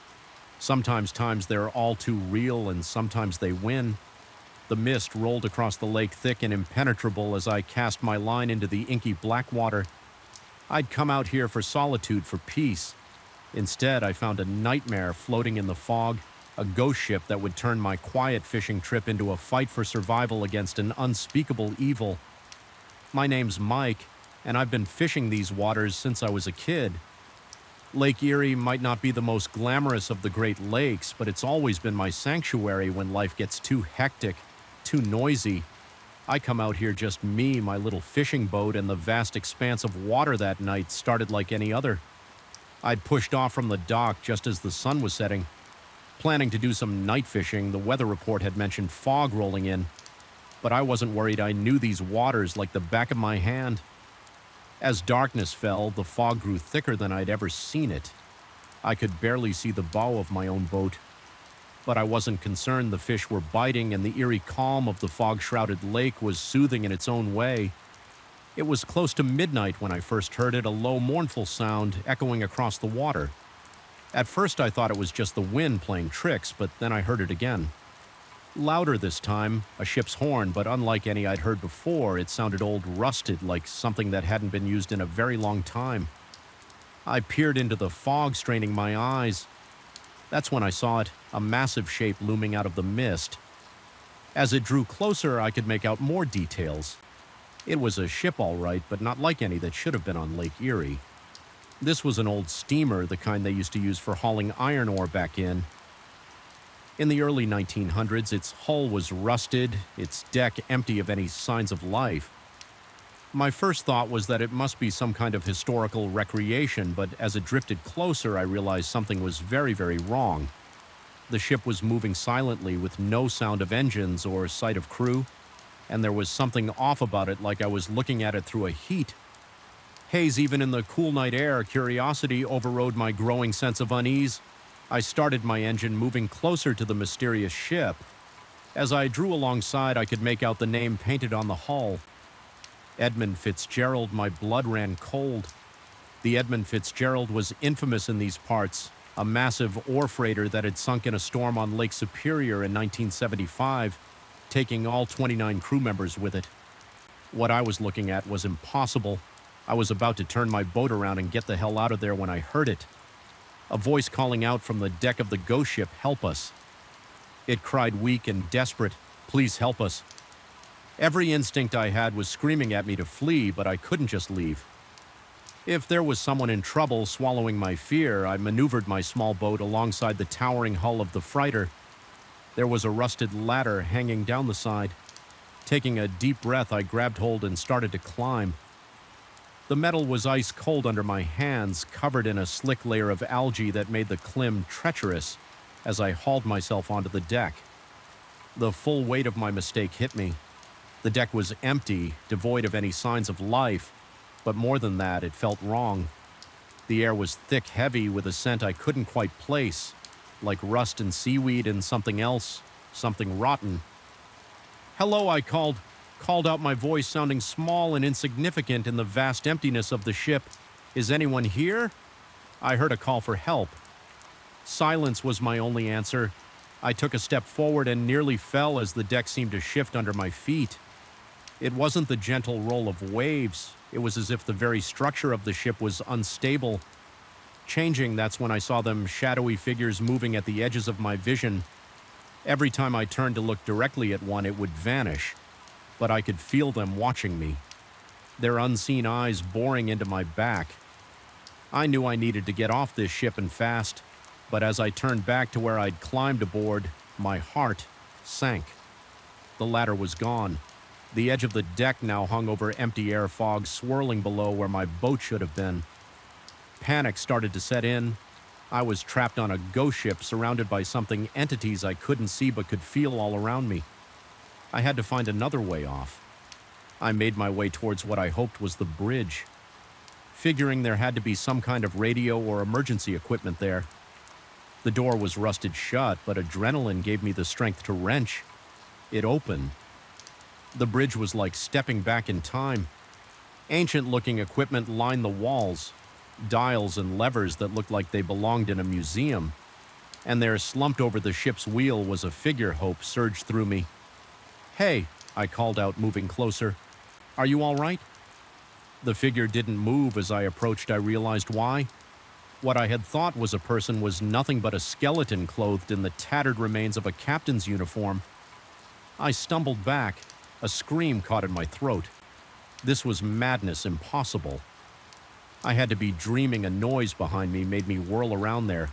Sometimes they're all too real, and sometimes they win. The mist rolled across the lake, thick and impenetrable, as I cast my line into the inky black water. I'd come out here for solitude, for peace. Instead, I found a nightmare floating in the fog. a ghost ship that would turn my quiet fishing trip into a fight for survival against an unspeakable evil. My name's Mike, and I've been fishing these waters since I was a kid. Lake Erie might not be the most glamorous of the Great Lakes, but it's always been my sanctuary when life gets too hectic, too noisy. I come out here just me, my little fishing boat, and the vast expanse of water that night started like any other. I'd pushed off from the dock just as the sun was setting. Planning to do some night fishing, the weather report had mentioned fog rolling in. But I wasn't worried. I knew these waters like the back of my hand. As darkness fell, the fog grew thicker than I'd ever seen it. I could barely see the bow of my own boat. But I wasn't concerned. The fish were biting, and the eerie calm of the fog-shrouded lake was soothing in its own way. It was close to midnight when I first heard it, a low, mournful sound echoing across the water. At first I thought it was just the wind playing tricks, but then I heard it again. Louder this time, a ship's horn, but unlike any I'd heard before, it sounded old, rusted, like something that hadn't been used in a very long time. I peered into the fog, straining my eyes. That's when I saw it, a massive shape looming out of the mist. As it drew closer, I could make out more details. It was a ship all right, but not like any that should have been on Lake Erie. This was an old steamer, the kind they used to use for hauling iron ore back in. In the early 1900s, its hull was rusted, its deck empty of any signs of life. My first thought was that it must be some kind of historical recreation, but as it drifted closer, I realized something was very, very wrong. The ship was moving silently with no sound of engines or sight of crew, and there was something off about it, like I was looking at it through a heat. Haze even in the cool night air, curiosity overrode my growing sense of unease. I started my engine, moving closer to the mysterious ship. As I drew alongside, I could make out the name painted on the hull. Edmund Fitzgerald. My blood ran cold. The Edmund Fitzgerald was infamous in these parts, a massive ore freighter that had sunk in a storm on Lake Superior in 1975, taking all 29 crew members with it. What I was looking at was impossible. I was about to turn my boat around and get the hell out of there when I heard it. A voice calling out from the deck of the ghost ship, "Help us." It cried weak and desperate, "Please help us." Every instinct I had was screaming at me to flee, but I couldn't just leave. If there was someone in trouble, swallowing my fear, I maneuvered my small boat alongside the towering hull of the freighter. There was a rusted ladder hanging down the side. Taking a deep breath, I grabbed hold and started to climb. The metal was ice cold under my hands, covered in a slick layer of algae that made the climb treacherous as I hauled myself onto the deck. The full weight of my mistake hit me. The deck was empty, devoid of any signs of life, but more than that, it felt wrong. The air was thick, heavy, with a scent I couldn't quite place, like rust and seaweed and something else, something rotten. "Hello," I called out, my voice sounding small and insignificant in the vast emptiness of the ship. "Is anyone here?" I heard a call for help. Silence was my only answer. I took a step forward and nearly fell as the deck seemed to shift under my feet. It wasn't the gentle roll of waves. It was as if the very structure of the ship was unstable. Changing, that's when I saw them shadowy figures moving at the edges of my vision. Every time I turned to look directly at one, it would vanish. But I could feel them watching me, their unseen eyes boring into my back. I knew I needed to get off this ship and fast, but as I turned back to where I'd climbed aboard, my heart sank. The ladder was gone. The edge of the deck now hung over empty air fog swirling below where my boat should have been. Panic started to set in. I was trapped on a ghost ship surrounded by something, entities I couldn't see but could feel all around me. I had to find another way off. I made my way towards what I hoped was the bridge, figuring there had to be some kind of radio or emergency equipment there. The door was rusted shut, but adrenaline gave me the strength to wrench. It opened. The bridge was like stepping back in time. Ancient-looking equipment lined the walls, dials and levers that looked like they belonged in a museum. And there, slumped over the ship's wheel, was a figure. Hope surged through me. "Hey," I called out, moving closer. "Are you all right?" The figure didn't move. As I approached, I realized why. What I had thought was a person was nothing but a skeleton clothed in the tattered remains of a captain's uniform. I stumbled back. A scream caught in my throat. This was madness, impossible. I had to be dreaming. A noise behind me made me whirl around there,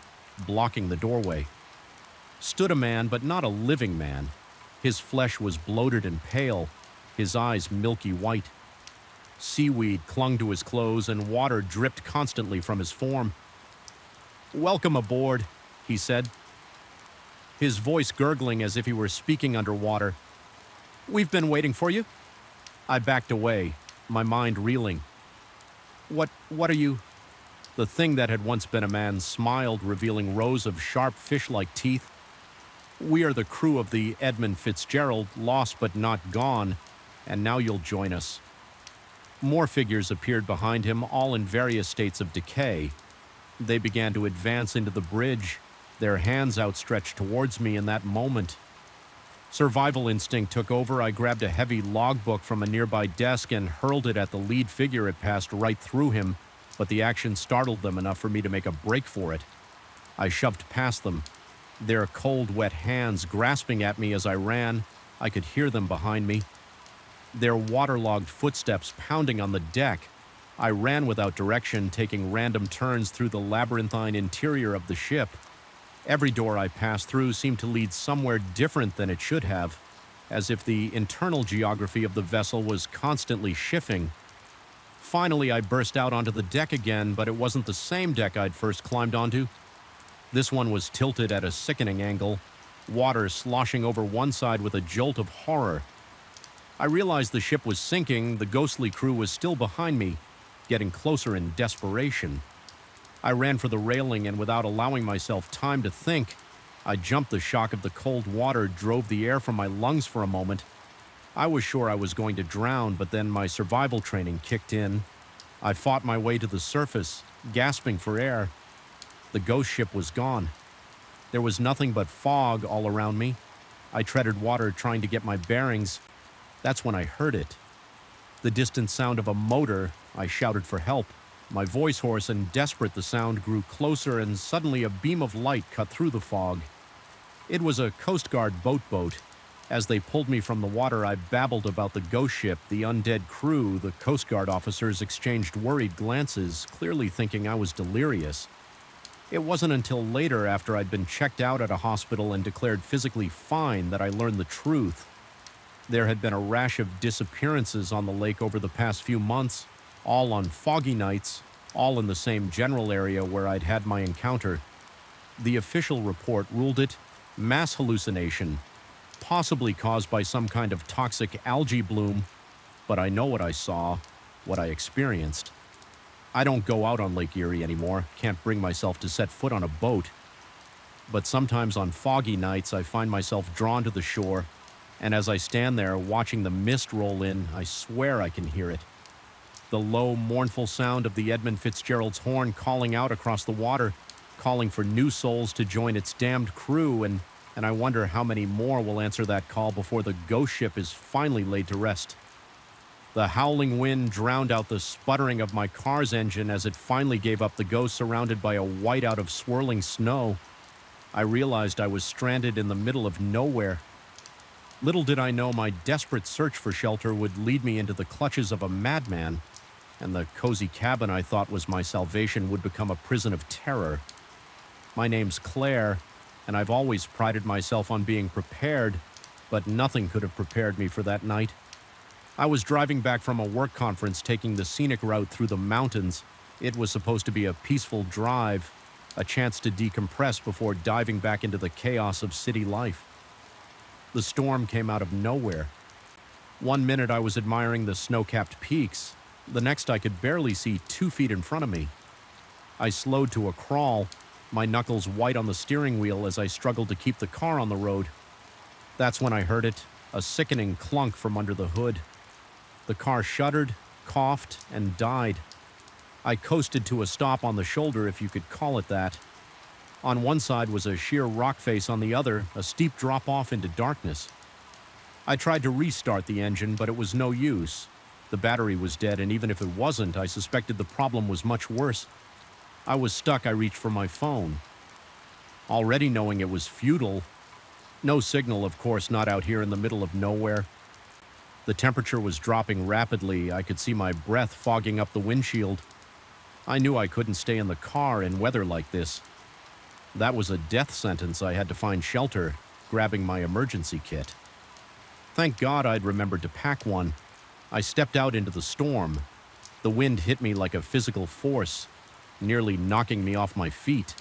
blocking the doorway. Stood a man, but not a living man. His flesh was bloated and pale, his eyes milky white. Seaweed clung to his clothes and water dripped constantly from his form. "Welcome aboard," he said, his voice gurgling as if he were speaking underwater. "We've been waiting for you." I backed away, my mind reeling. What are you?" The thing that had once been a man smiled, revealing rows of sharp fish-like teeth. "We are the crew of the Edmund Fitzgerald, lost but not gone, and now you'll join us." More figures appeared behind him, all in various states of decay. They began to advance into the bridge, their hands outstretched towards me in that moment. Survival instinct took over. I grabbed a heavy logbook from a nearby desk and hurled it at the lead figure. It passed right through him, but the action startled them enough for me to make a break for it. I shoved past them, their cold, wet hands grasping at me as I ran. I could hear them behind me, their waterlogged footsteps pounding on the deck. I ran without direction, taking random turns through the labyrinthine interior of the ship. Every door I passed through seemed to lead somewhere different than it should have, as if the internal geography of the vessel was constantly shifting. Finally, I burst out onto the deck again, but it wasn't the same deck I'd first climbed onto. This one was tilted at a sickening angle, water sloshing over one side with a jolt of horror. I realized the ship was sinking. The ghostly crew was still behind me, getting closer in desperation. I ran for the railing, and without allowing myself time to think, I jumped. The shock of the cold water drove the air from my lungs for a moment. I was sure I was going to drown, but then my survival training kicked in. I fought my way to the surface, gasping for air. The ghost ship was gone. There was nothing but fog all around me. I treaded water trying to get my bearings. That's when I heard it. The distant sound of a motor. I shouted for help. My voice hoarse and desperate, the sound grew closer, and suddenly a beam of light cut through the fog. It was a Coast Guard boat. As they pulled me from the water, I babbled about the ghost ship, the undead crew. The Coast Guard officers exchanged worried glances, clearly thinking I was delirious. It wasn't until later, after I'd been checked out at a hospital and declared physically fine, that I learned the truth. There had been a rash of disappearances on the lake over the past few months, all on foggy nights, all in the same general area where I'd had my encounter. The official report ruled it mass hallucination, possibly caused by some kind of toxic algae bloom, but I know what I saw, what I experienced. I don't go out on Lake Erie anymore, can't bring myself to set foot on a boat. But sometimes on foggy nights I find myself drawn to the shore, and as I stand there watching the mist roll in, I swear I can hear it. The low, mournful sound of the Edmund Fitzgerald's horn calling out across the water, calling for new souls to join its damned crew, and I wonder how many more will answer that call before the ghost ship is finally laid to rest. The howling wind drowned out the sputtering of my car's engine as it finally gave up the ghost, surrounded by a whiteout of swirling snow. I realized I was stranded in the middle of nowhere. Little did I know my desperate search for shelter would lead me into the clutches of a madman, and the cozy cabin I thought was my salvation would become a prison of terror. My name's Claire, and I've always prided myself on being prepared, but nothing could have prepared me for that night. I was driving back from a work conference, taking the scenic route through the mountains. It was supposed to be a peaceful drive, a chance to decompress before diving back into the chaos of city life. The storm came out of nowhere. One minute I was admiring the snow-capped peaks. The next I could barely see 2 feet in front of me. I slowed to a crawl, my knuckles white on the steering wheel as I struggled to keep the car on the road. That's when I heard it, a sickening clunk from under the hood. The car shuddered, coughed, and died. I coasted to a stop on the shoulder, if you could call it that. On one side was a sheer rock face, on the other, a steep drop-off into darkness. I tried to restart the engine, but it was no use. The battery was dead, and even if it wasn't, I suspected the problem was much worse. I was stuck. I reached for my phone, already knowing it was futile. No signal, of course, not out here in the middle of nowhere. The temperature was dropping rapidly. I could see my breath fogging up the windshield. I knew I couldn't stay in the car in weather like this. That was a death sentence. I had to find shelter, grabbing my emergency kit. Thank God I'd remembered to pack one. I stepped out into the storm. The wind hit me like a physical force, nearly knocking me off my feet.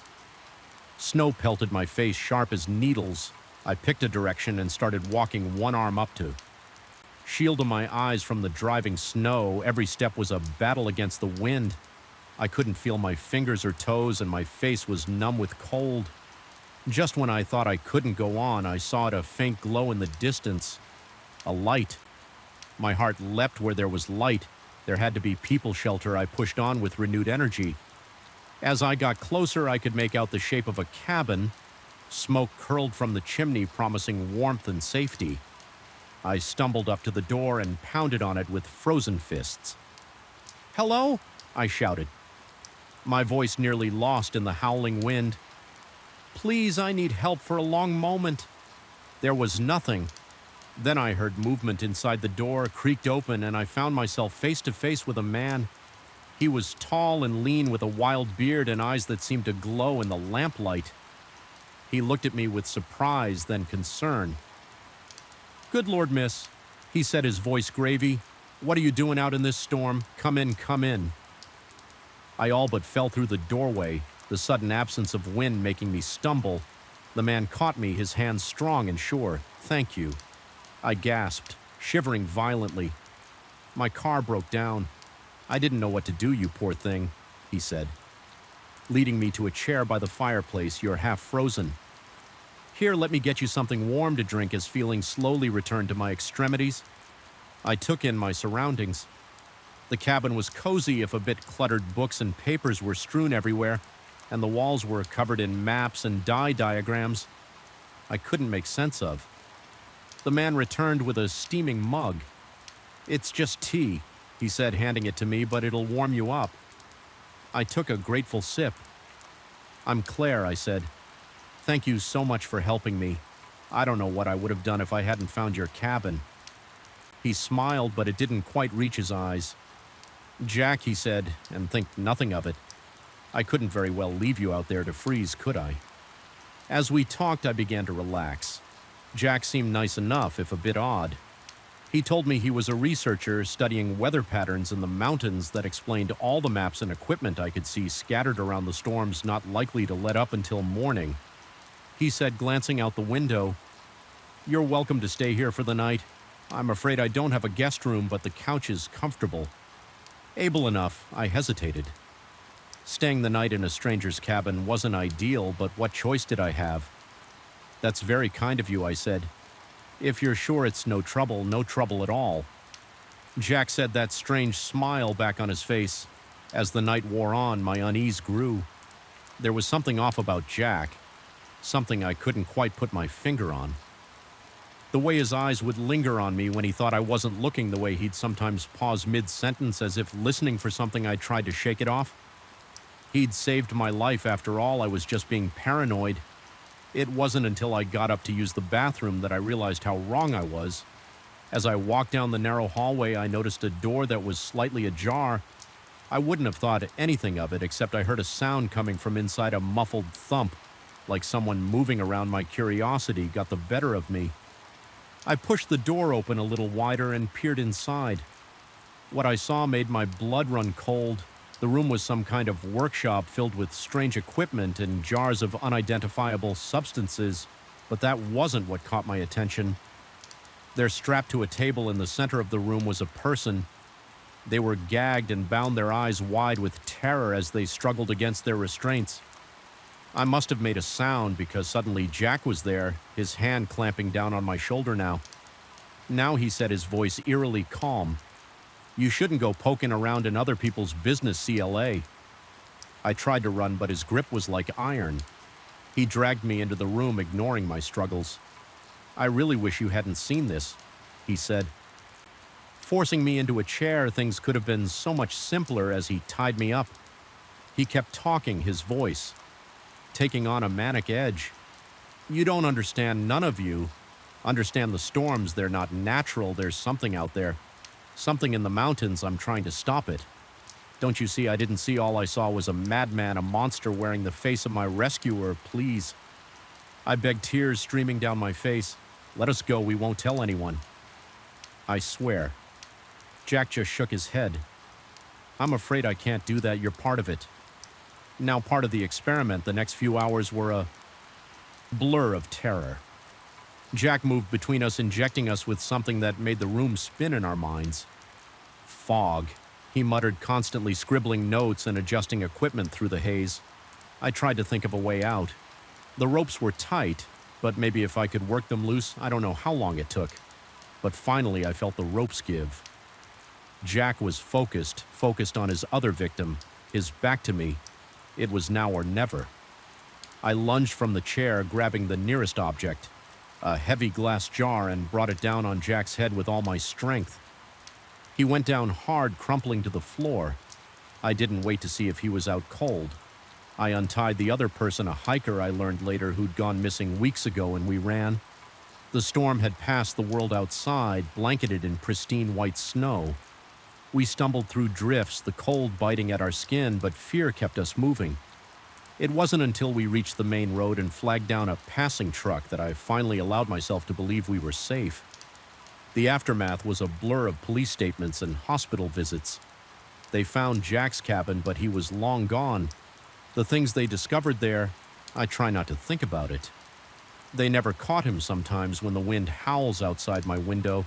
Snow pelted my face sharp as needles. I picked a direction and started walking, one arm up to shield my eyes from the driving snow. Every step was a battle against the wind. I couldn't feel my fingers or toes, and my face was numb with cold. Just when I thought I couldn't go on, I saw a faint glow in the distance. A light. My heart leapt where there was light. There had to be people shelter. I pushed on with renewed energy. As I got closer, I could make out the shape of a cabin. Smoke curled from the chimney, promising warmth and safety. I stumbled up to the door and pounded on it with frozen fists. "Hello?" I shouted, my voice nearly lost in the howling wind. "Please, I need help for a long moment." There was nothing. Then I heard movement inside the door, creaked open, and I found myself face to face with a man. He was tall and lean with a wild beard and eyes that seemed to glow in the lamplight. He looked at me with surprise, then concern. "Good Lord, miss," he said, his voice gravy. "What are you doing out in this storm? Come in, come in." I all but fell through the doorway, the sudden absence of wind making me stumble. The man caught me, his hands strong and sure. "Thank you." I gasped, shivering violently. "My car broke down. I didn't know what to do, you poor thing," he said, leading me to a chair by the fireplace. "You're half frozen. Here, let me get you something warm to drink," as feeling slowly returned to my extremities. I took in my surroundings. The cabin was cozy, if a bit cluttered. Books and papers were strewn everywhere, and the walls were covered in maps and dye diagrams I couldn't make sense of. The man returned with a steaming mug. "It's just tea," he said, handing it to me, "but it'll warm you up." I took a grateful sip. "I'm Claire," I said. "Thank you so much for helping me. I don't know what I would have done if I hadn't found your cabin." He smiled, but it didn't quite reach his eyes. "Jack," he said, and think nothing of it. "I couldn't very well leave you out there to freeze, could I?" As we talked, I began to relax. Jack seemed nice enough, if a bit odd. He told me he was a researcher studying weather patterns in the mountains that explained all the maps and equipment I could see scattered around the storms not likely to let up until morning. He said, glancing out the window, "You're welcome to stay here for the night. I'm afraid I don't have a guest room, but the couch is comfortable." Able enough, I hesitated. Staying the night in a stranger's cabin wasn't ideal, but what choice did I have? "That's very kind of you," I said. "If you're sure it's no trouble at all." Jack said, that strange smile back on his face. As the night wore on, my unease grew. There was something off about Jack, something I couldn't quite put my finger on. The way his eyes would linger on me when he thought I wasn't looking, the way he'd sometimes pause mid-sentence as if listening for something I tried to shake it off. He'd saved my life after all. I was just being paranoid. It wasn't until I got up to use the bathroom that I realized how wrong I was. As I walked down the narrow hallway, I noticed a door that was slightly ajar. I wouldn't have thought anything of it, except I heard a sound coming from inside. A muffled thump, like someone moving around. My curiosity got the better of me. I pushed the door open a little wider and peered inside. What I saw made my blood run cold. The room was some kind of workshop filled with strange equipment and jars of unidentifiable substances, but that wasn't what caught my attention. There, strapped to a table in the center of the room, was a person. They were gagged and bound, their eyes wide with terror as they struggled against their restraints. I must have made a sound because suddenly Jack was there, his hand clamping down on my shoulder now. "Now," he said, his voice eerily calm, "you shouldn't go poking around in other people's business, CLA." I tried to run, but his grip was like iron. He dragged me into the room, ignoring my struggles. "I really wish you hadn't seen this," he said. Forcing me into a chair, things could have been so much simpler as he tied me up. He kept talking, his voice taking on a manic edge. You don't understand, none of you understand the storms. They're not natural. There's something out there. Something in the mountains. I'm trying to stop it. Don't you see? I didn't see. All I saw was a madman, a monster wearing the face of my rescuer. Please. I begged, tears streaming down my face. Let us go. We won't tell anyone. I swear. Jack just shook his head. I'm afraid I can't do that. You're part of it. Now part of the experiment. The next few hours were a blur of terror. Jack moved between us, injecting us with something that made the room spin in our minds. Fog. He muttered, constantly scribbling notes and adjusting equipment through the haze. I tried to think of a way out. The ropes were tight, but maybe if I could work them loose, I don't know how long it took. But finally I felt the ropes give. Jack was focused on his other victim, his back to me. It was now or never. I lunged from the chair, grabbing the nearest object, a heavy glass jar, and brought it down on Jack's head with all my strength. He went down hard, crumpling to the floor. I didn't wait to see if he was out cold. I untied the other person, a hiker I learned later who'd gone missing weeks ago, and we ran. The storm had passed the world outside, blanketed in pristine white snow. We stumbled through drifts, the cold biting at our skin, but fear kept us moving. It wasn't until we reached the main road and flagged down a passing truck that I finally allowed myself to believe we were safe. The aftermath was a blur of police statements and hospital visits. They found Jack's cabin, but he was long gone. The things they discovered there, I try not to think about it. They never caught him sometimes when the wind howls outside my window.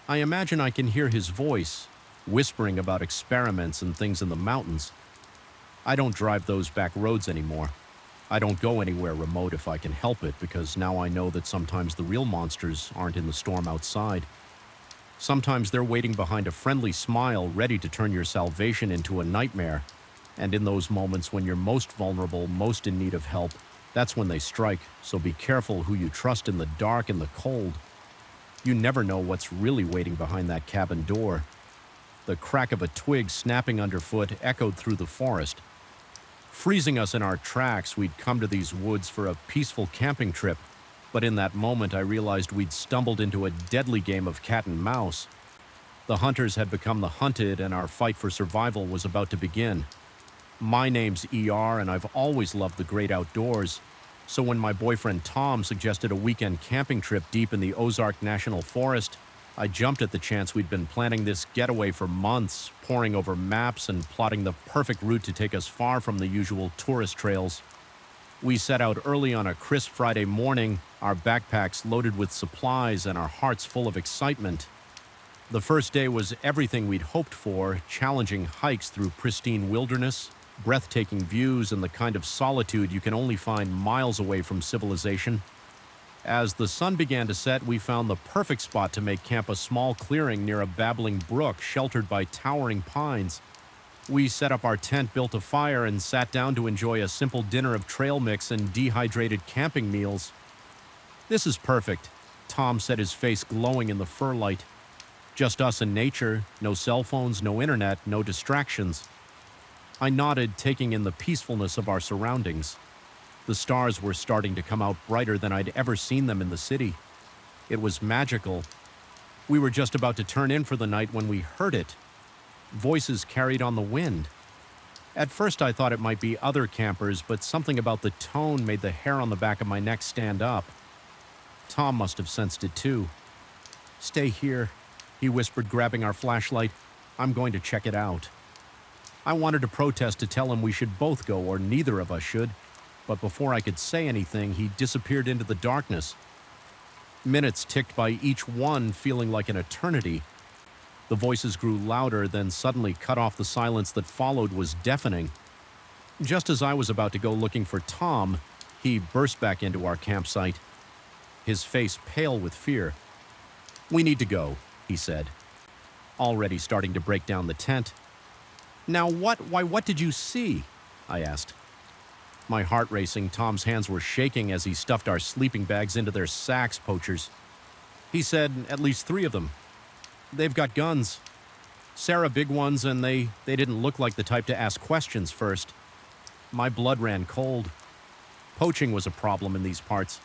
I imagine I can hear his voice, whispering about experiments and things in the mountains. I don't drive those back roads anymore. I don't go anywhere remote if I can help it, because now I know that sometimes the real monsters aren't in the storm outside. Sometimes they're waiting behind a friendly smile, ready to turn your salvation into a nightmare. And in those moments when you're most vulnerable, most in need of help, that's when they strike. So be careful who you trust in the dark and the cold. You never know what's really waiting behind that cabin door. The crack of a twig snapping underfoot echoed through the forest. Freezing us in our tracks, we'd come to these woods for a peaceful camping trip, but in that moment I realized we'd stumbled into a deadly game of cat and mouse. The hunters had become the hunted, and our fight for survival was about to begin. My name's ER, and I've always loved the great outdoors, so when my boyfriend Tom suggested a weekend camping trip deep in the Ozark National Forest, I jumped at the chance. We'd been planning this getaway for months, poring over maps and plotting the perfect route to take us far from the usual tourist trails. We set out early on a crisp Friday morning, our backpacks loaded with supplies and our hearts full of excitement. The first day was everything we'd hoped for, challenging hikes through pristine wilderness, breathtaking views, and the kind of solitude you can only find miles away from civilization. As the sun began to set, we found the perfect spot to make camp, a small clearing near a babbling brook sheltered by towering pines. We set up our tent, built a fire, and sat down to enjoy a simple dinner of trail mix and dehydrated camping meals. "This is perfect," Tom said, his face glowing in the fur light. "Just us and nature, no cell phones, no internet, no distractions." I nodded, taking in the peacefulness of our surroundings. The stars were starting to come out brighter than I'd ever seen them in the city. It was magical. We were just about to turn in for the night when we heard it. Voices carried on the wind. At first I thought it might be other campers, but something about the tone made the hair on the back of my neck stand up. Tom must have sensed it too. "Stay here," he whispered, grabbing our flashlight. "I'm going to check it out." I wanted to protest, to tell him we should both go, or neither of us should. But before I could say anything, he disappeared into the darkness. Minutes ticked by, each one feeling like an eternity. The voices grew louder, then suddenly cut off. The silence that followed was deafening. Just as I was about to go looking for Tom, he burst back into our campsite, his face pale with fear. "We need to go," he said, already starting to break down the tent. "Now what did you see?" I asked. My heart racing, Tom's hands were shaking as he stuffed our sleeping bags into their sacks. "Poachers." He said, "At least 3 of them. They've got guns. Sarah, big ones, and they didn't look like the type to ask questions first. My blood ran cold. Poaching was a problem in these parts.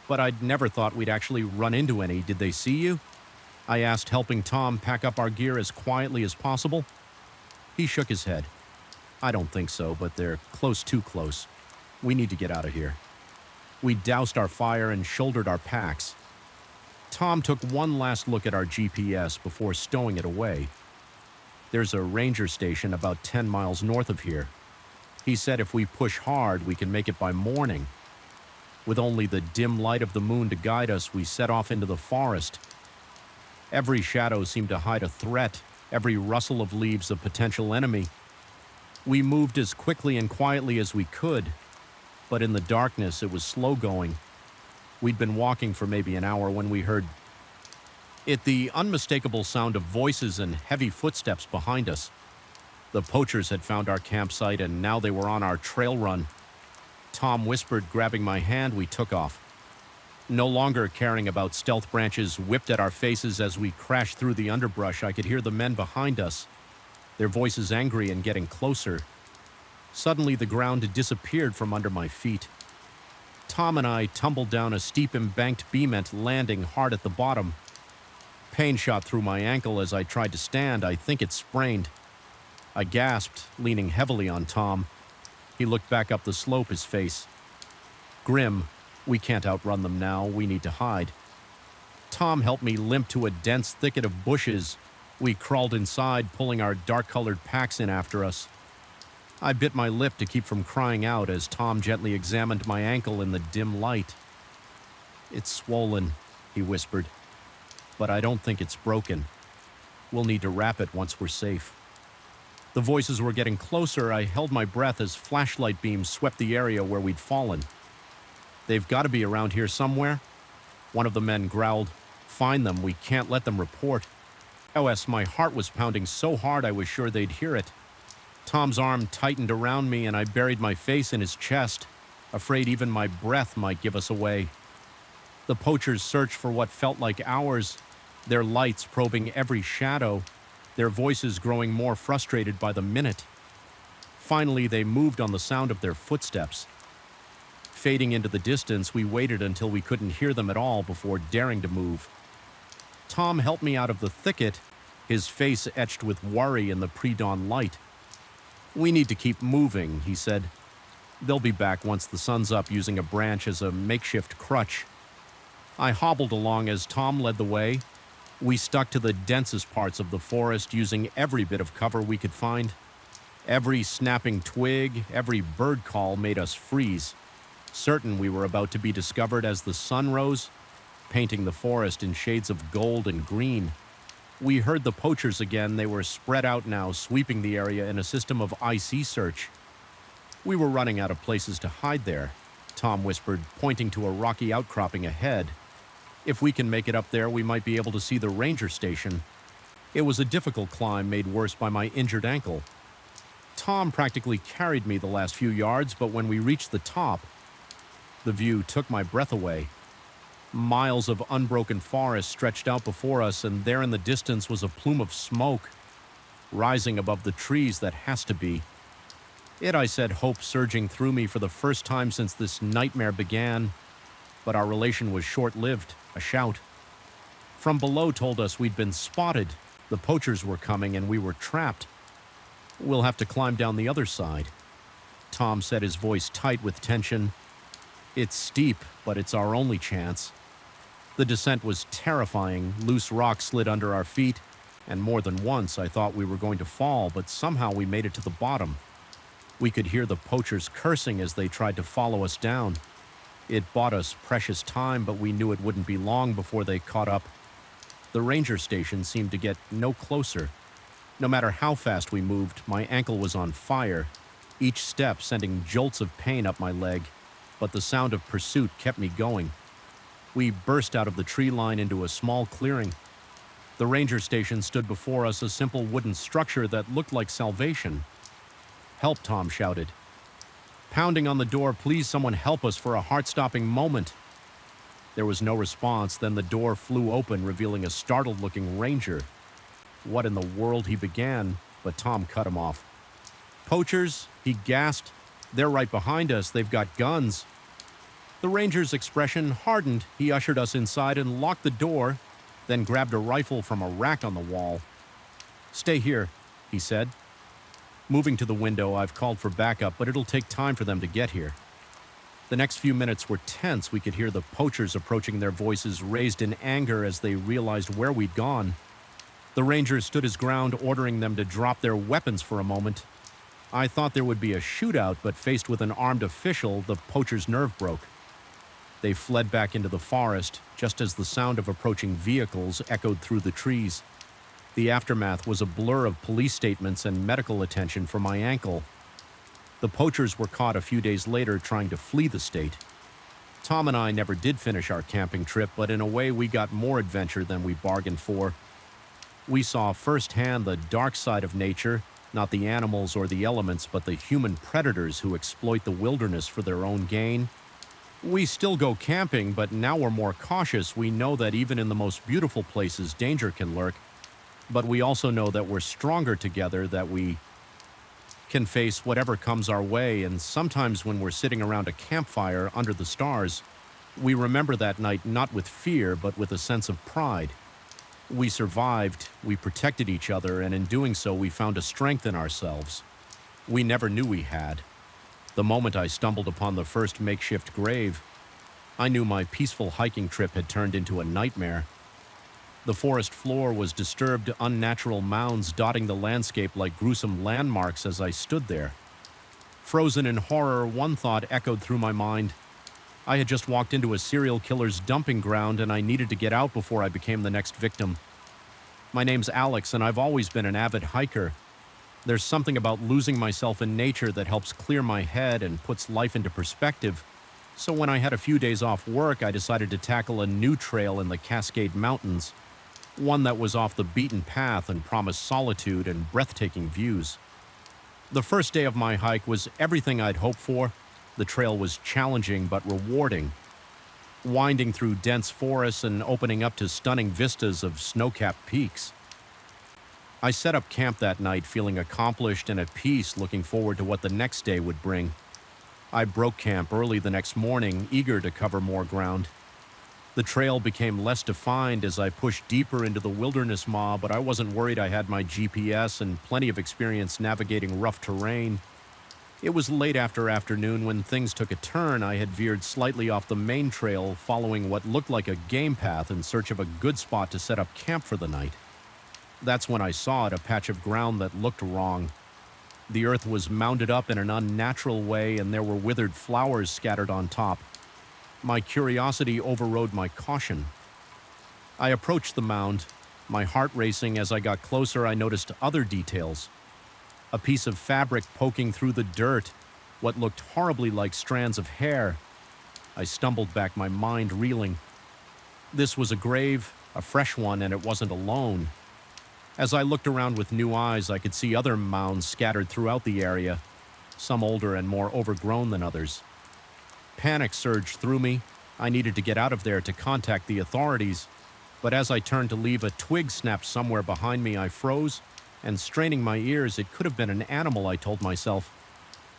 But I'd never thought we'd actually run into any. Did they see you? I asked, helping Tom pack up our gear as quietly as possible. He shook his head. I don't think so, but they're too close. We need to get out of here. We doused our fire and shouldered our packs. Tom took one last look at our GPS before stowing it away. There's a ranger station about 10 miles north of here. He said if we push hard, we can make it by morning. With only the dim light of the moon to guide us, we set off into the forest. Every shadow seemed to hide a threat, every rustle of leaves a potential enemy. We moved as quickly and quietly as we could, but in the darkness it was slow going. We'd been walking for maybe an hour when we heard the unmistakable sound of voices and heavy footsteps behind us. The poachers had found our campsite and now they were on our trail run. Tom whispered, grabbing my hand. We took off. No longer caring about stealth branches whipped at our faces as we crashed through the underbrush, I could hear the men behind us, their voices angry and getting closer. Suddenly, the ground disappeared from under my feet. Tom and I tumbled down a steep embanked beament, landing hard at the bottom. Pain shot through my ankle as I tried to stand. I think it sprained. I gasped, leaning heavily on Tom. He looked back up the slope, his face grim. We can't outrun them now. We need to hide. Tom helped me limp to a dense thicket of bushes. We crawled inside, pulling our dark-colored packs in after us. I bit my lip to keep from crying out as Tom gently examined my ankle in the dim light. It's swollen, he whispered, but I don't think it's broken. We'll need to wrap it once we're safe. The voices were getting closer. I held my breath as flashlight beams swept the area where we'd fallen. They've got to be around here somewhere. One of the men growled, "Find them, we can't let them report." My heart was pounding so hard I was sure they'd hear it. Tom's arm tightened around me and I buried my face in his chest, afraid even my breath might give us away. The poachers searched for what felt like hours, their lights probing every shadow, their voices growing more frustrated by the minute. Finally, they moved on the sound of their footsteps. Fading into the distance, we waited until we couldn't hear them at all before daring to move. Tom helped me out of the thicket, his face etched with worry in the pre-dawn light. "We need to keep moving," he said. "They'll be back once the sun's up, using a branch as a makeshift crutch." I hobbled along as Tom led the way. We stuck to the densest parts of the forest, using every bit of cover we could find. Every snapping twig, every bird call made us freeze, certain we were about to be discovered as the sun rose, painting the forest in shades of gold and green. We heard the poachers again. They were spread out now, sweeping the area in a system of IC search. We were running out of places to hide there, Tom whispered, pointing to a rocky outcropping ahead. If we can make it up there, we might be able to see the ranger station. It was a difficult climb, made worse by my injured ankle. Tom practically carried me the last few yards, but when we reached the top, the view took my breath away. Miles of unbroken forest stretched out before us, and there in the distance was a plume of smoke, rising above the trees that has to be. I said, hope surging through me for the first time since this nightmare began, but our relation was short-lived. A shout from below told us we'd been spotted. The poachers were coming and we were trapped. "We'll have to climb down the other side," Tom said, his voice tight with tension. "It's steep, but it's our only chance." The descent was terrifying. Loose rocks slid under our feet, and more than once I thought we were going to fall, but somehow we made it to the bottom. We could hear the poachers cursing as they tried to follow us down. It bought us precious time, but we knew it wouldn't be long before they caught up. The ranger station seemed to get no closer. No matter how fast we moved, my ankle was on fire, each step sending jolts of pain up my leg, but the sound of pursuit kept me going. We burst out of the tree line into a small clearing. The ranger station stood before us, a simple wooden structure that looked like salvation. "Help," Tom shouted. Pounding on the door, "Please, someone help us," for a heart-stopping moment. There was no response. Then the door flew open, revealing a startled-looking ranger. "What in the world?" he began, but Tom cut him off. "Poachers," he gasped. They're right behind us. They've got guns." The ranger's expression hardened. He ushered us inside and locked the door, then grabbed a rifle from a rack on the wall. "Stay here," he said. Moving to the window, I've called for backup, but it'll take time for them to get here. The next few minutes were tense. We could hear the poachers approaching, their voices raised in anger as they realized where we'd gone. The ranger stood his ground, ordering them to drop their weapons for a moment. I thought there would be a shootout, but faced with an armed official, the poachers' nerve broke. They fled back into the forest, just as the sound of approaching vehicles echoed through the trees. The aftermath was a blur of police statements and medical attention for my ankle. The poachers were caught a few days later trying to flee the state. Tom and I never did finish our camping trip, but in a way we got more adventure than we bargained for. We saw firsthand the dark side of nature, not the animals or the elements, but the human predators who exploit the wilderness for their own gain. We still go camping, but now we're more cautious. We know that even in the most beautiful places, danger can lurk. But we also know that we're stronger together, that we can face whatever comes our way, and sometimes when we're sitting around a campfire under the stars, we remember that night not with fear, but with a sense of pride. We survived, we protected each other, and in doing so, we found a strength in ourselves we never knew we had. The moment I stumbled upon the first makeshift grave, I knew my peaceful hiking trip had turned into a nightmare. The forest floor was disturbed, unnatural mounds dotting the landscape like gruesome landmarks as I stood there. Frozen in horror, one thought echoed through my mind. I had just walked into a serial killer's dumping ground, and I needed to get out before I became the next victim. My name's Alex, and I've always been an avid hiker. There's something about losing myself in nature that helps clear my head and puts life into perspective. So when I had a few days off work, I decided to tackle a new trail in the Cascade Mountains, one that was off the beaten path and promised solitude and breathtaking views. The first day of my hike was everything I'd hoped for. The trail was challenging but rewarding, winding through dense forests and opening up to stunning vistas of snow-capped peaks. I set up camp that night feeling accomplished and at peace, looking forward to what the next day would bring. I broke camp early the next morning, eager to cover more ground. The trail became less defined as I pushed deeper into the wilderness maw, but I wasn't worried. I had my GPS and plenty of experience navigating rough terrain. It was late after afternoon when things took a turn. I had veered slightly off the main trail, following what looked like a game path in search of a good spot to set up camp for the night. That's when I saw it, a patch of ground that looked wrong. The earth was mounded up in an unnatural way, and there were withered flowers scattered on top. My curiosity overrode my caution. I approached the mound, my heart racing. As I got closer, I noticed other details. A piece of fabric poking through the dirt, what looked horribly like strands of hair. I stumbled back, my mind reeling. This was a grave, a fresh one, and it wasn't alone. As I looked around with new eyes, I could see other mounds scattered throughout the area, some older and more overgrown than others. Panic surged through me. I needed to get out of there to contact the authorities, but as I turned to leave, a twig snapped somewhere behind me. I froze, and straining my ears, it could have been an animal, I told myself.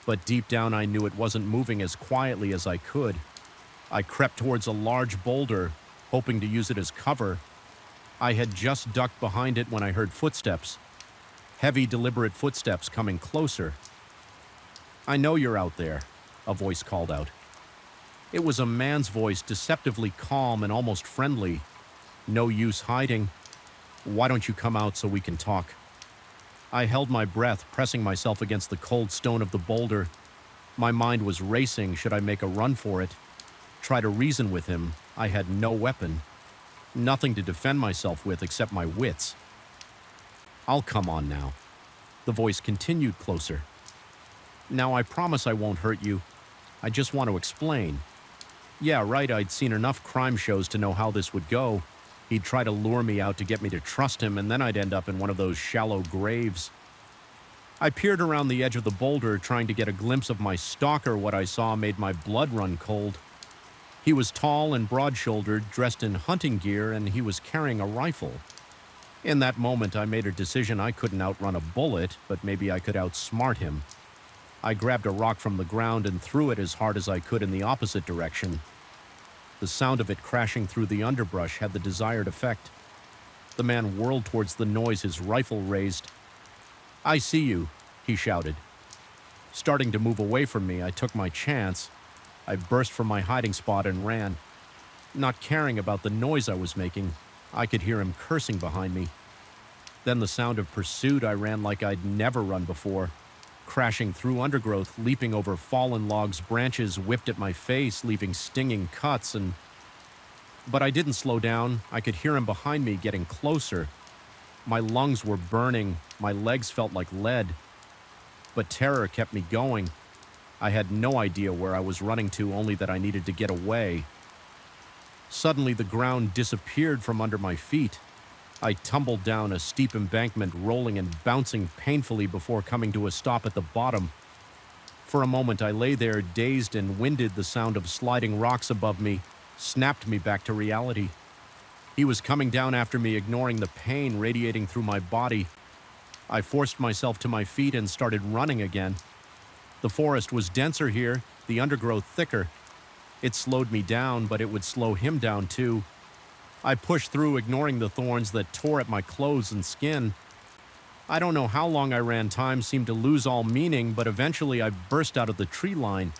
But deep down I knew it wasn't moving as quietly as I could. I crept towards a large boulder, hoping to use it as cover. I had just ducked behind it when I heard footsteps. Heavy, deliberate footsteps coming closer. "I know you're out there," a voice called out. It was a man's voice, deceptively calm and almost friendly. "No use hiding. Why don't you come out so we can talk?" I held my breath, pressing myself against the cold stone of the boulder. My mind was racing. Should I make a run for it? Try to reason with him? I had no weapon. Nothing to defend myself with except my wits. "I'll come on now." The voice continued closer. "Now I promise I won't hurt you. I just want to explain. Yeah, right, I'd seen enough crime shows to know how this would go. He'd try to lure me out to get me to trust him, and then I'd end up in one of those shallow graves." I peered around the edge of the boulder, trying to get a glimpse of my stalker. What I saw made my blood run cold. He was tall and broad-shouldered, dressed in hunting gear, and he was carrying a rifle. In that moment, I made a decision. I couldn't outrun a bullet, but maybe I could outsmart him. I grabbed a rock from the ground and threw it as hard as I could in the opposite direction. The sound of it crashing through the underbrush had the desired effect. The man whirled towards the noise, his rifle raised. "I see you," he shouted. Starting to move away from me, I took my chance. I burst from my hiding spot and ran. Not caring about the noise I was making, I could hear him cursing behind me. Then the sound of pursuit. I ran like I'd never run before, crashing through undergrowth, leaping over fallen logs, branches whipped at my face, leaving stinging cuts, But I didn't slow down. I could hear him behind me getting closer. My lungs were burning, my legs felt like lead. But terror kept me going. I had no idea where I was running to, only that I needed to get away. Suddenly, the ground disappeared from under my feet. I tumbled down a steep embankment, rolling and bouncing painfully before coming to a stop at the bottom. For a moment, I lay there, dazed and winded. The sound of sliding rocks above me snapped me back to reality. He was coming down after me, ignoring the pain radiating through my body. I forced myself to my feet and started running again. The forest was denser here, the undergrowth thicker. It slowed me down, but it would slow him down too. I pushed through, ignoring the thorns that tore at my clothes and skin. I don't know how long I ran. Time seemed to lose all meaning, but eventually I burst out of the tree line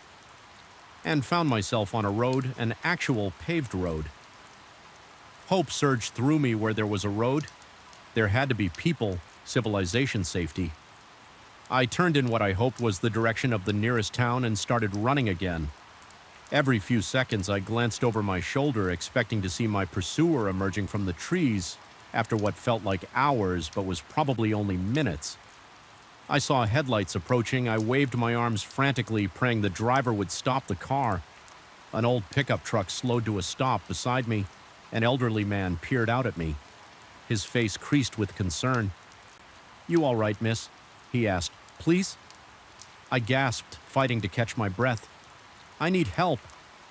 and found myself on a road, an actual paved road. Hope surged through me. Where there was a road, there had to be people, civilization, safety. I turned in what I hoped was the direction of the nearest town and started running again. Every few seconds, I glanced over my shoulder, expecting to see my pursuer emerging from the trees after what felt like hours, but was probably only minutes. I saw headlights approaching. I waved my arms frantically, praying the driver would stop the car. An old pickup truck slowed to a stop beside me. An elderly man peered out at me, his face creased with concern. "You all right, miss?" he asked. "Please?" I gasped, fighting to catch my breath. "I need help.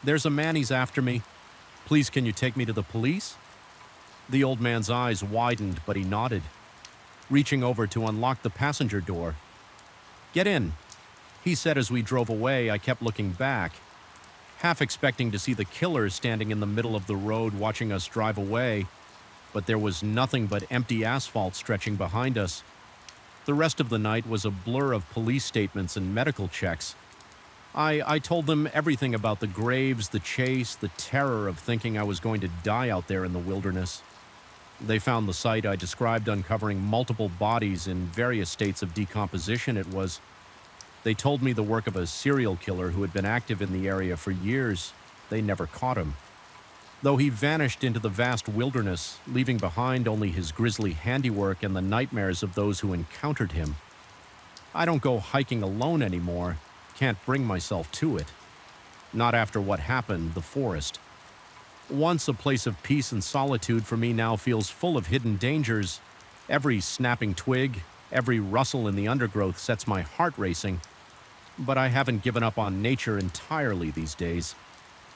There's a man, he's after me. Please, can you take me to the police?" The old man's eyes widened, but he nodded, reaching over to unlock the passenger door. "Get in," he said as we drove away. I kept looking back, half expecting to see the killer standing in the middle of the road watching us drive away, but there was nothing but empty asphalt stretching behind us. The rest of the night was a blur of police statements and medical checks. I told them everything about the graves, the chase, the terror of thinking I was going to die out there in the wilderness. They found the site I described, uncovering multiple bodies in various states of decomposition. They told me the work of a serial killer who had been active in the area for years. They never caught him, though he vanished into the vast wilderness, leaving behind only his grisly handiwork and the nightmares of those who encountered him. I don't go hiking alone anymore. Can't bring myself to it. Not after what happened, the forest. Once a place of peace and solitude, for me now feels full of hidden dangers. Every snapping twig, every rustle in the undergrowth sets my heart racing. But I haven't given up on nature entirely these days.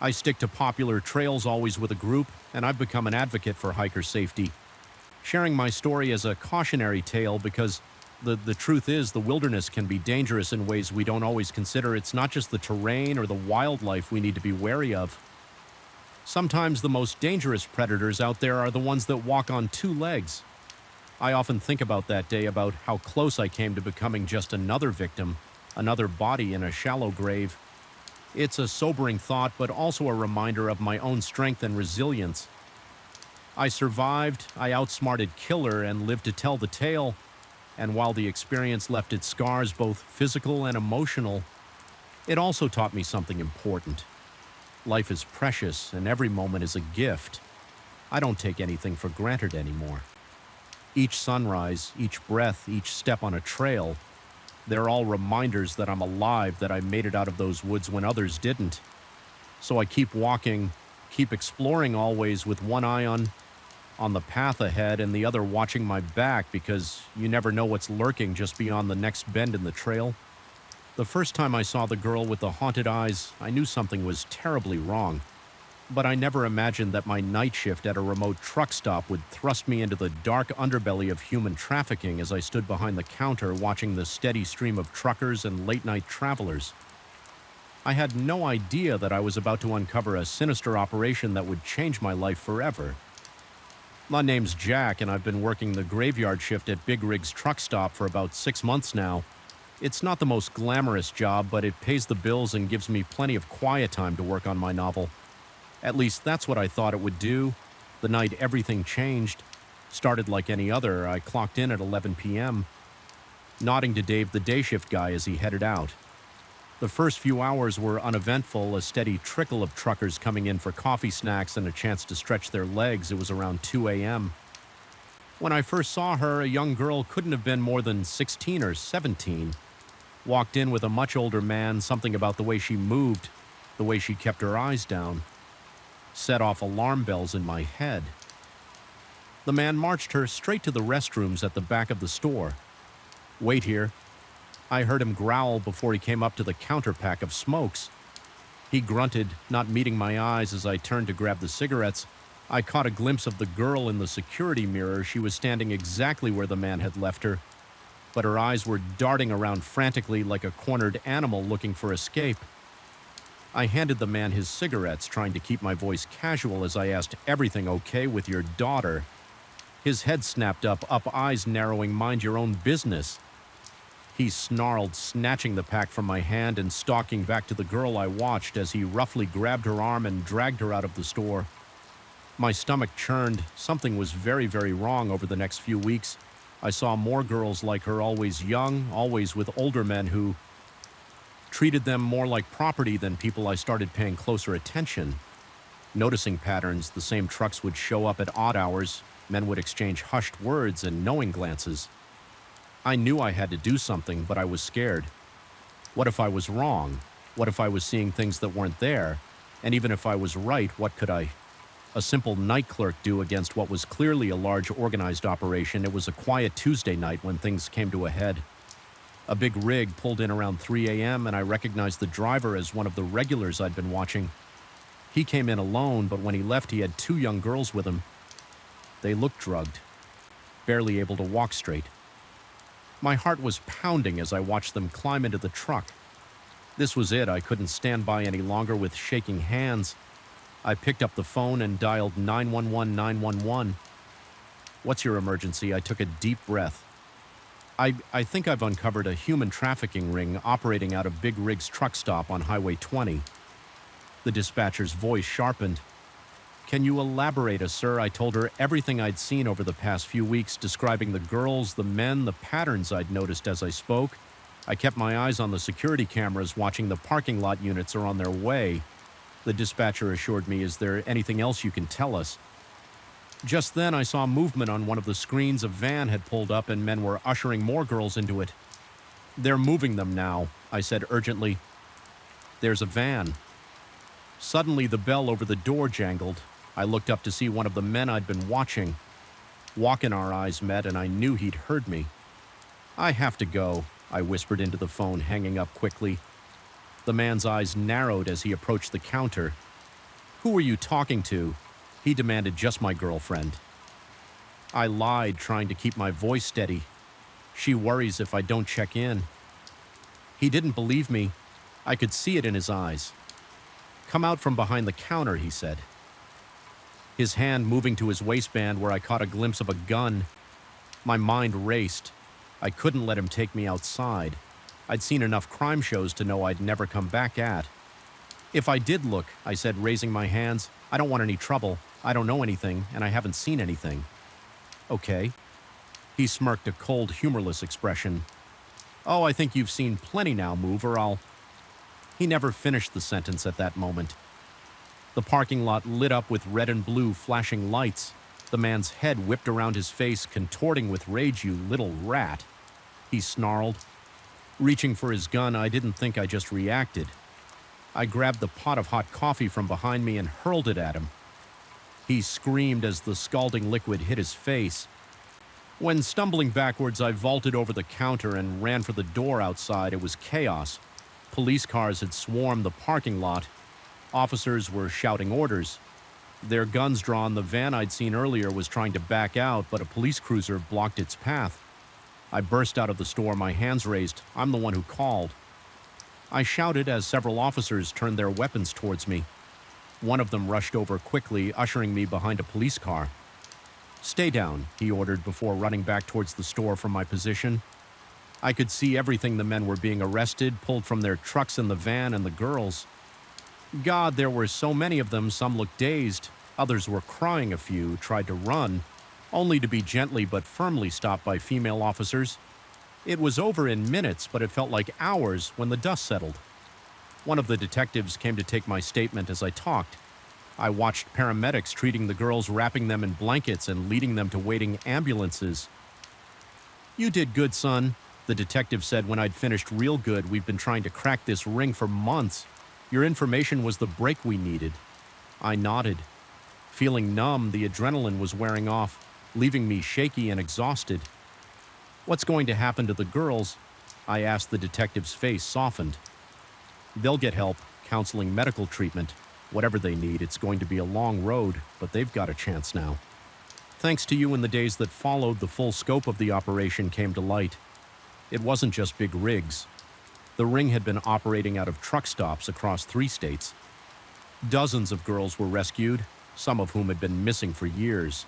I stick to popular trails, always with a group, and I've become an advocate for hiker safety, sharing my story as a cautionary tale because the truth is the wilderness can be dangerous in ways we don't always consider. It's not just the terrain or the wildlife we need to be wary of. Sometimes the most dangerous predators out there are the ones that walk on two legs. I often think about that day, about how close I came to becoming just another victim, another body in a shallow grave. It's a sobering thought, but also a reminder of my own strength and resilience. I survived, I outsmarted killer, and lived to tell the tale. And while the experience left its scars, both physical and emotional, it also taught me something important. Life is precious, and every moment is a gift. I don't take anything for granted anymore. Each sunrise, each breath, each step on a trail, they're all reminders that I'm alive, that I made it out of those woods when others didn't. So I keep walking, keep exploring, always with one eye on the path ahead and the other watching my back, because you never know what's lurking just beyond the next bend in the trail. The first time I saw the girl with the haunted eyes, I knew something was terribly wrong. But I never imagined that my night shift at a remote truck stop would thrust me into the dark underbelly of human trafficking as I stood behind the counter watching the steady stream of truckers and late-night travelers. I had no idea that I was about to uncover a sinister operation that would change my life forever. My name's Jack, and I've been working the graveyard shift at Big Rig's truck stop for about 6 months now. It's not the most glamorous job, but it pays the bills and gives me plenty of quiet time to work on my novel. At least that's what I thought it would do. The night everything changed. Started like any other. I clocked in at 11 p.m., nodding to Dave, the day shift guy, as he headed out. The first few hours were uneventful, a steady trickle of truckers coming in for coffee, snacks, and a chance to stretch their legs. It was around 2 a.m. When I first saw her, a young girl couldn't have been more than 16 or 17. Walked in with a much older man, something about the way she moved, the way she kept her eyes down, set off alarm bells in my head. The man marched her straight to the restrooms at the back of the store. "Wait here." I heard him growl before he came up to the counter pack of smokes. He grunted, not meeting my eyes as I turned to grab the cigarettes. I caught a glimpse of the girl in the security mirror. She was standing exactly where the man had left her, but her eyes were darting around frantically like a cornered animal looking for escape. I handed the man his cigarettes, trying to keep my voice casual as I asked, "Everything okay with your daughter?" His head snapped up, eyes narrowing, "Mind your own business." He snarled, snatching the pack from my hand and stalking back to the girl I watched as he roughly grabbed her arm and dragged her out of the store. My stomach churned. Something was very, very wrong over the next few weeks. I saw more girls like her, always young, always with older men who treated them more like property than people. I started paying closer attention. Noticing patterns, the same trucks would show up at odd hours, men would exchange hushed words and knowing glances. I knew I had to do something, but I was scared. What if I was wrong? What if I was seeing things that weren't there? And even if I was right, what could a simple night clerk do against what was clearly a large organized operation? It was a quiet Tuesday night when things came to a head. A big rig pulled in around 3 a.m., and I recognized the driver as one of the regulars I'd been watching. He came in alone, but when he left, he had 2 young girls with him. They looked drugged, barely able to walk straight. My heart was pounding as I watched them climb into the truck. This was it. I couldn't stand by any longer with shaking hands. I picked up the phone and dialed 911. "What's your emergency?" I took a deep breath. I think I've uncovered a human trafficking ring operating out of Big Rig's truck stop on Highway 20. The dispatcher's voice sharpened. "Can you elaborate, sir?" I told her everything I'd seen over the past few weeks, describing the girls, the men, the patterns I'd noticed as I spoke. I kept my eyes on the security cameras, watching the parking lot units are on their way. The dispatcher assured me, "Is there anything else you can tell us?" Just then, I saw movement on one of the screens. A van had pulled up and men were ushering more girls into it. "They're moving them now," I said urgently. "There's a van." Suddenly, the bell over the door jangled. I looked up to see one of the men I'd been watching. Walk and our eyes met, and I knew he'd heard me. "I have to go," I whispered into the phone, hanging up quickly. The man's eyes narrowed as he approached the counter. "Who are you talking to?" He demanded. "Just my girlfriend." I lied, trying to keep my voice steady. "She worries if I don't check in." He didn't believe me. I could see it in his eyes. "Come out from behind the counter," he said, his hand moving to his waistband where I caught a glimpse of a gun. My mind raced. I couldn't let him take me outside. I'd seen enough crime shows to know I'd never come back at. "If I did look," I said, raising my hands, "I don't want any trouble. I don't know anything, and I haven't seen anything." "Okay." He smirked, a cold, humorless expression. "Oh, I think you've seen plenty now, move, or I'll—" He never finished the sentence at that moment. The parking lot lit up with red and blue flashing lights. The man's head whipped around his face, contorting with rage. "You little rat," he snarled. Reaching for his gun, I didn't think I just reacted. I grabbed the pot of hot coffee from behind me and hurled it at him. He screamed as the scalding liquid hit his face. When stumbling backwards, I vaulted over the counter and ran for the door outside. It was chaos. Police cars had swarmed the parking lot. Officers were shouting orders. Their guns drawn, the van I'd seen earlier was trying to back out, but a police cruiser blocked its path. I burst out of the store, my hands raised. I'm the one who called. I shouted as several officers turned their weapons towards me. One of them rushed over quickly, ushering me behind a police car. "Stay down," he ordered before running back towards the store from my position. I could see everything. The men were being arrested, pulled from their trucks in the van, and the girls. God, there were so many of them. Some looked dazed. Others were crying. A few tried to run, only to be gently but firmly stopped by female officers. It was over in minutes, but it felt like hours when the dust settled. One of the detectives came to take my statement as I talked. I watched paramedics treating the girls, wrapping them in blankets and leading them to waiting ambulances. "You did good, son," the detective said when I'd finished. "Real good. We've been trying to crack this ring for months. Your information was the break we needed." I nodded. Feeling numb, the adrenaline was wearing off, leaving me shaky and exhausted. "What's going to happen to the girls?" I asked. The detective's face softened. "They'll get help, counseling, medical treatment. Whatever they need. It's going to be a long road, but they've got a chance now." Thanks to you, in the days that followed, the full scope of the operation came to light. It wasn't just big rigs. The ring had been operating out of truck stops across 3 states. Dozens of girls were rescued, some of whom had been missing for years.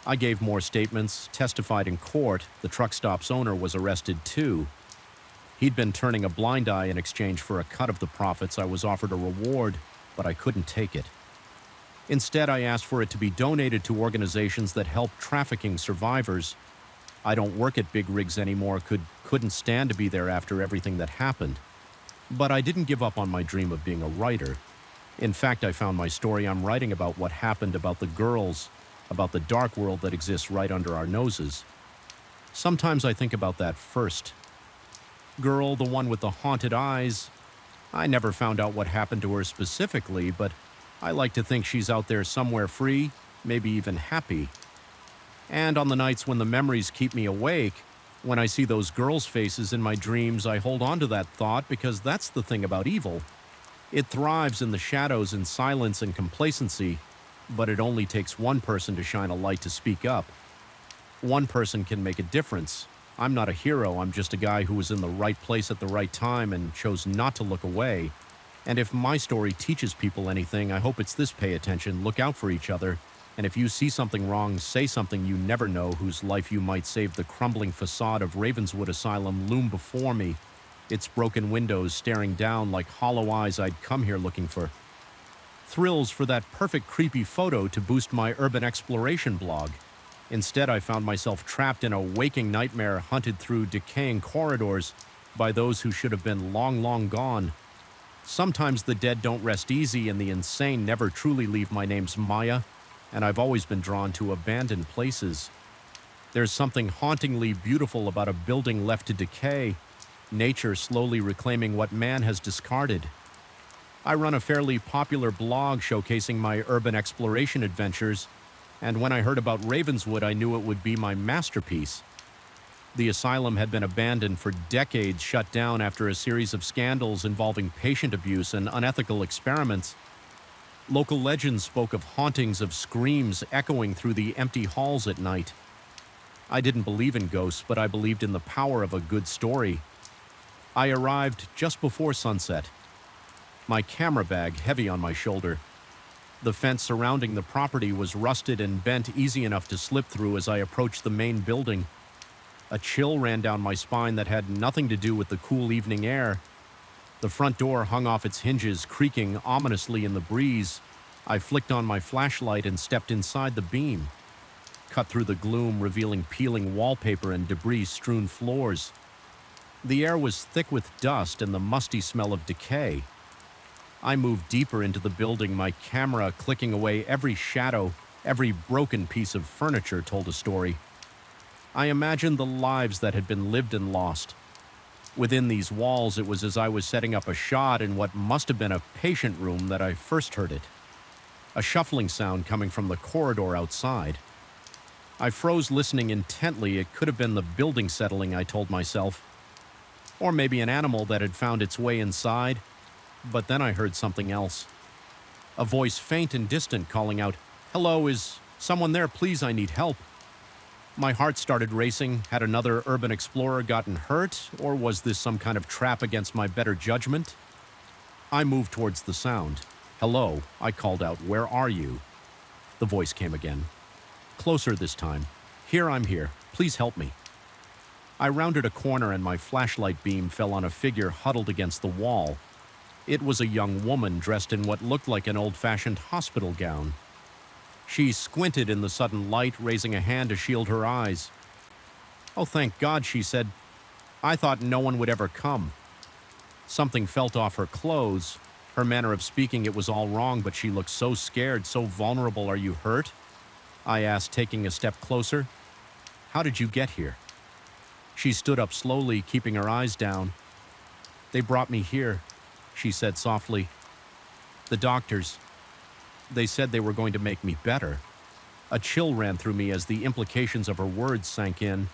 I gave more statements, testified in court. The truck stop's owner was arrested too. He'd been turning a blind eye in exchange for a cut of the profits. I was offered a reward, but I couldn't take it. Instead, I asked for it to be donated to organizations that help trafficking survivors. I don't work at big rigs anymore, couldn't stand to be there after everything that happened. But I didn't give up on my dream of being a writer. In fact, I found my story. I'm writing about what happened, about the girls, about the dark world that exists right under our noses. Sometimes I think about that first girl, the one with the haunted eyes. I never found out what happened to her specifically, but I like to think she's out there somewhere free, maybe even happy. And on the nights when the memories keep me awake, when I see those girls' faces in my dreams, I hold on to that thought, because that's the thing about evil. It thrives in the shadows, in silence and complacency, but it only takes one person to shine a light, to speak up. One person can make a difference. I'm not a hero. I'm just a guy who was in the right place at the right time and chose not to look away. And if my story teaches people anything, I hope it's this: pay attention, look out for each other, and if you see something wrong, say something. You never know whose life you might save. The crumbling facade of Ravenswood Asylum loomed before me, its broken windows staring down like hollow eyes. I'd come here looking for thrills, for that perfect creepy photo to boost my urban exploration blog. Instead, I found myself trapped in a waking nightmare, hunted through decaying corridors by those who should have been long, long gone. Sometimes the dead don't rest easy, and the insane never truly leave. My name's Maya, and I've always been drawn to abandoned places. There's something hauntingly beautiful about a building left to decay, nature slowly reclaiming what man has discarded. I run a fairly popular blog showcasing my urban exploration adventures, and when I heard about Ravenswood, I knew it would be my masterpiece. The asylum had been abandoned for decades, shut down after a series of scandals involving patient abuse and unethical experiments. Local legends spoke of hauntings, of screams echoing through the empty halls at night. I didn't believe in ghosts, but I believed in the power of a good story. I arrived just before sunset, my camera bag heavy on my shoulder. The fence surrounding the property was rusted and bent, easy enough to slip through. As I approached the main building, a chill ran down my spine that had nothing to do with the cool evening air. The front door hung off its hinges, creaking ominously in the breeze. I flicked on my flashlight and stepped inside. The beam cut through the gloom, revealing peeling wallpaper and debris-strewn floors. The air was thick with dust and the musty smell of decay. I moved deeper into the building, my camera clicking away. Every shadow, every broken piece of furniture told a story. I imagined the lives that had been lived and lost. Within these walls, it was as I was setting up a shot in what must have been a patient room that I first heard it. A shuffling sound coming from the corridor outside. I froze, listening intently. It could have been the building settling, I told myself. Or maybe an animal that had found its way inside. But then I heard something else. A voice faint and distant calling out, "Hello, is someone there? Please, I need help." My heart started racing. Had another urban explorer gotten hurt, or was this some kind of trap against my better judgment? I moved towards the sound. "Hello," I called out, "where are you?" The voice came again. Closer this time. "Here, I'm here. Please help me." I rounded a corner and my flashlight beam fell on a figure huddled against the wall. It was a young woman dressed in what looked like an old-fashioned hospital gown. She squinted in the sudden light, raising a hand to shield her eyes. "Oh, thank God," she said. "I thought no one would ever come." Something felt off her clothes. Her manner of speaking, it was all wrong, but she looked so scared, so vulnerable. "Are you hurt?" I asked, taking a step closer. "How did you get here?" She stood up slowly, keeping her eyes down. "They brought me here," she said softly. "The doctors. They said they were going to make me better." A chill ran through me as the implications of her words sank in.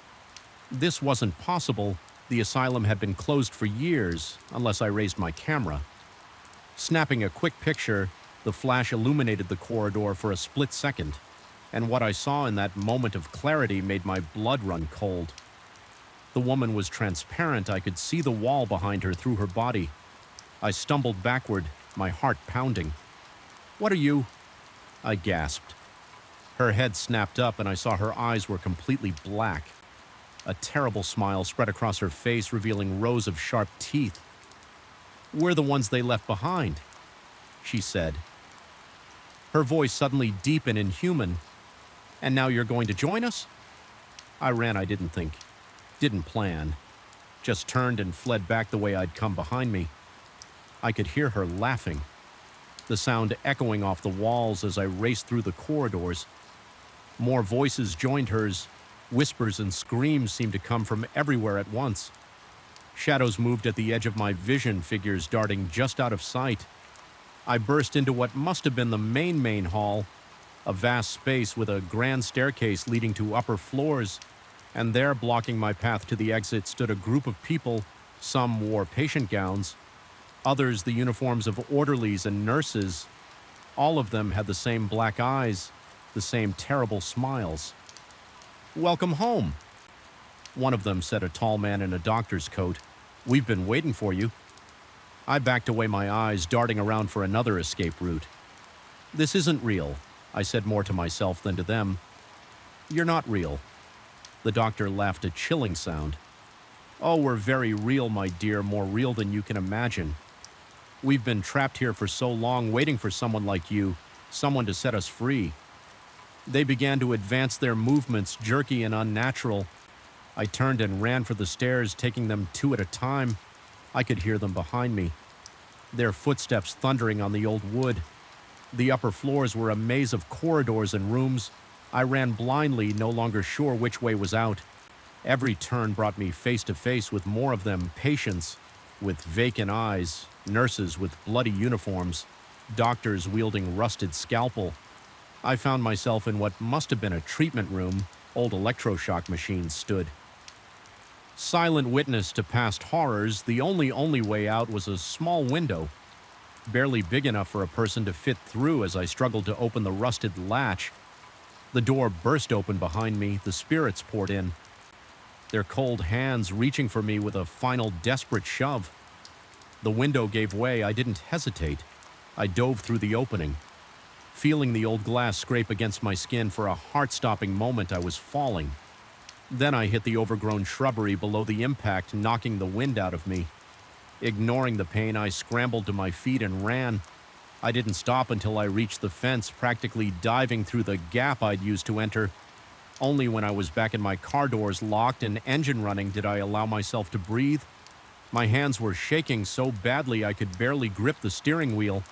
This wasn't possible. The asylum had been closed for years, unless I raised my camera. Snapping a quick picture, the flash illuminated the corridor for a split second, and what I saw in that moment of clarity made my blood run cold. The woman was transparent. I could see the wall behind her through her body. I stumbled backward, my heart pounding. "What are you?" I gasped. Her head snapped up and I saw her eyes were completely black. A terrible smile spread across her face, revealing rows of sharp teeth. "We're the ones they left behind," she said. Her voice suddenly deep and inhuman. "And now you're going to join us?" I ran. I didn't think. Didn't plan. Just turned and fled back the way I'd come behind me. I could hear her laughing, the sound echoing off the walls as I raced through the corridors. More voices joined hers. Whispers and screams seemed to come from everywhere at once. Shadows moved at the edge of my vision, figures darting just out of sight. I burst into what must have been the main hall, a vast space with a grand staircase leading to upper floors, and there, blocking my path to the exit, stood a group of people. Some wore patient gowns, others the uniforms of orderlies and nurses. All of them had the same black eyes, the same terrible smiles. "Welcome home," one of them said, a tall man in a doctor's coat. "We've been waiting for you." I backed away, my eyes darting around for another escape route. "This isn't real," I said, more to myself than to them. "You're not real." The doctor laughed, a chilling sound. "Oh, we're very real, my dear, more real than you can imagine. We've been trapped here for so long, waiting for someone like you, someone to set us free." They began to advance, their movements jerky and unnatural. I turned and ran for the stairs, taking them two at a time. I could hear them behind me, their footsteps thundering on the old wood. The upper floors were a maze of corridors and rooms. I ran blindly, no longer sure which way was out. Every turn brought me face to face with more of them, patients with vacant eyes, nurses with bloody uniforms, doctors wielding rusted scalpel. I found myself in what must have been a treatment room. Old electroshock machines stood. Silent witness to past horrors, the only way out was a small window, barely big enough for a person to fit through. As I struggled to open the rusted latch, the door burst open behind me. The spirits poured in, their cold hands reaching for me with a final desperate shove. The window gave way. I didn't hesitate. I dove through the opening. Feeling the old glass scrape against my skin, for a heart-stopping moment I was falling. Then I hit the overgrown shrubbery below the impact, knocking the wind out of me. Ignoring the pain, I scrambled to my feet and ran. I didn't stop until I reached the fence, practically diving through the gap I'd used to enter. Only when I was back in my car, doors locked and engine running, did I allow myself to breathe. My hands were shaking so badly I could barely grip the steering wheel.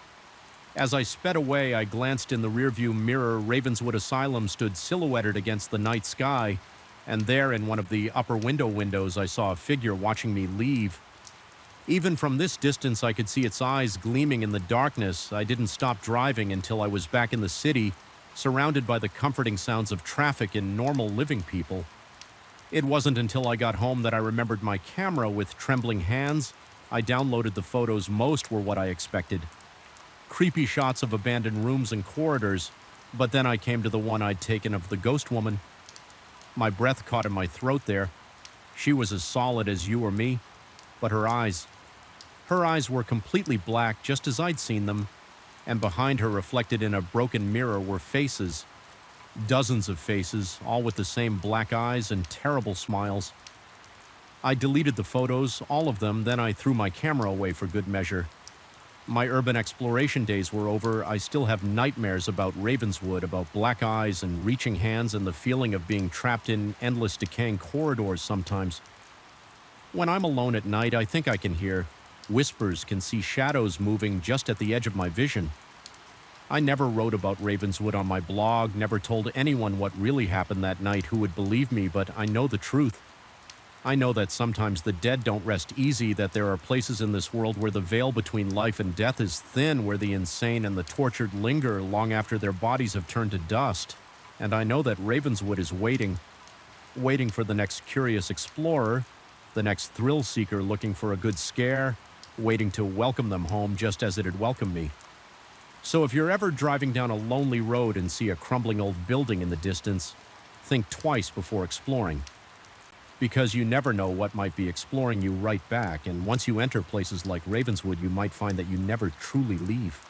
As I sped away, I glanced in the rearview mirror. Ravenswood Asylum stood silhouetted against the night sky, and there in one of the upper windows I saw a figure watching me leave. Even from this distance, I could see its eyes gleaming in the darkness. I didn't stop driving until I was back in the city, surrounded by the comforting sounds of traffic and normal living people. It wasn't until I got home that I remembered my camera. With trembling hands, I downloaded the photos. Most were what I expected. creepy shots of abandoned rooms and corridors, but then I came to the one I'd taken of the ghost woman. My breath caught in my throat there. She was as solid as you or me, but her eyes were completely black, just as I'd seen them, and behind her, reflected in a broken mirror, were faces. Dozens of faces, all with the same black eyes and terrible smiles. I deleted the photos, all of them, then I threw my camera away for good measure. My urban exploration days were over. I still have nightmares about Ravenswood, about black eyes and reaching hands and the feeling of being trapped in endless decaying corridors sometimes. When I'm alone at night, I think I can hear whispers, can see shadows moving just at the edge of my vision. I never wrote about Ravenswood on my blog, never told anyone what really happened that night who would believe me, but I know the truth. I know that sometimes the dead don't rest easy, that there are places in this world where the veil between life and death is thin, where the insane and the tortured linger long after their bodies have turned to dust. And I know that Ravenswood is waiting for the next curious explorer, the next thrill seeker looking for a good scare, waiting to welcome them home just as it had welcomed me. So if you're ever driving down a lonely road and see a crumbling old building in the distance, think twice before exploring. Because you never know what might be exploring you right back, and once you enter places like Ravenswood, you might find that you never truly leave.